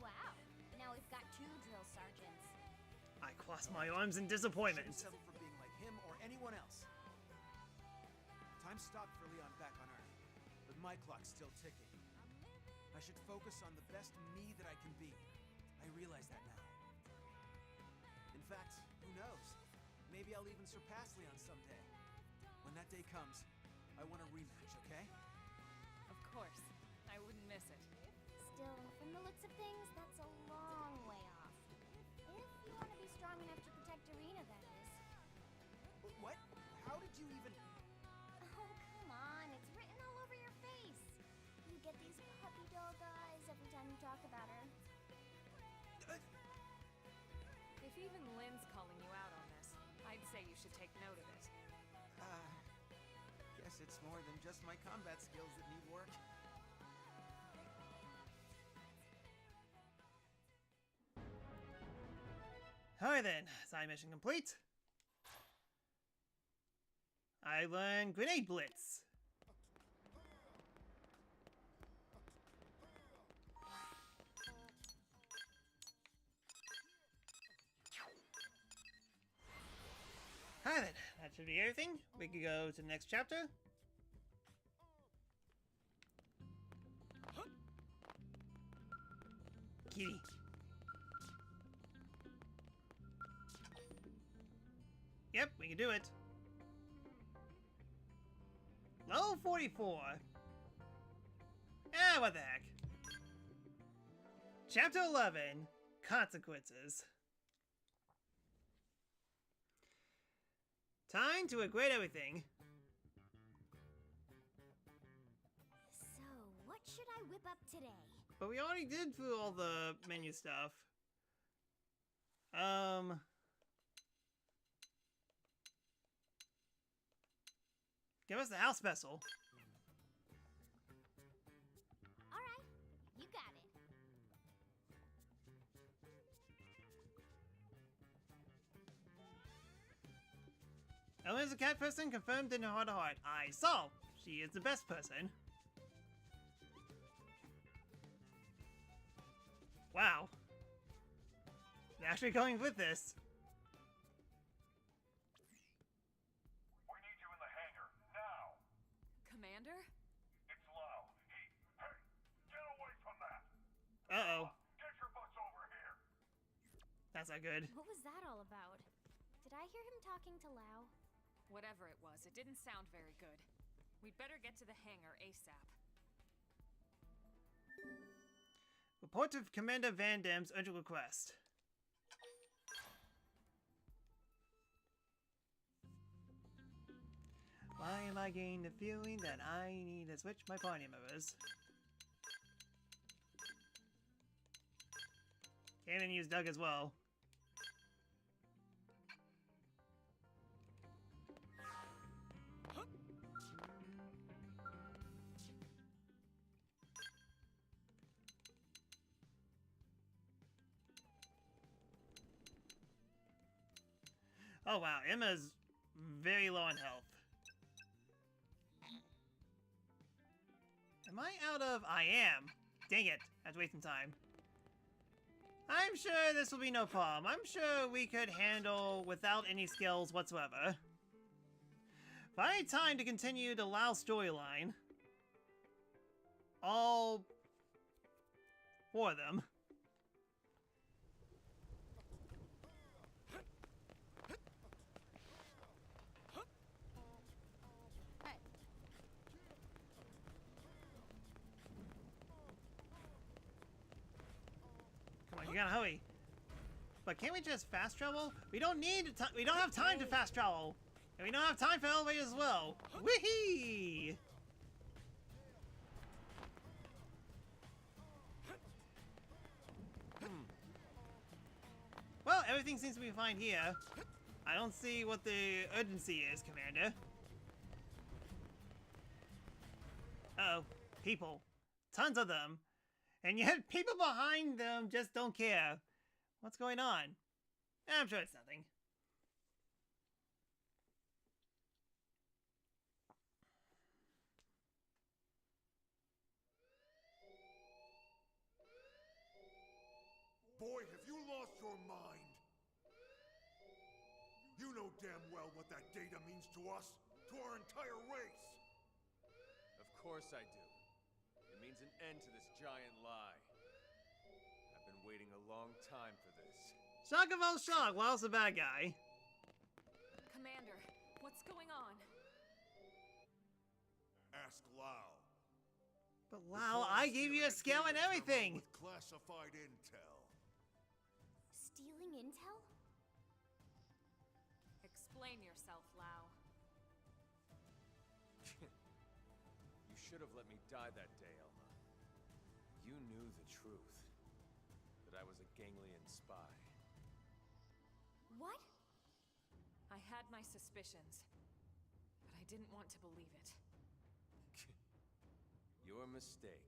Wow. Now we've got 2 drill sergeants. I cross my arms in disappointment. Shouldn't settle for being like him or anyone else. Time stopped for Leon back on Earth, but my clock's still ticking. I should focus on the best me that I can be. I realize that now. In fact, who knows? Maybe I'll even surpass Leon someday. When that day comes, I want a rematch, okay? Of course. I wouldn't miss it. Still, from the looks of things, that's a long way off. If you want to be strong enough to protect Arena, that is. What? How did you even... Oh, come on. It's written all over your face. You get these puppy dog eyes every time you talk about her. If even Lynn's calling you out on this, I'd say you should take note of it. Guess it's more than just my combat skills that need work. Alright then, side mission complete. I learned Grenade Blitz. Alright then, that should be everything. We could go to the next chapter. kitty. Yep, we can do it. Level 44. Ah, what the heck. Chapter 11, Consequences. Time to upgrade everything. So, what should I whip up today? But we already did through all the menu stuff. Give us the house special. Alright, you got it. Ellen is a cat person confirmed in her heart of heart. I saw. She is the best person. Wow. They're actually going with this. We need you in the hangar, now! Commander? It's Lau. Hey, get away from that! Uh-oh. Get your butts over here! That's not good. What was that all about? Did I hear him talking to Lau? Whatever it was, it didn't sound very good. We'd better get to the hangar ASAP. Report to Commander Van Dam's urgent request. Why am I getting the feeling that I need to switch my party members? Can't even use Doug as well. Oh wow, Emma's very low on health. Am I out of... I am. Dang it, I have to waste some time. I'm sure this will be no problem. I'm sure we could handle without any skills whatsoever. Finally time to continue the Lau storyline. All... 4 of them. You gotta hurry. But can't we just fast travel? We don't need to. We don't have time to fast travel, and we don't have time for elevators as well. Wee-hee! Well, everything seems to be fine here. I don't see what the urgency is, Commander. Uh-oh, people, tons of them. And yet, people behind them just don't care. What's going on? I'm sure it's nothing. Boy, have you lost your mind! You know damn well what that data means to us, to our entire race! Of course I do. It means an end to this giant lie. I've been waiting a long time for this. Shock of all shock, Lau's the bad guy. Commander, what's going on? Ask Lau. But Lau, I gave you a scale and everything! With classified intel. Stealing intel? Explain yourself, Lau. You should have let me die that day, Elma. You knew the truth. That I was a Ganglion spy. What? I had my suspicions, but I didn't want to believe it. Your mistake.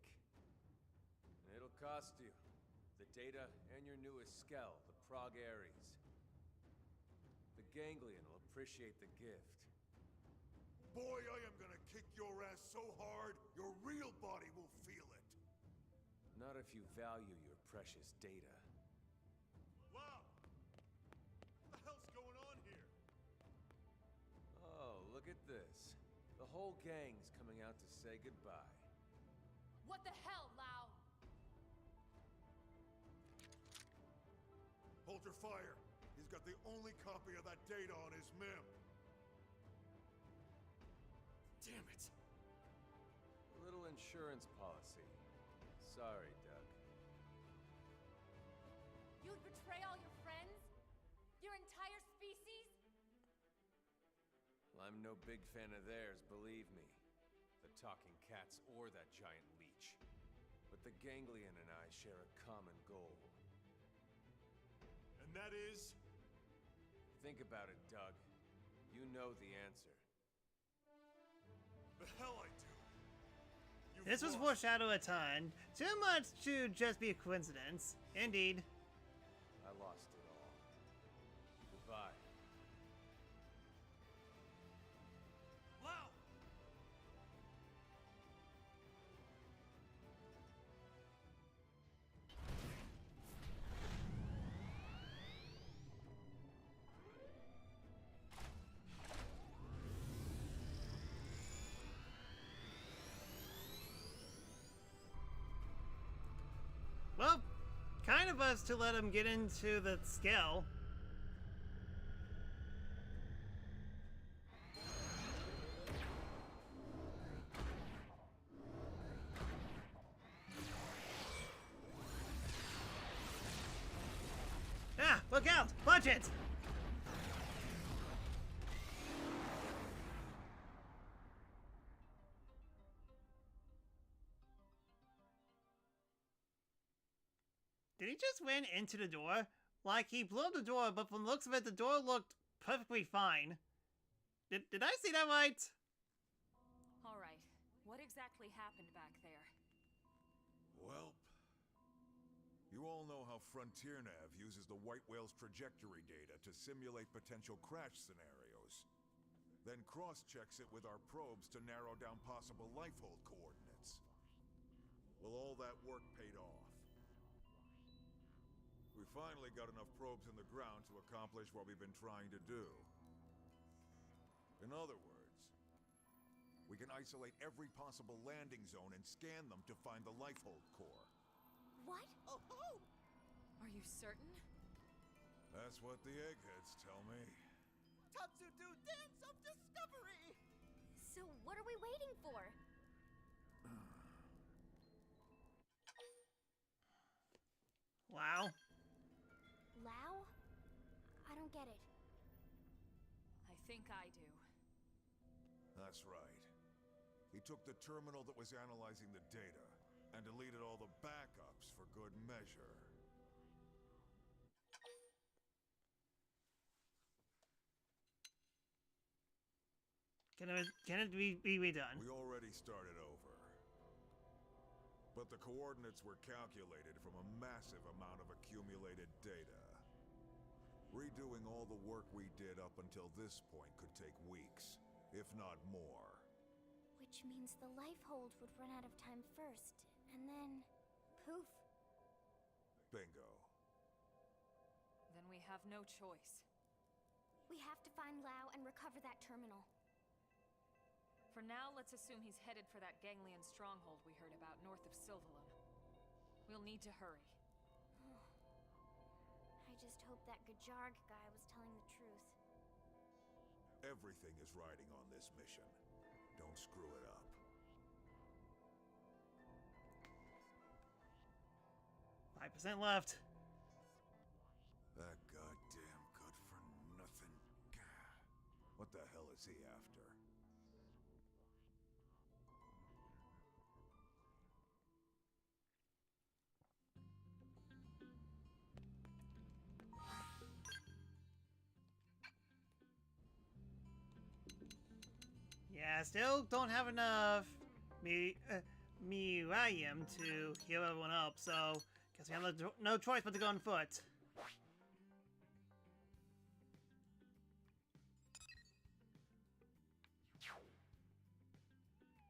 And it'll cost you. The data and your newest skell, the Prog Ares. The Ganglion will appreciate the gift. Boy, I am gonna kick your ass so hard, your real body will feel it. Not if you value your precious data. Wow! What the hell's going on here? Oh, look at this. The whole gang's coming out to say goodbye. What the hell, Lau? Soldier fire! He's got the only copy of that data on his MIM. Damn it! A little insurance policy. Sorry, Doug. You'd betray all your friends? Your entire species? Well, I'm no big fan of theirs, believe me. The talking cats or that giant leech. But the ganglion and I share a common goal. And that is? Think about it, Doug. You know the answer. The hell I do. You've This was lost. foreshadowed a ton. Too much to just be a coincidence. Indeed. I lost it all. Goodbye. Wow! Well, kind of us to let him get into the scale. Ah, look out! Punch it! Did he just win into the door? Like, he blew up the door, but from the looks of it, the door looked perfectly fine. Did I see that right? Alright, what exactly happened back there? Welp. You all know how Frontier Nav uses the White Whale's trajectory data to simulate potential crash scenarios. Then cross-checks it with our probes to narrow down possible lifehold coordinates. Well, all that work paid off. We finally got enough probes in the ground to accomplish what we've been trying to do. In other words, we can isolate every possible landing zone and scan them to find the lifehold core. What? Oh ho! Are you certain? That's what the eggheads tell me. Tatsu do dance of discovery! So what are we waiting for? Wow. Lao? I don't get it. I think I do. That's right. He took the terminal that was analyzing the data and deleted all the backups for good measure. Can it be redone? We already started over. But the coordinates were calculated from a massive amount of accumulated data. Redoing all the work we did up until this point could take weeks, if not more. Which means the life hold would run out of time first, and then... poof. Bingo. Then we have no choice. We have to find Lao and recover that terminal. For now, let's assume he's headed for that ganglion stronghold we heard about north of Sylvalum. We'll need to hurry. I just hope that Gajarg guy was telling the truth. Everything is riding on this mission. Don't screw it up. %5 left. That goddamn good-for-nothing... What the hell is he after? Yeah, still don't have enough Miriam to heal everyone up, so guess we have no choice but to go on foot.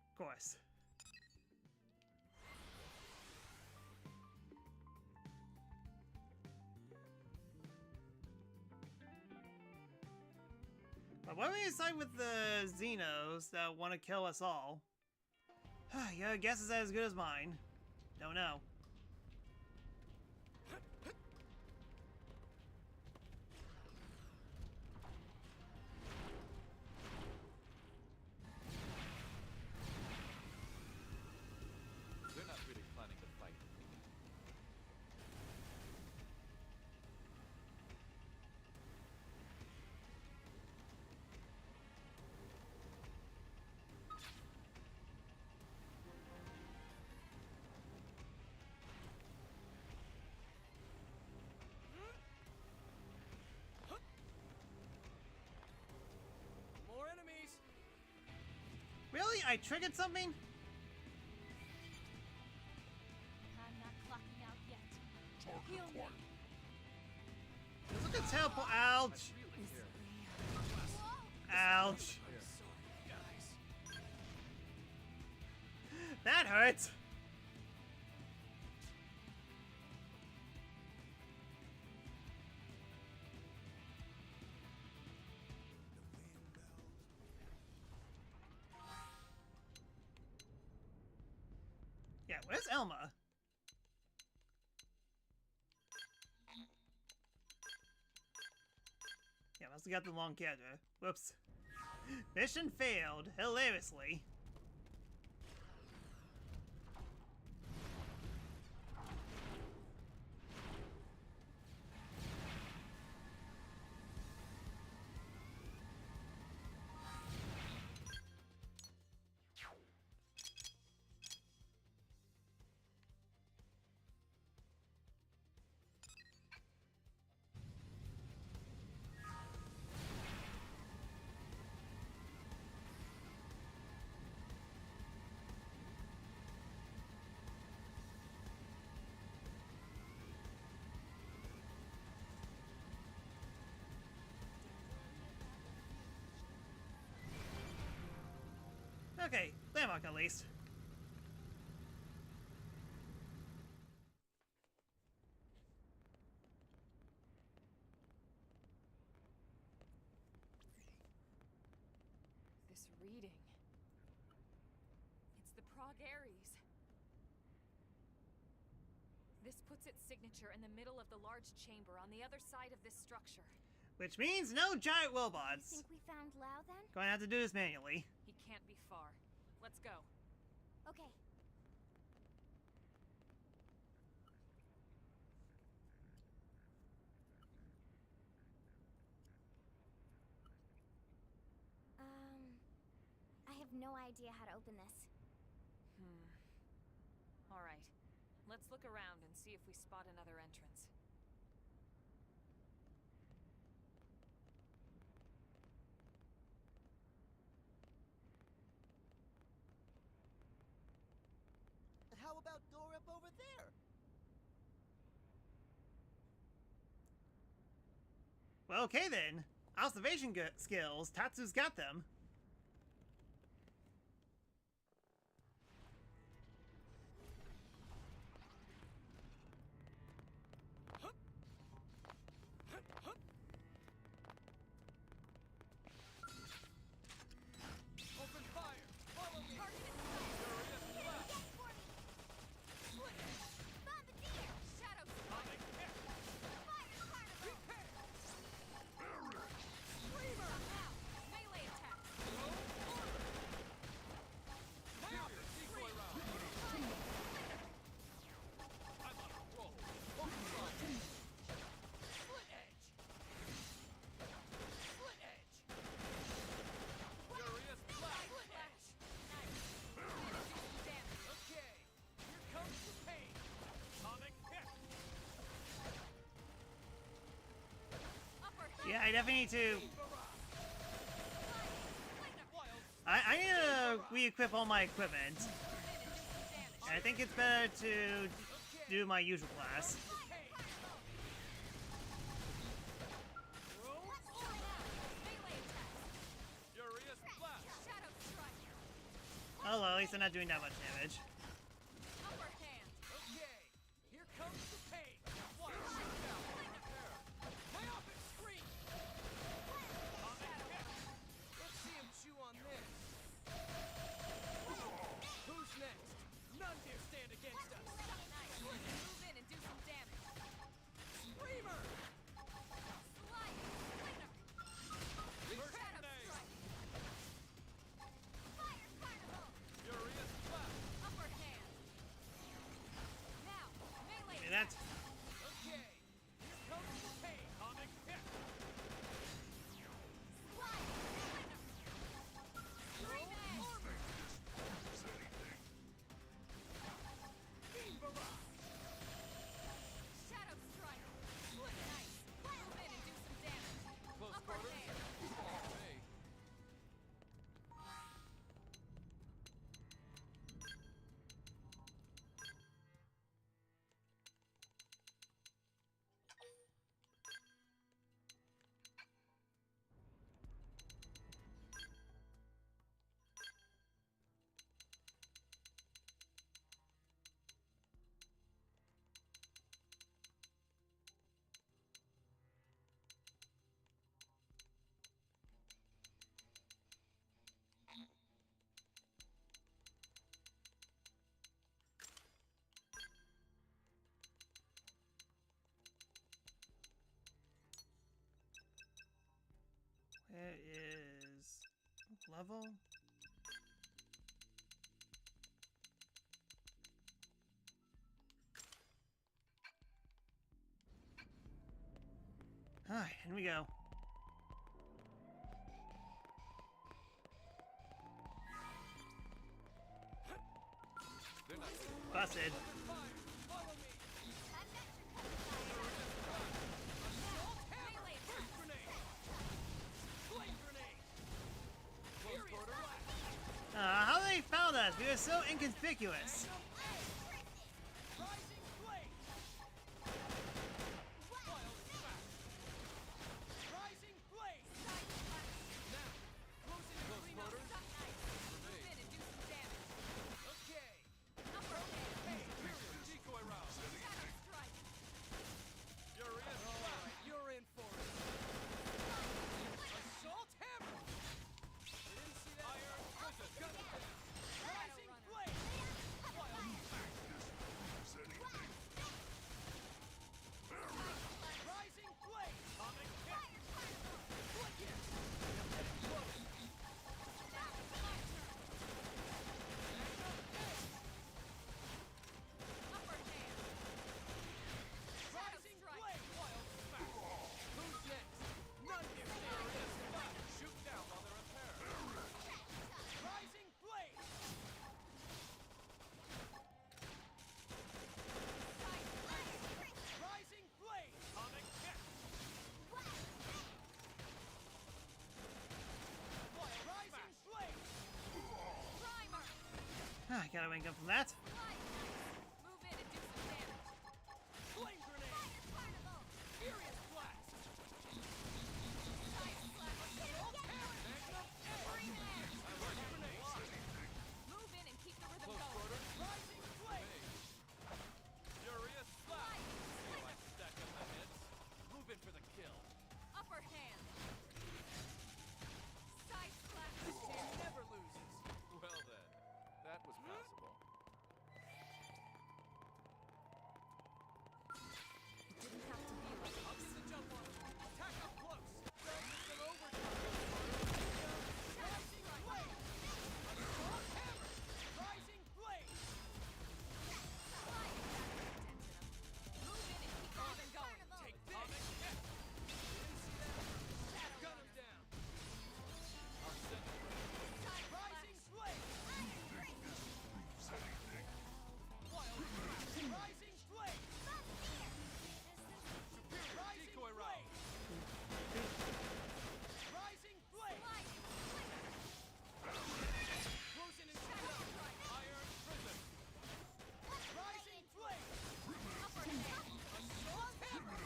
Of course. But why don't we decide with the Xenos that want to kill us all? Your guess is as good as mine. Don't know. I triggered something? I'm not clocking out yet. Heal me. Look at teleport. Ouch. Ouch. That hurts. Yeah, where's Elma? Yeah, must have got the wrong character. Whoops. Mission failed, hilariously. Okay, landmark at least. This reading. It's the Prague Aries. This puts its signature in the middle of the large chamber on the other side of this structure. Which means no giant You robots. think we found Lao then? Going to have to do this manually. He can't be far. Let's go. Okay. I have no idea how to open this. All right. Let's look around and see if we spot another entrance. How about door up over there? Well, okay then. Observation skills. Tatsu's got them. Open fire! Follow me! Shadow Atomic hit! melee attack. Decoy round! I'm on a roll! Open fire! Split edge! Split edge! Furious blast! Split edge! Okay, here comes the pain! Atomic hit! Upper Yeah, I definitely need to. Wild I need to re-equip all my equipment. And I think it's better to do my usual class. Furious blast! Shadow strike. Oh well, at least I'm not doing that much damage. Upper hand. Okay, here comes the pain! Watch shoot down! Prepare! Myopic scream! Atomic hit! Let's see him chew on this! Who's next? None dare stand against us! Nice. Move in and do some damage. Screamer! Slide. Splinter. First Shadow grenade! strike. Furious blast! Upper level? Alright, here we go. Busted. How they found us? We were so inconspicuous. I gotta wake up from that. Move in and do some damage. Flame grenade! Furious blast! Side slash. Assault hammer! Magnum edge! Grenade! Move in and keep the rhythm Close going. quarter. Rising flame! Furious blast! See if I stack up the hits. Move in for the kill. Upper hand. Side slash. This team never loses. Well then, that was passable. It didn't have to be like I'll get the jump on him. Attack up close. Don't get them over. Rising flame! Assault hammer! Rising flame! Move in and keep the rhythm going. Take this! Didn't see that? Gun him down! I'll send him. Rising flame! Wild rising flame! Superior decoy round! Rising flame! Close in and shut up! Iron prison! Rising flame! Upper hand. Assault hammer!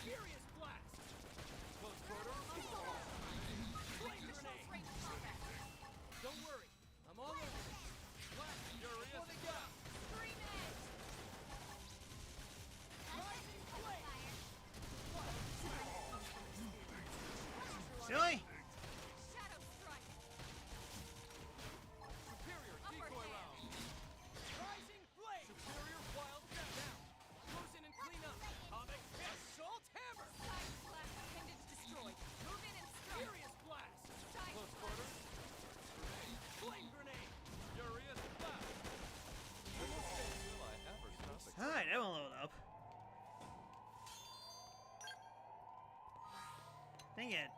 Furious blast! Close quarter! Flame Close grenade! range combat. Don't worry, I'm all over this. Blast furious blast! Scream edge. Rising flame! Silly? Shadow strike. Superior Upper decoy hand. round! Rising flame! Superior wild step down! Close in and clean up! Atomic hit! Assault hammer! Side slash. Appendage destroyed. Move in and strike. Furious blast! Side Close slash. quarter! Flame grenade! Furious blast! Will I ever stop the Alright, that won't load up. Dang it.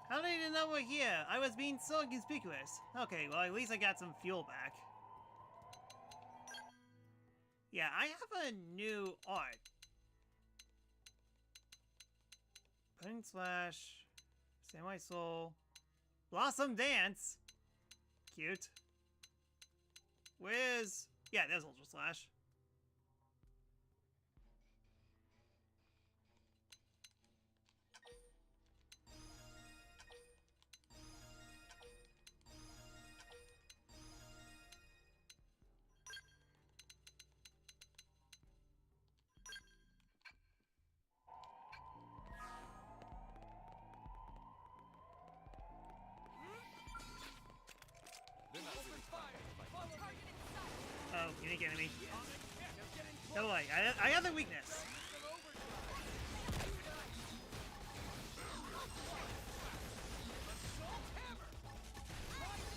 How did I even know we're here? I was being so inconspicuous. Okay, well at least I got some fuel back. Yeah, I have a new art. Pudding Slash, Samurai Soul, Blossom Dance. Cute. Where's... Yeah, there's Ultra Slash. Open fire! Follow me! Target in sight. Oh, unique enemy. Atomic hit! Now get in close! No way, I have a weakness. System overdrive! Assault hammer! Rising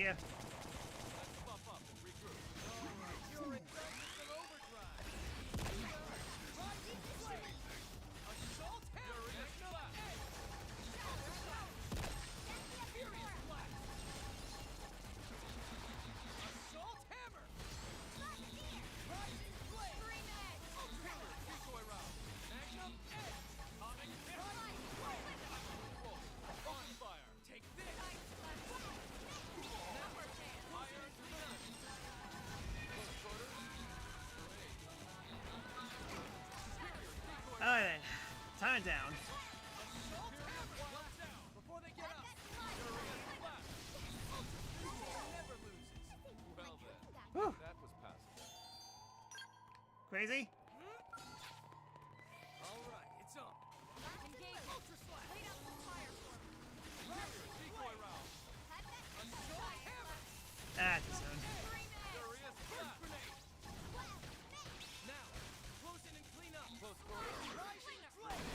here. Let's buff up and regroup. You're in darkness of overdrive. Assault hammer. Magnum edge. Furious blast. Assault hammer. Rising blade. Ultra decoy round. Magnum edge. Atomic hit. Rising blade. On fire. Take this. Iron fist. Close quarters. Alright then. Time it down. Assault hammer. Blast down before they get up. Never loses. Well then, Whew. that was passable. Crazy? All right, it's on. Engage. Ultra slash. Wait up the fire for me. Decoy round. Assault hammer. Ah, too soon. Furious blast. Grenade. Now, close in and clean up. Close quarters. Rising blade.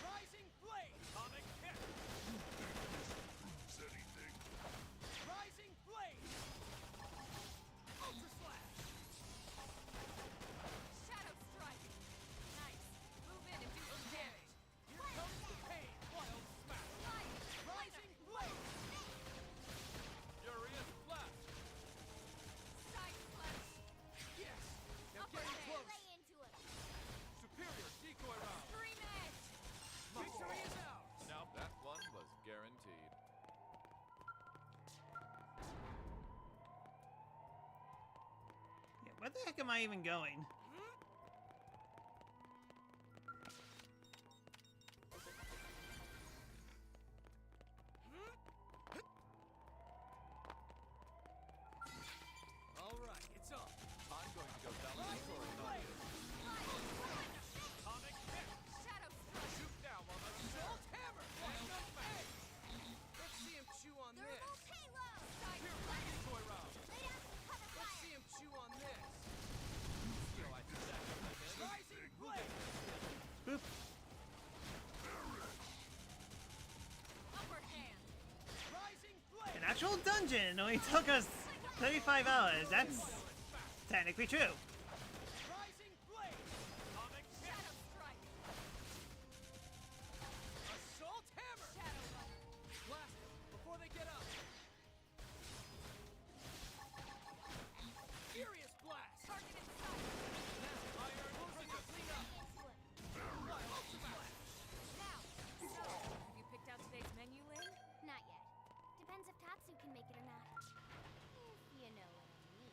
Rising blade. Atomic hit. Rising blade. Ultra slash. Shadow strike. Nice. Move in and do some damage. Here comes the pain. Wild smash. Rising blade. Furious blast. Side slash. Yes. Now Upper getting hand. close. Superior decoy round. Scream edge. Victory is ours. Now that one was guaranteed. Yeah, where the heck am I even going? All right, it's on. I'm going to go valedictorian on you. Atomic hit. Shadow strike. Shoot down while the Assault hammer. Magnum edge. Let's see him chew on this. Side Here, slash. decoy round. Let's see him chew on this. Still, I think that comes ahead. Rising blade. Boop. Upper hand. Rising blade. An actual dungeon only took us 35 hours. That's technically true. Rising blade. Atomic hit. Shadow strike. Assault hammer. Shadow button. Blast them before they get up. Furious blast. Targeted sight. Now, iron prism. Clean up. Wild smash. Now. So, have you picked out today's menu, Lynn? Not yet. Depends if Tatsu can make it or not. If you know what I mean.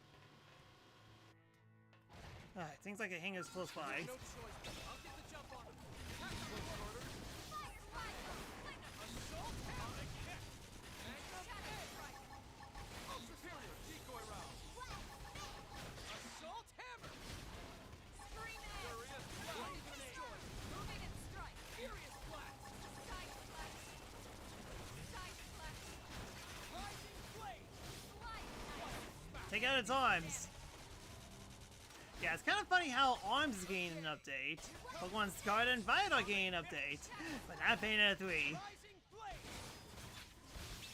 It seems like a hangar's close by. No choice. I'll get the jump on him. Close quarters. Assault hammer. Hit. Magnum edge. Ultra superior decoy round. Assault hammer. Scream edge. Furious blast. Grenade. Move in and strike. Furious blast. Side slash. Side slash. Rising blade. Slide. Take out its arms. Yeah, it's kind of funny how Arms is getting an update. Pokemon Scarlet and Violet are getting an update. But not Bayonetta 3. Rising blade.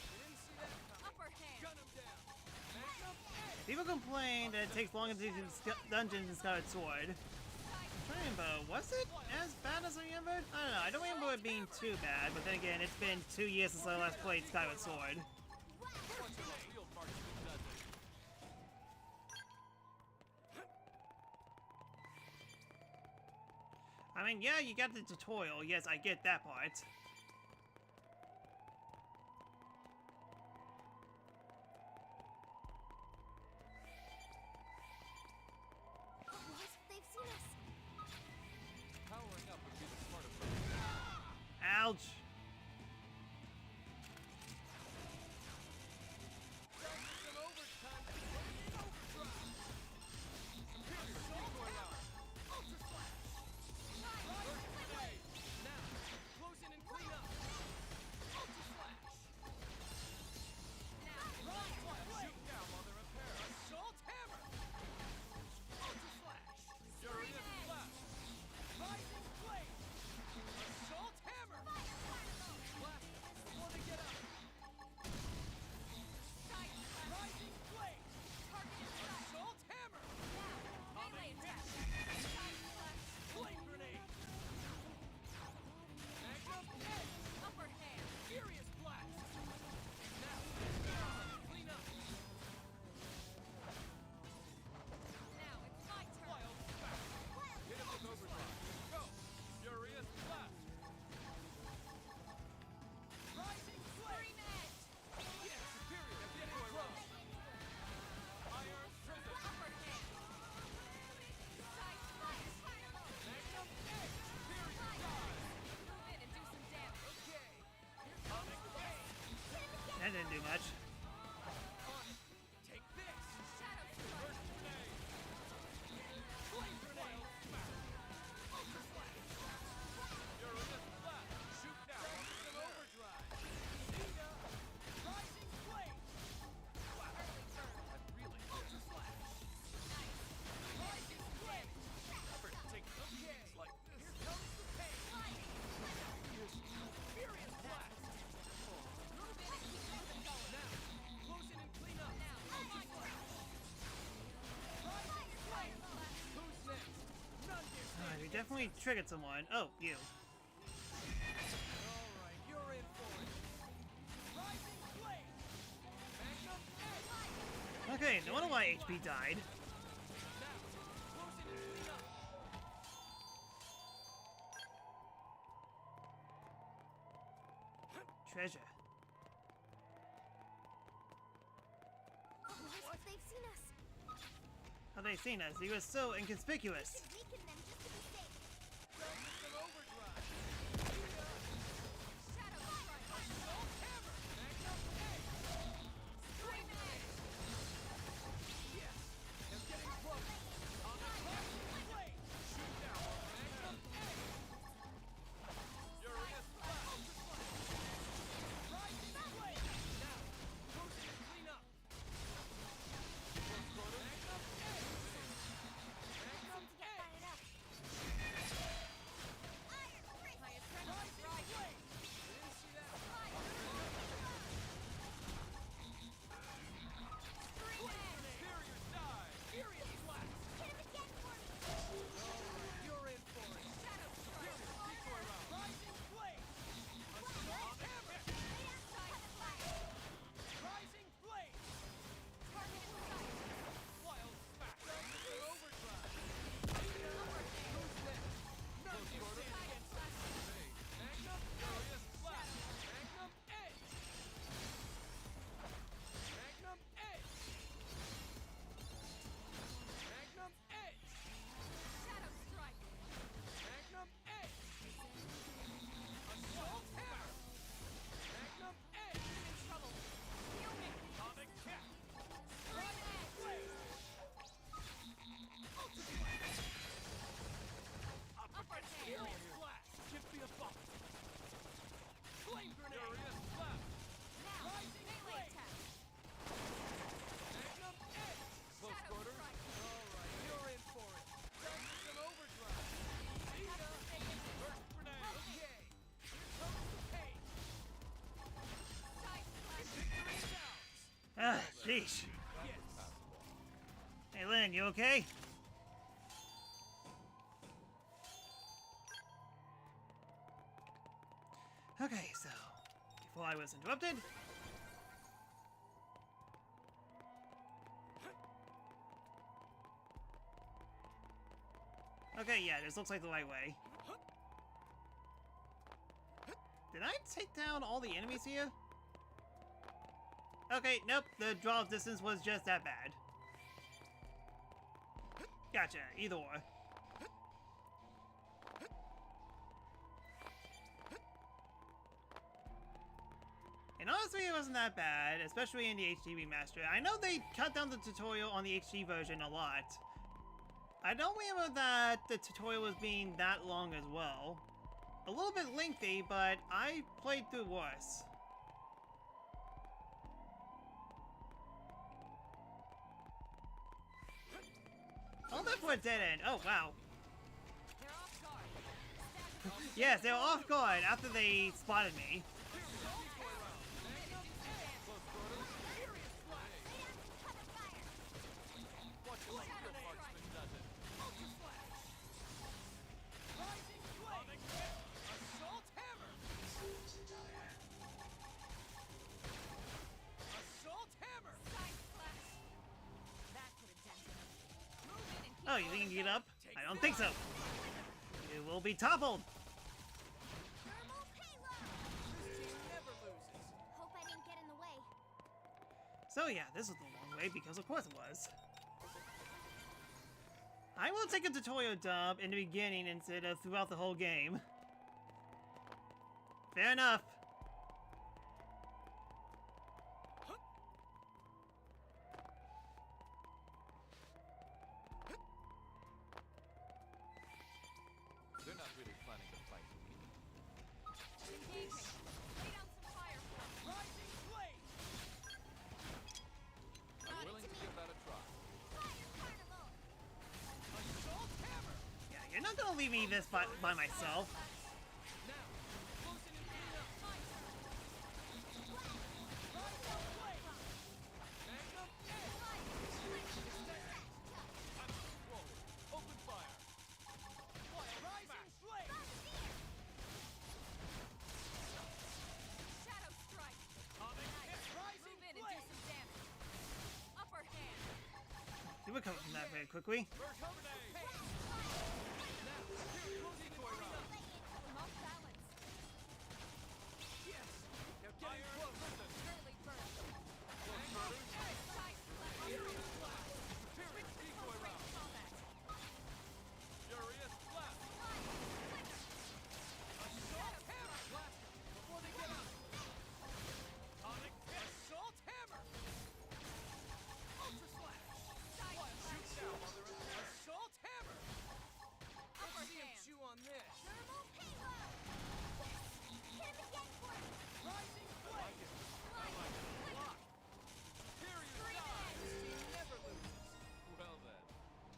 You didn't see that coming. Upper hand. Gun him down. Magnum edge. People complain that it takes longer to do dungeons in Scarlet Sword. I'm trying to remember, was it as bad as I remembered? I don't know, I don't remember it being too bad, but then again, it's been 2 years since I last played Skyward Sword. What's the field marksman does it? I mean, yeah, you got the tutorial, yes, I get that part. What? They've seen us. Powering up would be the smart approach. Ouch! Darkness of overtime. Overdrive. Superior decoy round. Ultra slash. Rising blade. Now, close in and clean up. Ultra slash. Rising blade. Shoot down while they're repaired. Assault hammer. Ultra slash. Furious blast. Rising blade. Assault hammer. didn't do much. Take this! Shadow First grenade! Flame grenade! Ultra slash! Furious blast! Shoot down! An overdrive! See ya! Rising flame! Wow! That really Ultra slash! Nice! Rising flame! Never take things like this! Here comes the pain! Furious blast! Move in and keep moving going! Now! Close in and clean up! Now! Ultra slash! Rising flame! Who's next? None here! We definitely triggered someone. Oh, you. Alright, you're in for it! Rising flame! Magnum edge! Okay, no wonder why HP died. Now! Close in and clean up! Treasure. What? They've seen us. How they seen us? He was so inconspicuous. We should weaken them just to be safe. An overdrive! See ya! Shadow Strike. Assault hammer! Magnum edge! Scream edge. Yes! They're getting close! On the rising flame! Shoot down! Magnum edge! Furious blast! Rising flame! Now! Close in and clean up! Magnum edge! Magnum Get edge! fired up. Iron Fist. My apprentice flame! Didn't see that one. Scream edge. Barrier die! Furious blast! Hit him again for me. Alright, you're in for it! Shadow Strike. Decoy round! Rising flame! Assault hammer! Rising flame! Target in sight. Wild smack! An overdrive! Who's next? None of you stand against us! Magnum furious blast! Magnum edge! Magnum edge! Magnum edge! Shadow Strike. Magnum edge! Assault hammer! Magnum edge! In trouble. Heal me. Comic cap! Scream edge. Flame! Ultra blast! Upper hand. Furious blast! Give me a bump! Flame grenade! Furious blast! Now. Rising Melee flame! attack. Magnum edge! Shadow Strike. Alright, you're in for it! Practice an overdrive! See ya! First grenade! Okay! Here comes the pain! Side slash. Victory is ours! Ah, sheesh. Yes! Hey, Lynn, you okay? Okay, so before I was interrupted. Okay, yeah, this looks like the right way. Did I take down all the enemies here? Okay, nope, the draw distance was just that bad. Gotcha, either or. And honestly, it wasn't that bad, especially in the HD remaster. I know they cut down the tutorial on the HD version a lot. I don't remember that the tutorial was being that long as well. A little bit lengthy, but I played through worse. All that for a dead end. Oh, wow. They're off guard! Yes, they were off guard after they spotted me. Oh, you think you can get up? I don't think so. You will be toppled. Thermal payload. This team never loses! Hope I didn't get in the way. So yeah, this is the long way because of course it was. I will take a tutorial dub in the beginning instead of throughout the whole game. Fair enough. leave me this by myself. Open fire! Rising flame! Shadow strike! Comic hit! Move Rising in and do flame! some damage. Upper hand. You recover from that very quickly. First grenade! Now, decoy round! I'm off balance. Yes! Now getting close! Early burst. Close murders! Side slash. Furious blast! Furious decoy round! Combat. Furious blast! Assault hammer! Blast them before they get out! Comic hit! Assault hammer! Ultra slash! One shoot down while they're in there. Assault hammer! Upper Let's see him hand. chew on this. Thermal payload! Hit him again for me! Rising flame! I like it a lot. Furious dive! This team never loses. Well then,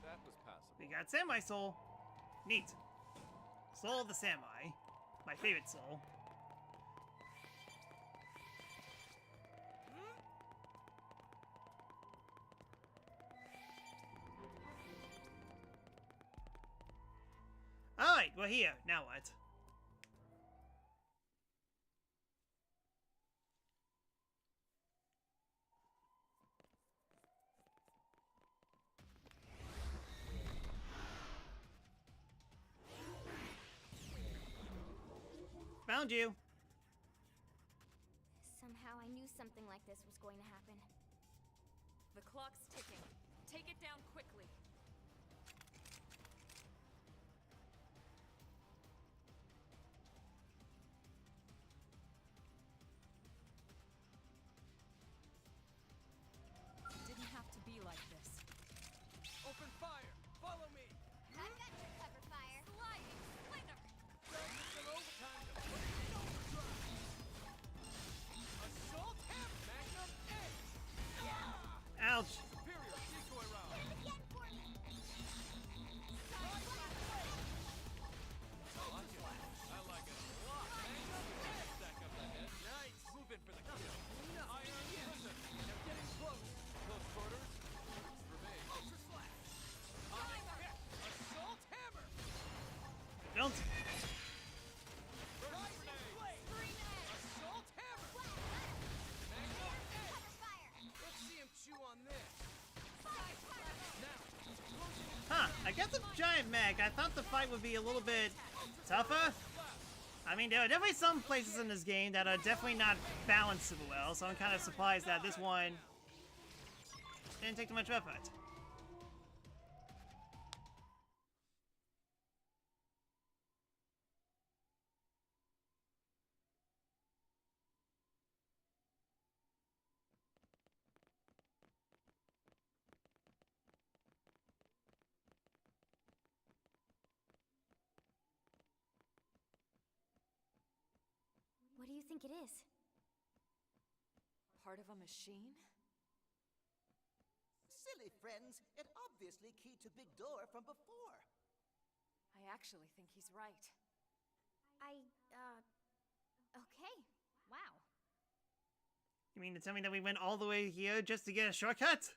that was passable. We got Samurai Soul. Neat. Soul of the Samurai. My favorite soul. Alright, we're here. Now what? Found you. Somehow I knew something like this was going to happen. The clock's ticking. Take it down quickly. It didn't have to be like this. Open fire! Follow me! I've got your cover fire. Sliding splinter. Time to some overtime to put it in overdrive! Assault hammer! Magnum edge! Ouch. Superior decoy round! Again for me! I like it a lot! Magnum edge! Stack up ahead. Nice! Move in for the kill. Iron prison! Now getting close! Close quarters? For me. Ultra slash! Onyx hit! Assault hammer! Don't. Rising flame! Assault hammer! Magnum edge! Cover fire! Let's see him chew on this. Now, closing in Huh, I guess a giant mech. I thought the fight would be a little bit tougher. I mean, there are definitely some places in this game that are definitely not balanced super well, so I'm kind of surprised that this one didn't take too much effort. What do you think it is? Part of a machine? Silly friends, it obviously keyed to big door from before. I actually think he's right. Okay. Wow. You mean to tell me that we went all the way here just to get a shortcut?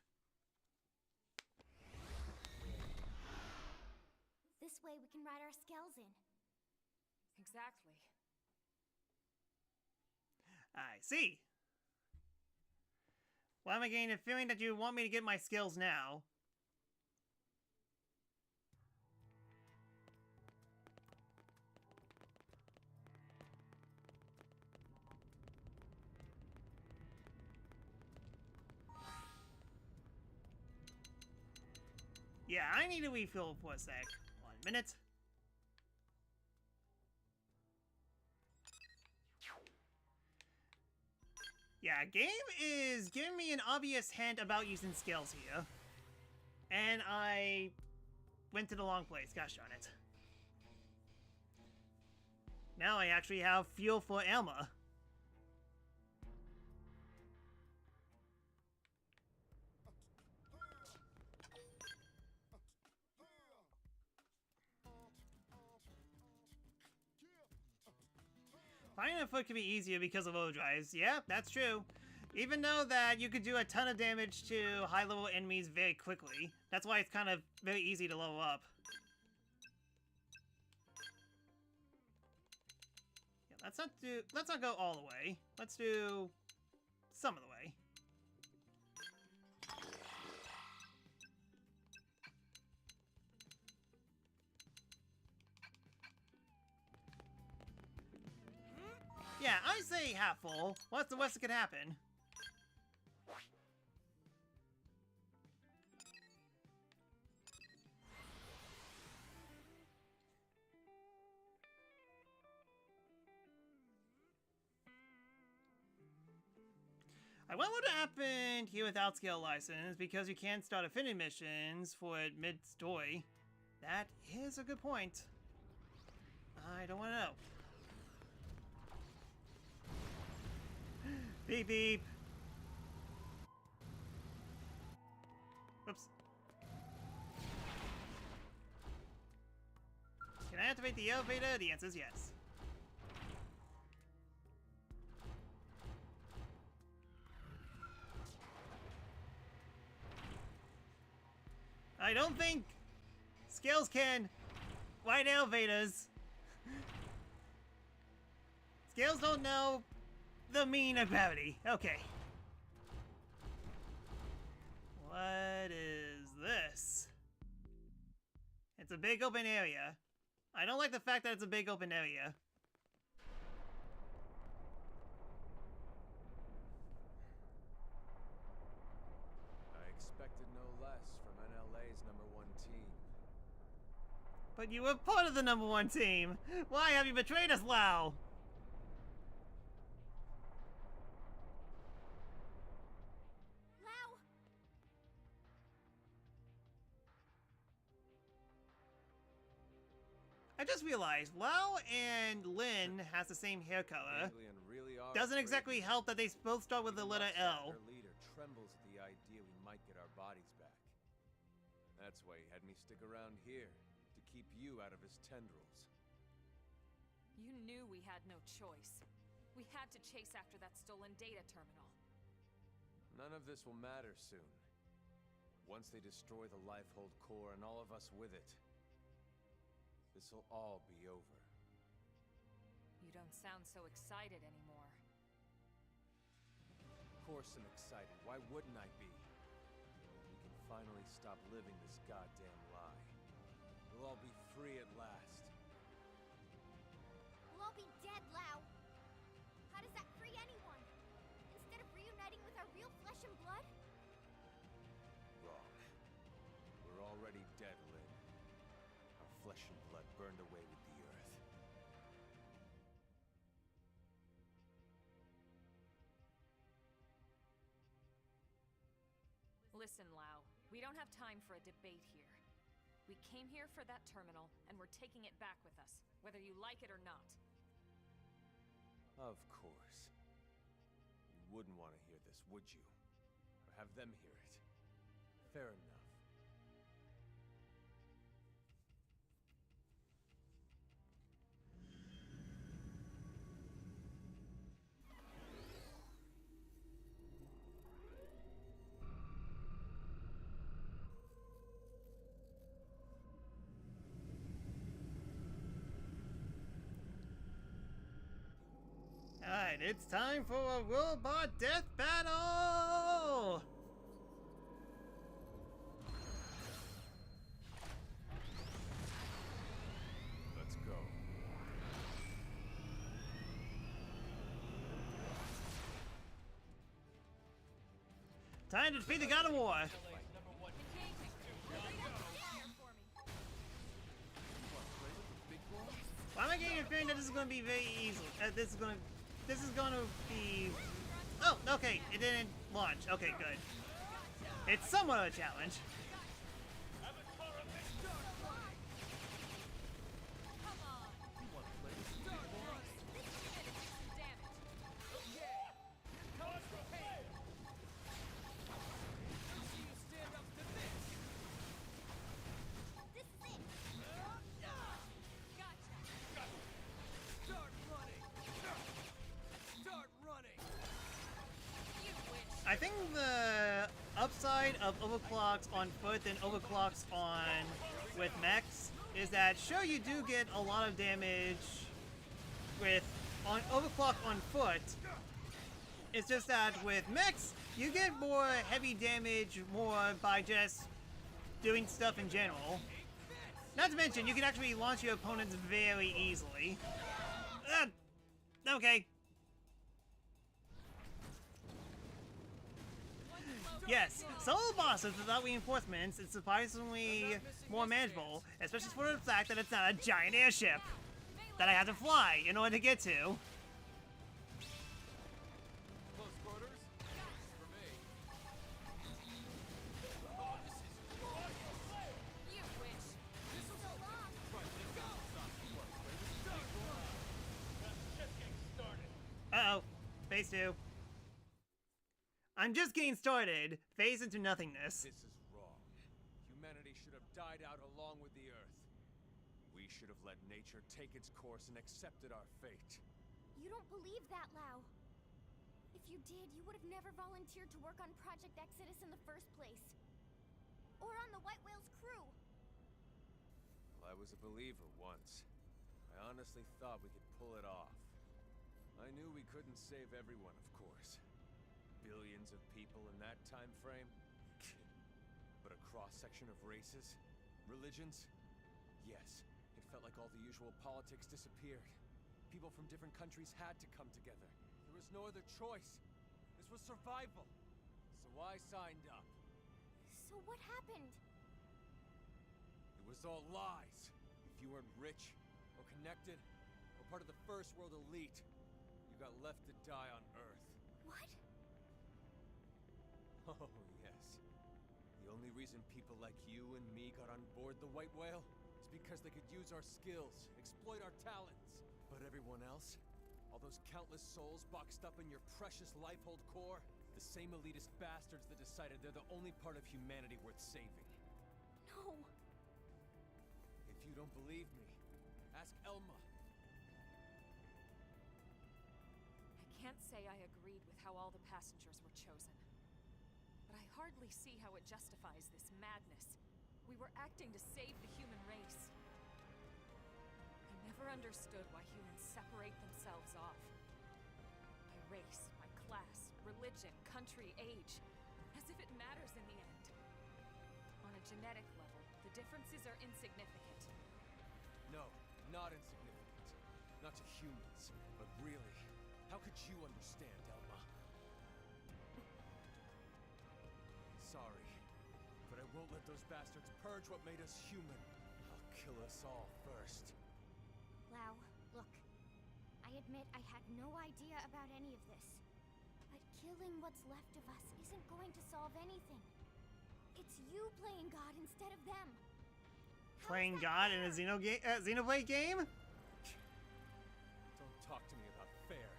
This way we can ride our skells in. Exactly. I see. Why am I getting a feeling that you want me to get my skills now? Yeah, I need a refill for a sec. 1 minute. Yeah, game is giving me an obvious hint about using skills here. And I went to the wrong place, gosh darn it. Now I actually have fuel for Elma. Finding a foot can be easier because of overdrives. Yeah, that's true. Even though that you could do a ton of damage to high-level enemies very quickly. That's why it's kind of very easy to level up. Yeah, let's not go all the way. Let's do some of the way. Yeah, I say half full. What's the worst that could happen? I wonder what happened here without skill license, because you can't start affinity missions for it mid-story. That is a good point. I don't want to know. Beep beep. Oops. Can I activate the elevator? The answer is yes. I don't think Scales can ride elevators. Scales don't know the meaning of gravity. Okay. What is this? It's a big open area. I don't like the fact that it's a big open area. I expected no less from NLA's #1 team. But you were part of the #1 team. Why have you betrayed us, Lau? I just realized, Lau and Lin has the same hair color. Really Doesn't exactly help that they both start with the letter L. Our leader trembles at the idea we might get our bodies back. That's why he had me stick around here, to keep you out of his tendrils. You knew we had no choice. We had to chase after that stolen data terminal. None of this will matter soon. Once they destroy the Lifehold core and all of us with it, this'll all be over. You don't sound so excited anymore. Of course I'm excited. Why wouldn't I be? We can finally stop living this goddamn lie. We'll all be free at last. We'll all be dead, Lau. How does that free anyone? Instead of reuniting with our real flesh and blood? Wrong. We're already dead, Lin. Our flesh and blood burned away with the earth. Listen, Lau. We don't have time for a debate here. We came here for that terminal, and we're taking it back with us, whether you like it or not. Of course. You wouldn't want to hear this, would you? Or have them hear it. Fair enough. Alright, it's time for a robot death battle! Let's go. Time to defeat the God of War! Why am I getting a feeling that this is going to be very easy? This is going to be... Oh, okay, it didn't launch. Okay, good. It's somewhat of a challenge. I think the upside of overclocks on foot than overclocks on with mechs is that sure you do get a lot of damage with on overclock on foot. It's just that with mechs you get more heavy damage more by just doing stuff in general. Not to mention you can actually launch your opponents very easily. Okay. Yes, solo bosses without reinforcements is surprisingly more manageable, especially for the fact that it's not a giant airship that I have to fly in order to get to. Close quarters? For me. Oh, this is You wish. This is so long. Right, let's go. Just getting started. Uh-oh. Phase 2. I'm just getting started. Phase into nothingness. This is wrong. Humanity should have died out along with the Earth. We should have let nature take its course and accepted our fate. You don't believe that, Lau. If you did, you would have never volunteered to work on Project Exodus in the first place. Or on the White Whale's crew. Well, I was a believer once. I honestly thought we could pull it off. I knew we couldn't save everyone, of course. Billions of people in that time frame? But a cross-section of races? Religions? Yes, it felt like all the usual politics disappeared. People from different countries had to come together. There was no other choice. This was survival. So I signed up. So what happened? It was all lies. If you weren't rich, or connected, or part of the first world elite, you got left to die on Earth. What? Oh, yes. The only reason people like you and me got on board the White Whale is because they could use our skills, exploit our talents. But everyone else? All those countless souls boxed up in your precious Lifehold core? The same elitist bastards that decided they're the only part of humanity worth saving. No. If you don't believe me, ask Elma. I can't say I agreed with how all the passengers were chosen. But I hardly see how it justifies this madness. We were acting to save the human race. I never understood why humans separate themselves off. By race, by class, religion, country, age. As if it matters in the end. On a genetic level, the differences are insignificant. No, not insignificant. Not to humans, but really, how could you understand, Elma? Sorry, but I won't let those bastards purge what made us human. I'll kill us all first. Lau, look. I admit I had no idea about any of this. But killing what's left of us isn't going to solve anything. It's you playing God instead of them. Playing God in a Xenoblade game? Don't talk to me about fair.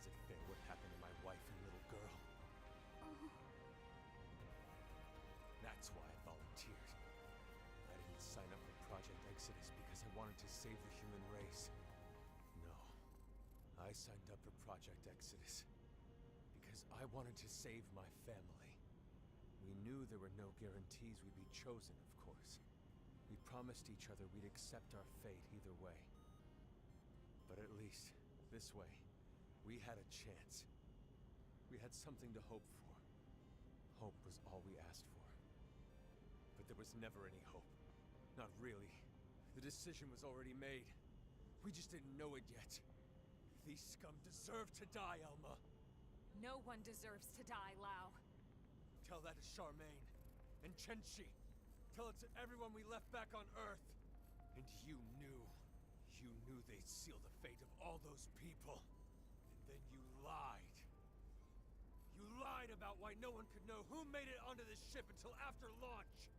Is it fair what happened to my wife and little girl? That's why I volunteered. I didn't sign up for Project Exodus because I wanted to save the human race. No. I signed up for Project Exodus because I wanted to save my family. We knew there were no guarantees we'd be chosen, of course. We promised each other we'd accept our fate either way. But at least, this way, we had a chance. We had something to hope for. Hope was all we asked for. But there was never any hope. Not really. The decision was already made. We just didn't know it yet. These scum deserve to die, Elma. No one deserves to die, Lau. Tell that to Charmaine. And Chenchi. Tell it to everyone we left back on Earth. And you knew they'd seal the fate of all those people. And then you lied. You lied about why no one could know who made it onto this ship until after launch.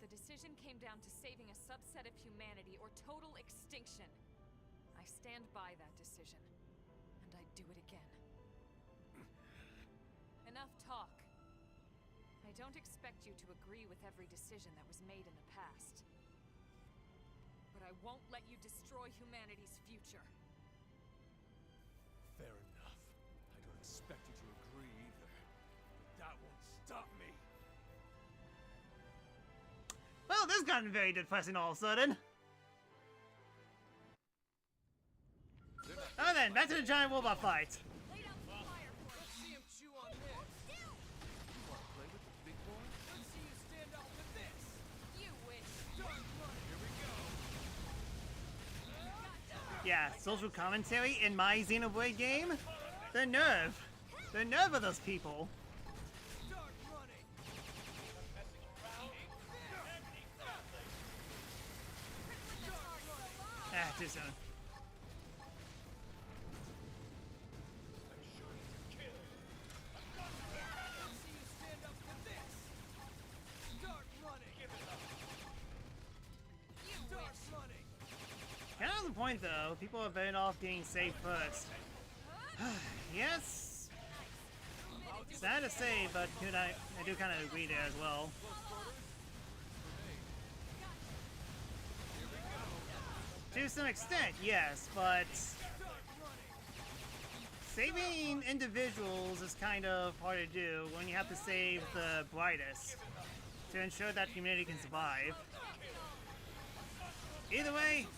The decision came down to saving a subset of humanity or total extinction. I stand by that decision. And I'd do it again. Enough talk. I don't expect you to agree with every decision that was made in the past. But I won't let you destroy humanity's future. Fair enough. I don't expect you to agree either. But that won't stop me. Well, this gotten very depressing all of a sudden. Oh, then back to the giant robot fight. Lay down some fire for Let's us. see him chew on this. You want to play with the big boys? Let's see you stand up to this. You wish. Start running. Here we go. Yeah, social commentary in my Xenoblade game? The nerve. The nerve of those people. Start running. Ah, too soon. Let's see you stand up to this. Start running. Start running. Kind of the point though, people are better off being safe first. Yes. Sad to say, but I do kind of agree there as well. To some extent, yes, but saving individuals is kind of hard to do when you have to save the brightest to ensure that community can survive. Either way,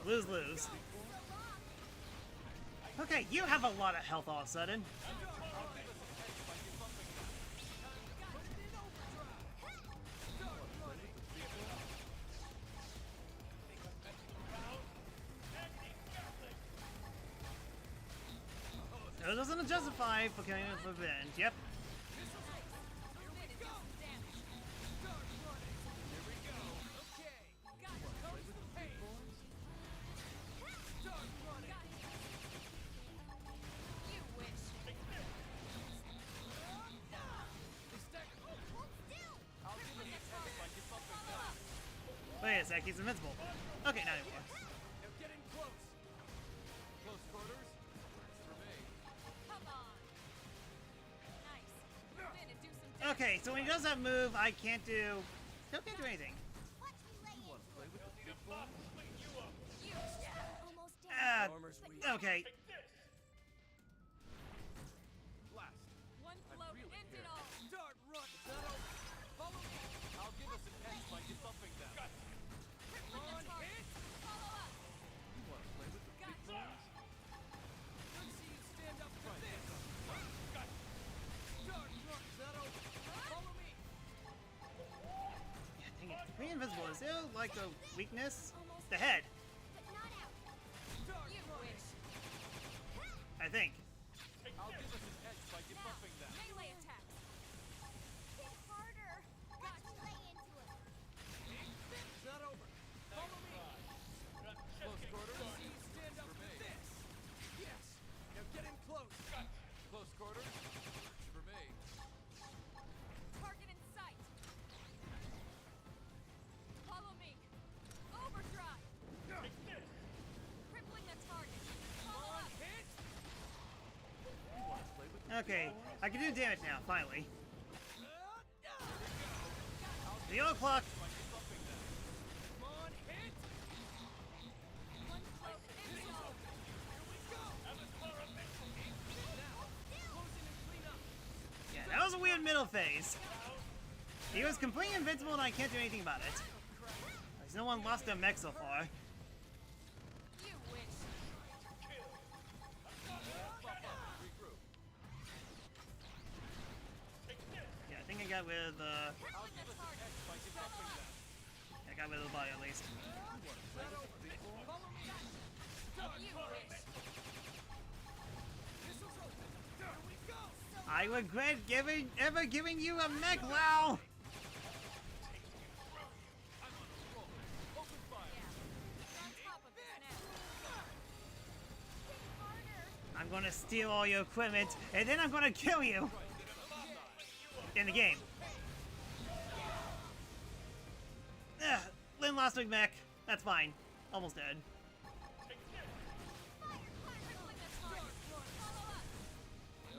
lose-lose. Okay, you have a lot of health all of a sudden. It doesn't justify for killing it for revenge. Yep. Wait a sec, he's invincible. Okay, not anymore. They're getting close. Close quarters. For me. Come on. Nice. Move in and do some damage. Okay, so when he does that move, I can't do... Still can't do anything. Watch me lay in. Play with the big boys. Almost dead. Armor's weak. Okay. Blast. One blow to end it all. Start run. Follow me. I'll give us a catch by debuffing them. Crippling the target. Follow up. You want to play with the big Gotcha. boys? Let's see you stand up for this. Start run. Follow me. Dang it. Being invisible is still like a weakness. The head, But not out. Start You running. wish. I think. I'll give us an edge by debuffing them. Melee attacks. Hit harder. Watch me lay into him. It's not over. Follow me. Close quarters. Let's see you stand up for this. Yes. Now get in close. Close quarters. For me. Target in sight. Follow me. Overdrive. Crippling the target. Follow up. Hit. Okay, I can do damage now, finally. The old clock. Come on, hit. One blow to end it all. Yeah, that was a weird middle phase. He was completely invincible and I can't do anything about it. There's no one lost their mech so far. You wish. Yeah, I think I got rid of the... Crippling the target. Follow up. I got rid of the body at least. You wish. I regret ever giving you a mech, Lau! On top of this now. I'm gonna steal all your equipment, and then I'm gonna kill you! In the game. Ugh, Lynn lost her mech. That's fine. Almost dead. Crippling the target. Follow up. You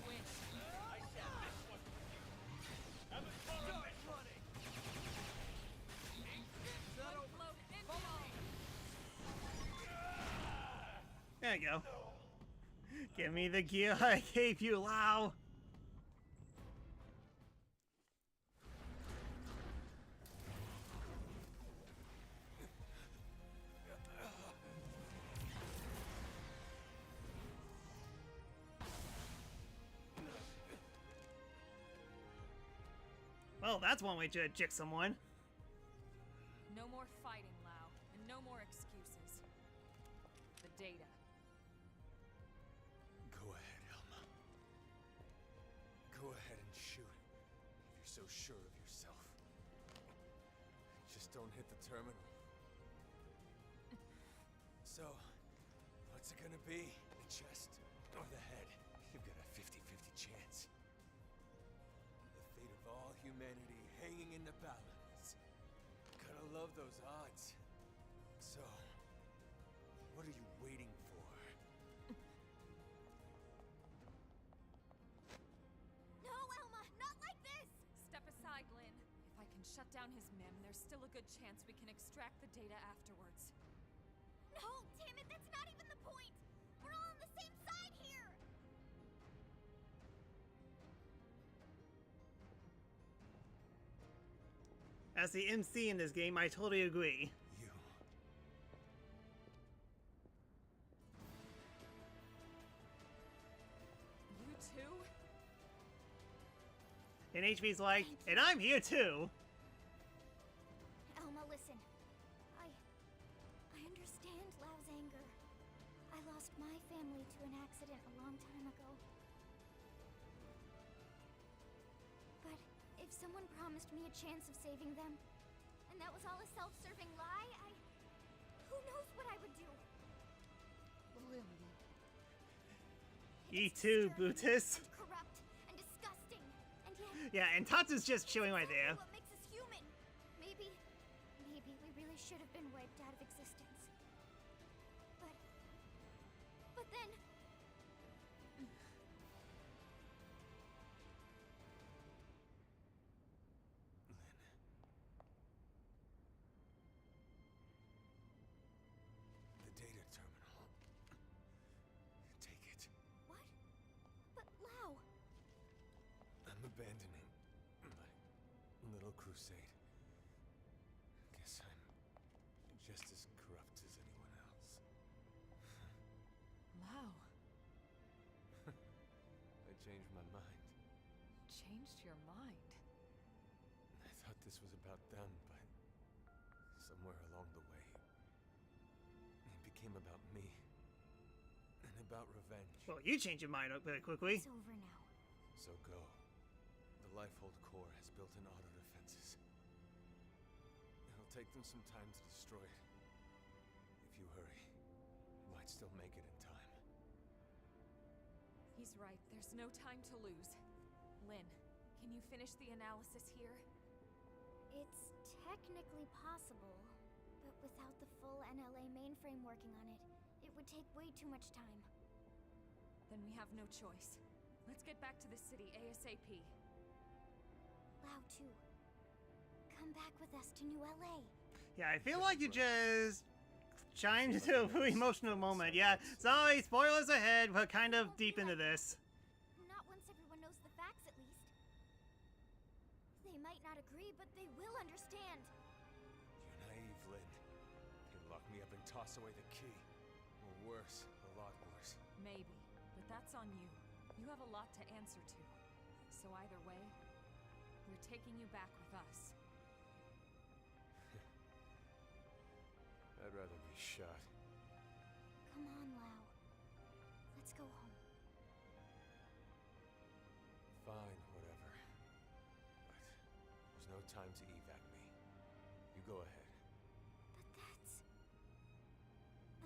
wish. One blow to end it all. There you go. Give me the gear I gave you, Lau. Well, that's one way to jick someone. No more fighting, Lau, and no more excuses. The data. Go ahead, Elma. Go ahead and shoot, if you're so sure of yourself. Just don't hit the terminal. So, what's it gonna be? The chest or the head? You've got a 50-50 chance. The fate of all humanity hanging in the balance. Gotta love those odds. So, what are you waiting for? No, Elma, not like this! Step aside, Lynn. If I can shut down his MIM, there's still a good chance we can extract the data afterwards. No, damn it, that's not even the point! We're all on the same side here! As the MC in this game, I totally agree. You. You too? And HB's like, and I'm here too. Elma, listen. I understand Lau's anger. I lost my family to an accident a long time ago. But if someone promised me a chance of saving them, and that was all a self-serving lie, who knows what I would do? Lily. You too, Brutus. And corrupt and disgusting, and yet Yeah, and Tatsu's just chilling right there. what makes us human. Maybe we really should have been wiped out of existence. But then The data terminal. Take it. what? But Lau, I'm abandoning my little crusade. Guess I'm just as corrupt as anyone else. Lau, I changed my mind. changed your mind. I thought this was about them, but somewhere along the way, it became about me. And about revenge. Well, you changed your mind up very quickly. it's over now. So go. The Lifehold core has built-in auto defenses. It'll take them some time to destroy it. If you hurry, you might still make it in time. He's right. There's no time to lose. Lynn, can you finish the analysis here? It's technically possible, but without the full NLA mainframe working on it, it would take way too much time. Then we have no choice. Let's get back to the city ASAP. Lau too. Come back with us to New LA. Yeah, I feel like you just chimed into a very emotional moment. Yeah, sorry, spoilers ahead. We're kind of deep into this. Not once everyone knows the facts, at least. They might not agree, but they will understand. You're naive, Lynn. They lock me up and toss away the key. Or worse, a lot worse. Maybe, but that's on you. You have a lot to answer to. So either way, we're taking you back with us. I'd rather be shot. Come on, Lau. Let's go home. Fine, whatever. But there's no time to evac me. You go ahead. But that's...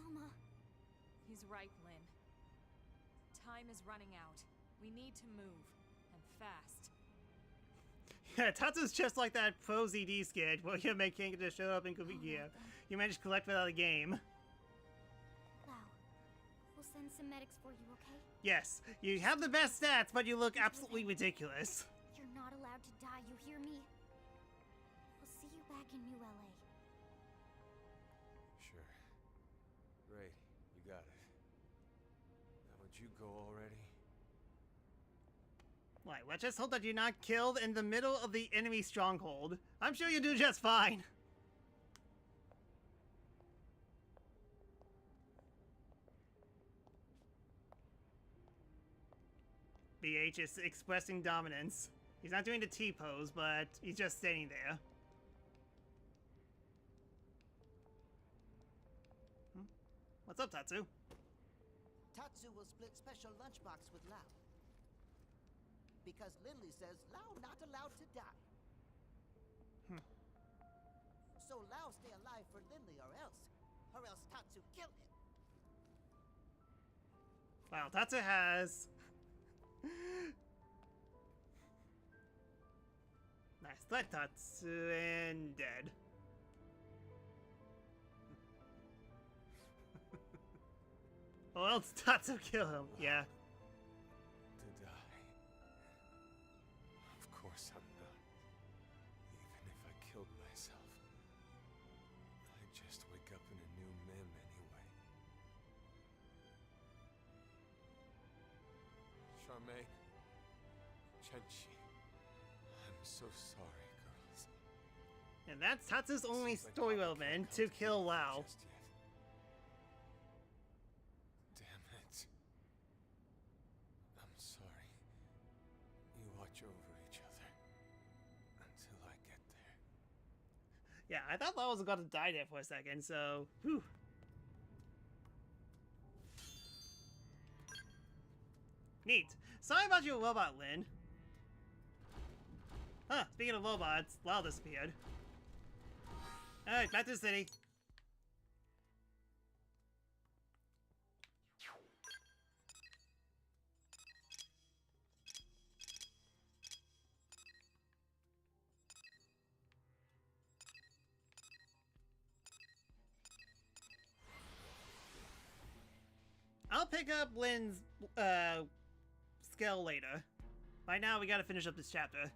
Elma. He's right, Lynn. Time is running out. We need to move. And fast. Yeah, Tatsu's just like that Pro ZD skit where you make King just show up and could be yeah. You managed to collect without a game. Lau, we'll send some medics for you, okay? Yes, you have the best stats, but you look absolutely ridiculous. You're not allowed to die, you hear me? We'll see you back in New LA. Sure. Great, you got it. Now Would you go already? Right, let's just hope that you're not killed in the middle of the enemy stronghold. I'm sure you'll do just fine. BH is expressing dominance. He's not doing the T-pose, but he's just standing there. What's up, Tatsu? Tatsu will split special lunchbox with Lao. Because Lindley says Lao not allowed to die. So Lao stay alive for Lindley or else Tatsu kill him. Wow, Tatsu has... Nice, let Tatsu and dead. Or else Tatsu kill him, yeah. To die. Of course I'm not. Even if I killed myself, I'd just wake up in a new Mim anyway. Charmaine, Chenchi, I'm so sorry, girls. And that's Tatsu's only Seems like story Papa element can't to come kill me Lao. just yet. Damn it. I'm sorry. You watch over each other until I get there. Yeah, I thought Lao was about to die there for a second, so... Whew. Neat. Sorry about your robot, Lynn. Huh, speaking of robots, Lao disappeared. Alright, back to the city. I'll pick up Lynn's skill later. Right now, we gotta finish up this chapter.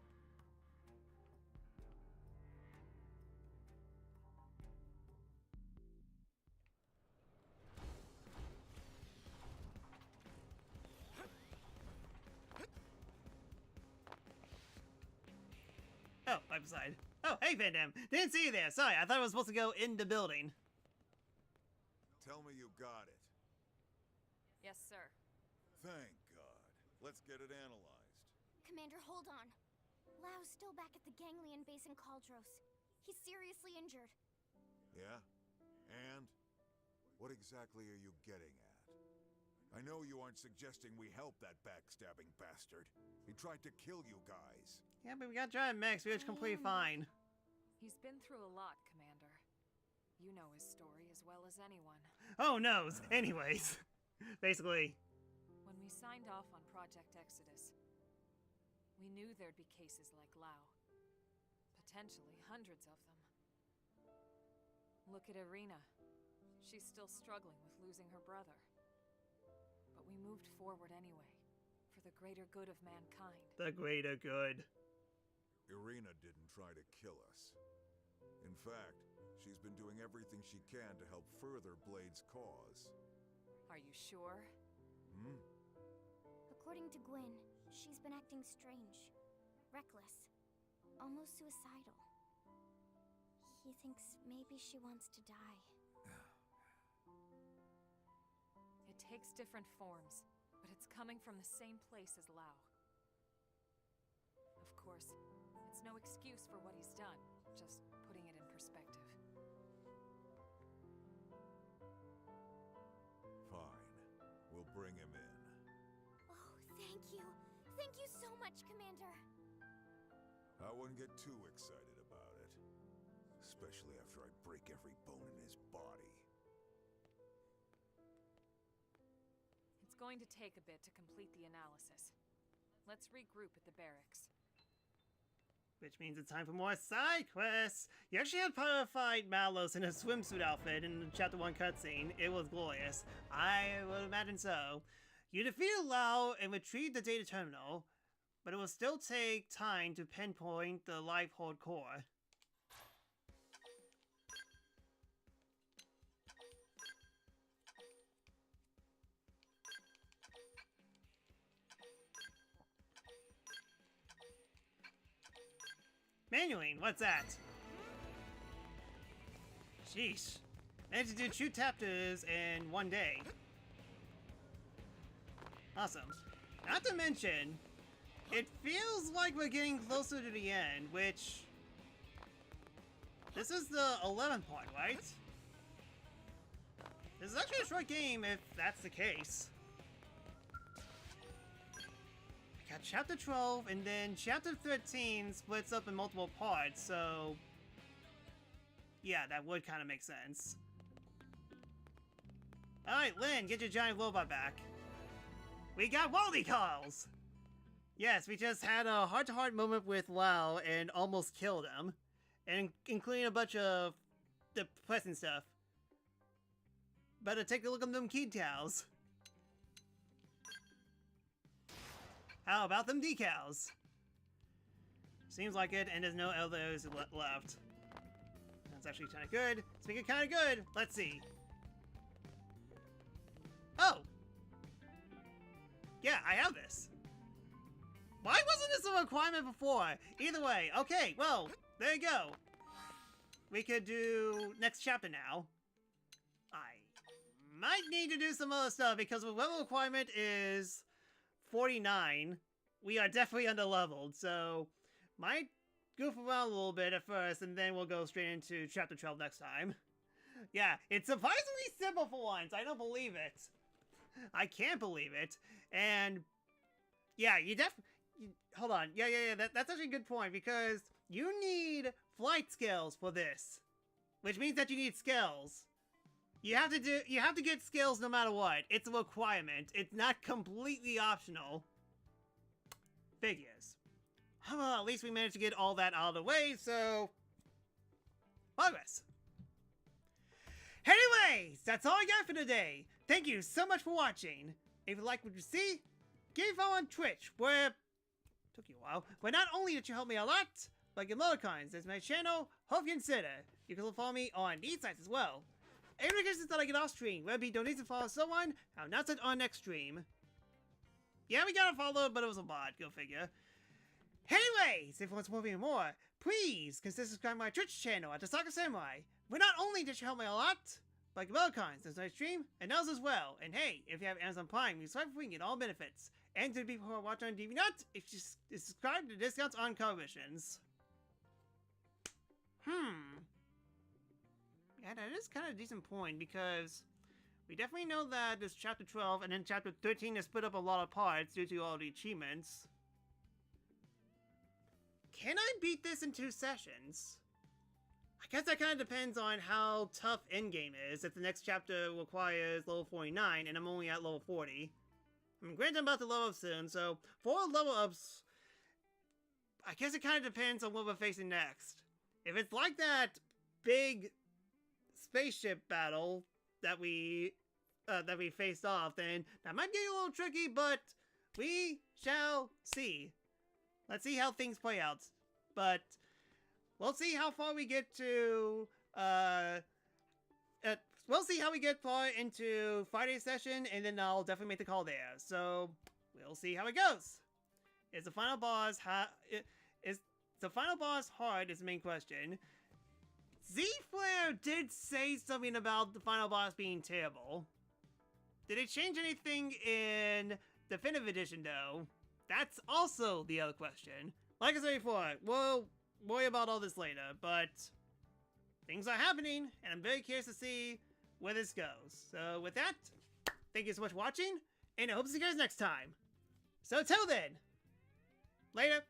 Oh, right beside. Oh, hey, Van Damme. Didn't see you there. Sorry, I thought I was supposed to go in the building. Tell me you got it. Yes, sir. Thank God. Let's get it analyzed. Commander, hold on. Lao's still back at the Ganglion base in Caldros. He's seriously injured. Yeah? And? What exactly are you getting at? I know you aren't suggesting we help that backstabbing bastard. He tried to kill you guys. Yeah, but we got giant mechs. We were completely fine. He's been through a lot, Commander. You know his story as well as anyone. Oh, no. Anyways. Basically. When we signed off on Project Exodus, we knew there'd be cases like Lao. Potentially hundreds of them. Look at Irina. She's still struggling with losing her brother. But we moved forward anyway, for the greater good of mankind. The greater good. Irina didn't try to kill us. In fact, she's been doing everything she can to help further Blade's cause. Are you sure? Hmm? According to Gwyn, she's been acting strange, reckless, almost suicidal. He thinks maybe she wants to die. It takes different forms, but it's coming from the same place as Lao. Of course, it's no excuse for what he's done, just putting it in perspective. Fine. We'll bring him in. Oh, thank you. Thank you so much, Commander. I wouldn't get too excited about it. Especially after I break every bone in his body. It's going to take a bit to complete the analysis. Let's regroup at the barracks. Which means it's time for more side quests. You actually had purified Malos in a swimsuit outfit in the Chapter 1 cutscene. It was glorious. I would imagine so. You defeated Lao and retrieved the data terminal, but it will still take time to pinpoint the Life Horde core. Manuing, what's that? Sheesh. Managed to do 2 chapters in 1 day. Awesome. Not to mention, it feels like we're getting closer to the end, which... This is the 11th part, right? This is actually a short game if that's the case. I got chapter 12, and then chapter 13 splits up in multiple parts, so... Yeah, that would kind of make sense. Alright, Lynn, get your giant robot back. We got Wally calls! Yes, we just had a heart-to-heart moment with Lau and almost killed him. And including a bunch of depressing stuff. Better take a look at them key towels. How about them decals? Seems like it, and there's no others left. That's actually kind of good. Speaking of kind of good, let's see. Oh! Yeah, I have this. Why wasn't this a requirement before? Either way, okay, well, there you go. We could do next chapter now. I might need to do some other stuff because the level requirement is 49. We are definitely under-leveled, so might goof around a little bit at first, and then we'll go straight into chapter 12 next time. Yeah, it's surprisingly simple for once. I don't believe it. I can't believe it. And yeah, you definitely... Hold on. Yeah. That's actually a good point, because you need flight skills for this, which means that you need skills. You have to get skills no matter what. It's a requirement. It's not completely optional. Figures. Well, at least we managed to get all that out of the way, so... Progress. Anyways, that's all I got for today. Thank you so much for watching. If you like what you see, give a follow on Twitch, where... Took you a while. But not only did you help me a lot, but your emoticons, there's my channel, hope you consider. You can follow me on these sites as well. Notifications that I get off stream, whether it be donations, follow, so on, I'll announce it on next stream. Yeah, we got a follow, but it was a bot, go figure. Anyways, if you want to support me more, please consider subscribing to my Twitch channel at The-Sakura-Samurai, where not only did you help me a lot, but your emoticons, there's my stream, and those as well. And hey, if you have Amazon Prime, you subscribe for free and get all benefits. And to the people who are watching on DV Nut, if you subscribe to discounts on commissions. Yeah, that is kind of a decent point, because we definitely know that this chapter 12 and then chapter 13 is split up a lot of parts due to all the achievements. Can I beat this in 2 sessions? I guess that kind of depends on how tough endgame is. If the next chapter requires level 49 and I'm only at level 40. I mean, granted, I'm about to level up soon, so for level ups, I guess it kind of depends on what we're facing next. If it's like that big spaceship battle that we faced off, then that might get a little tricky, but we shall see. Let's see how things play out. But we'll see how far we get to, we'll see how we get far into Friday's session, and then I'll definitely make the call there. So, we'll see how it goes. Is the final boss hard is the main question. Z-Flare did say something about the final boss being terrible. Did it change anything in Definitive Edition, though? That's also the other question. Like I said before, we'll worry about all this later, but things are happening, and I'm very curious to see where this goes. So with that, thank you so much for watching, and I hope to see you guys next time. So till then, later.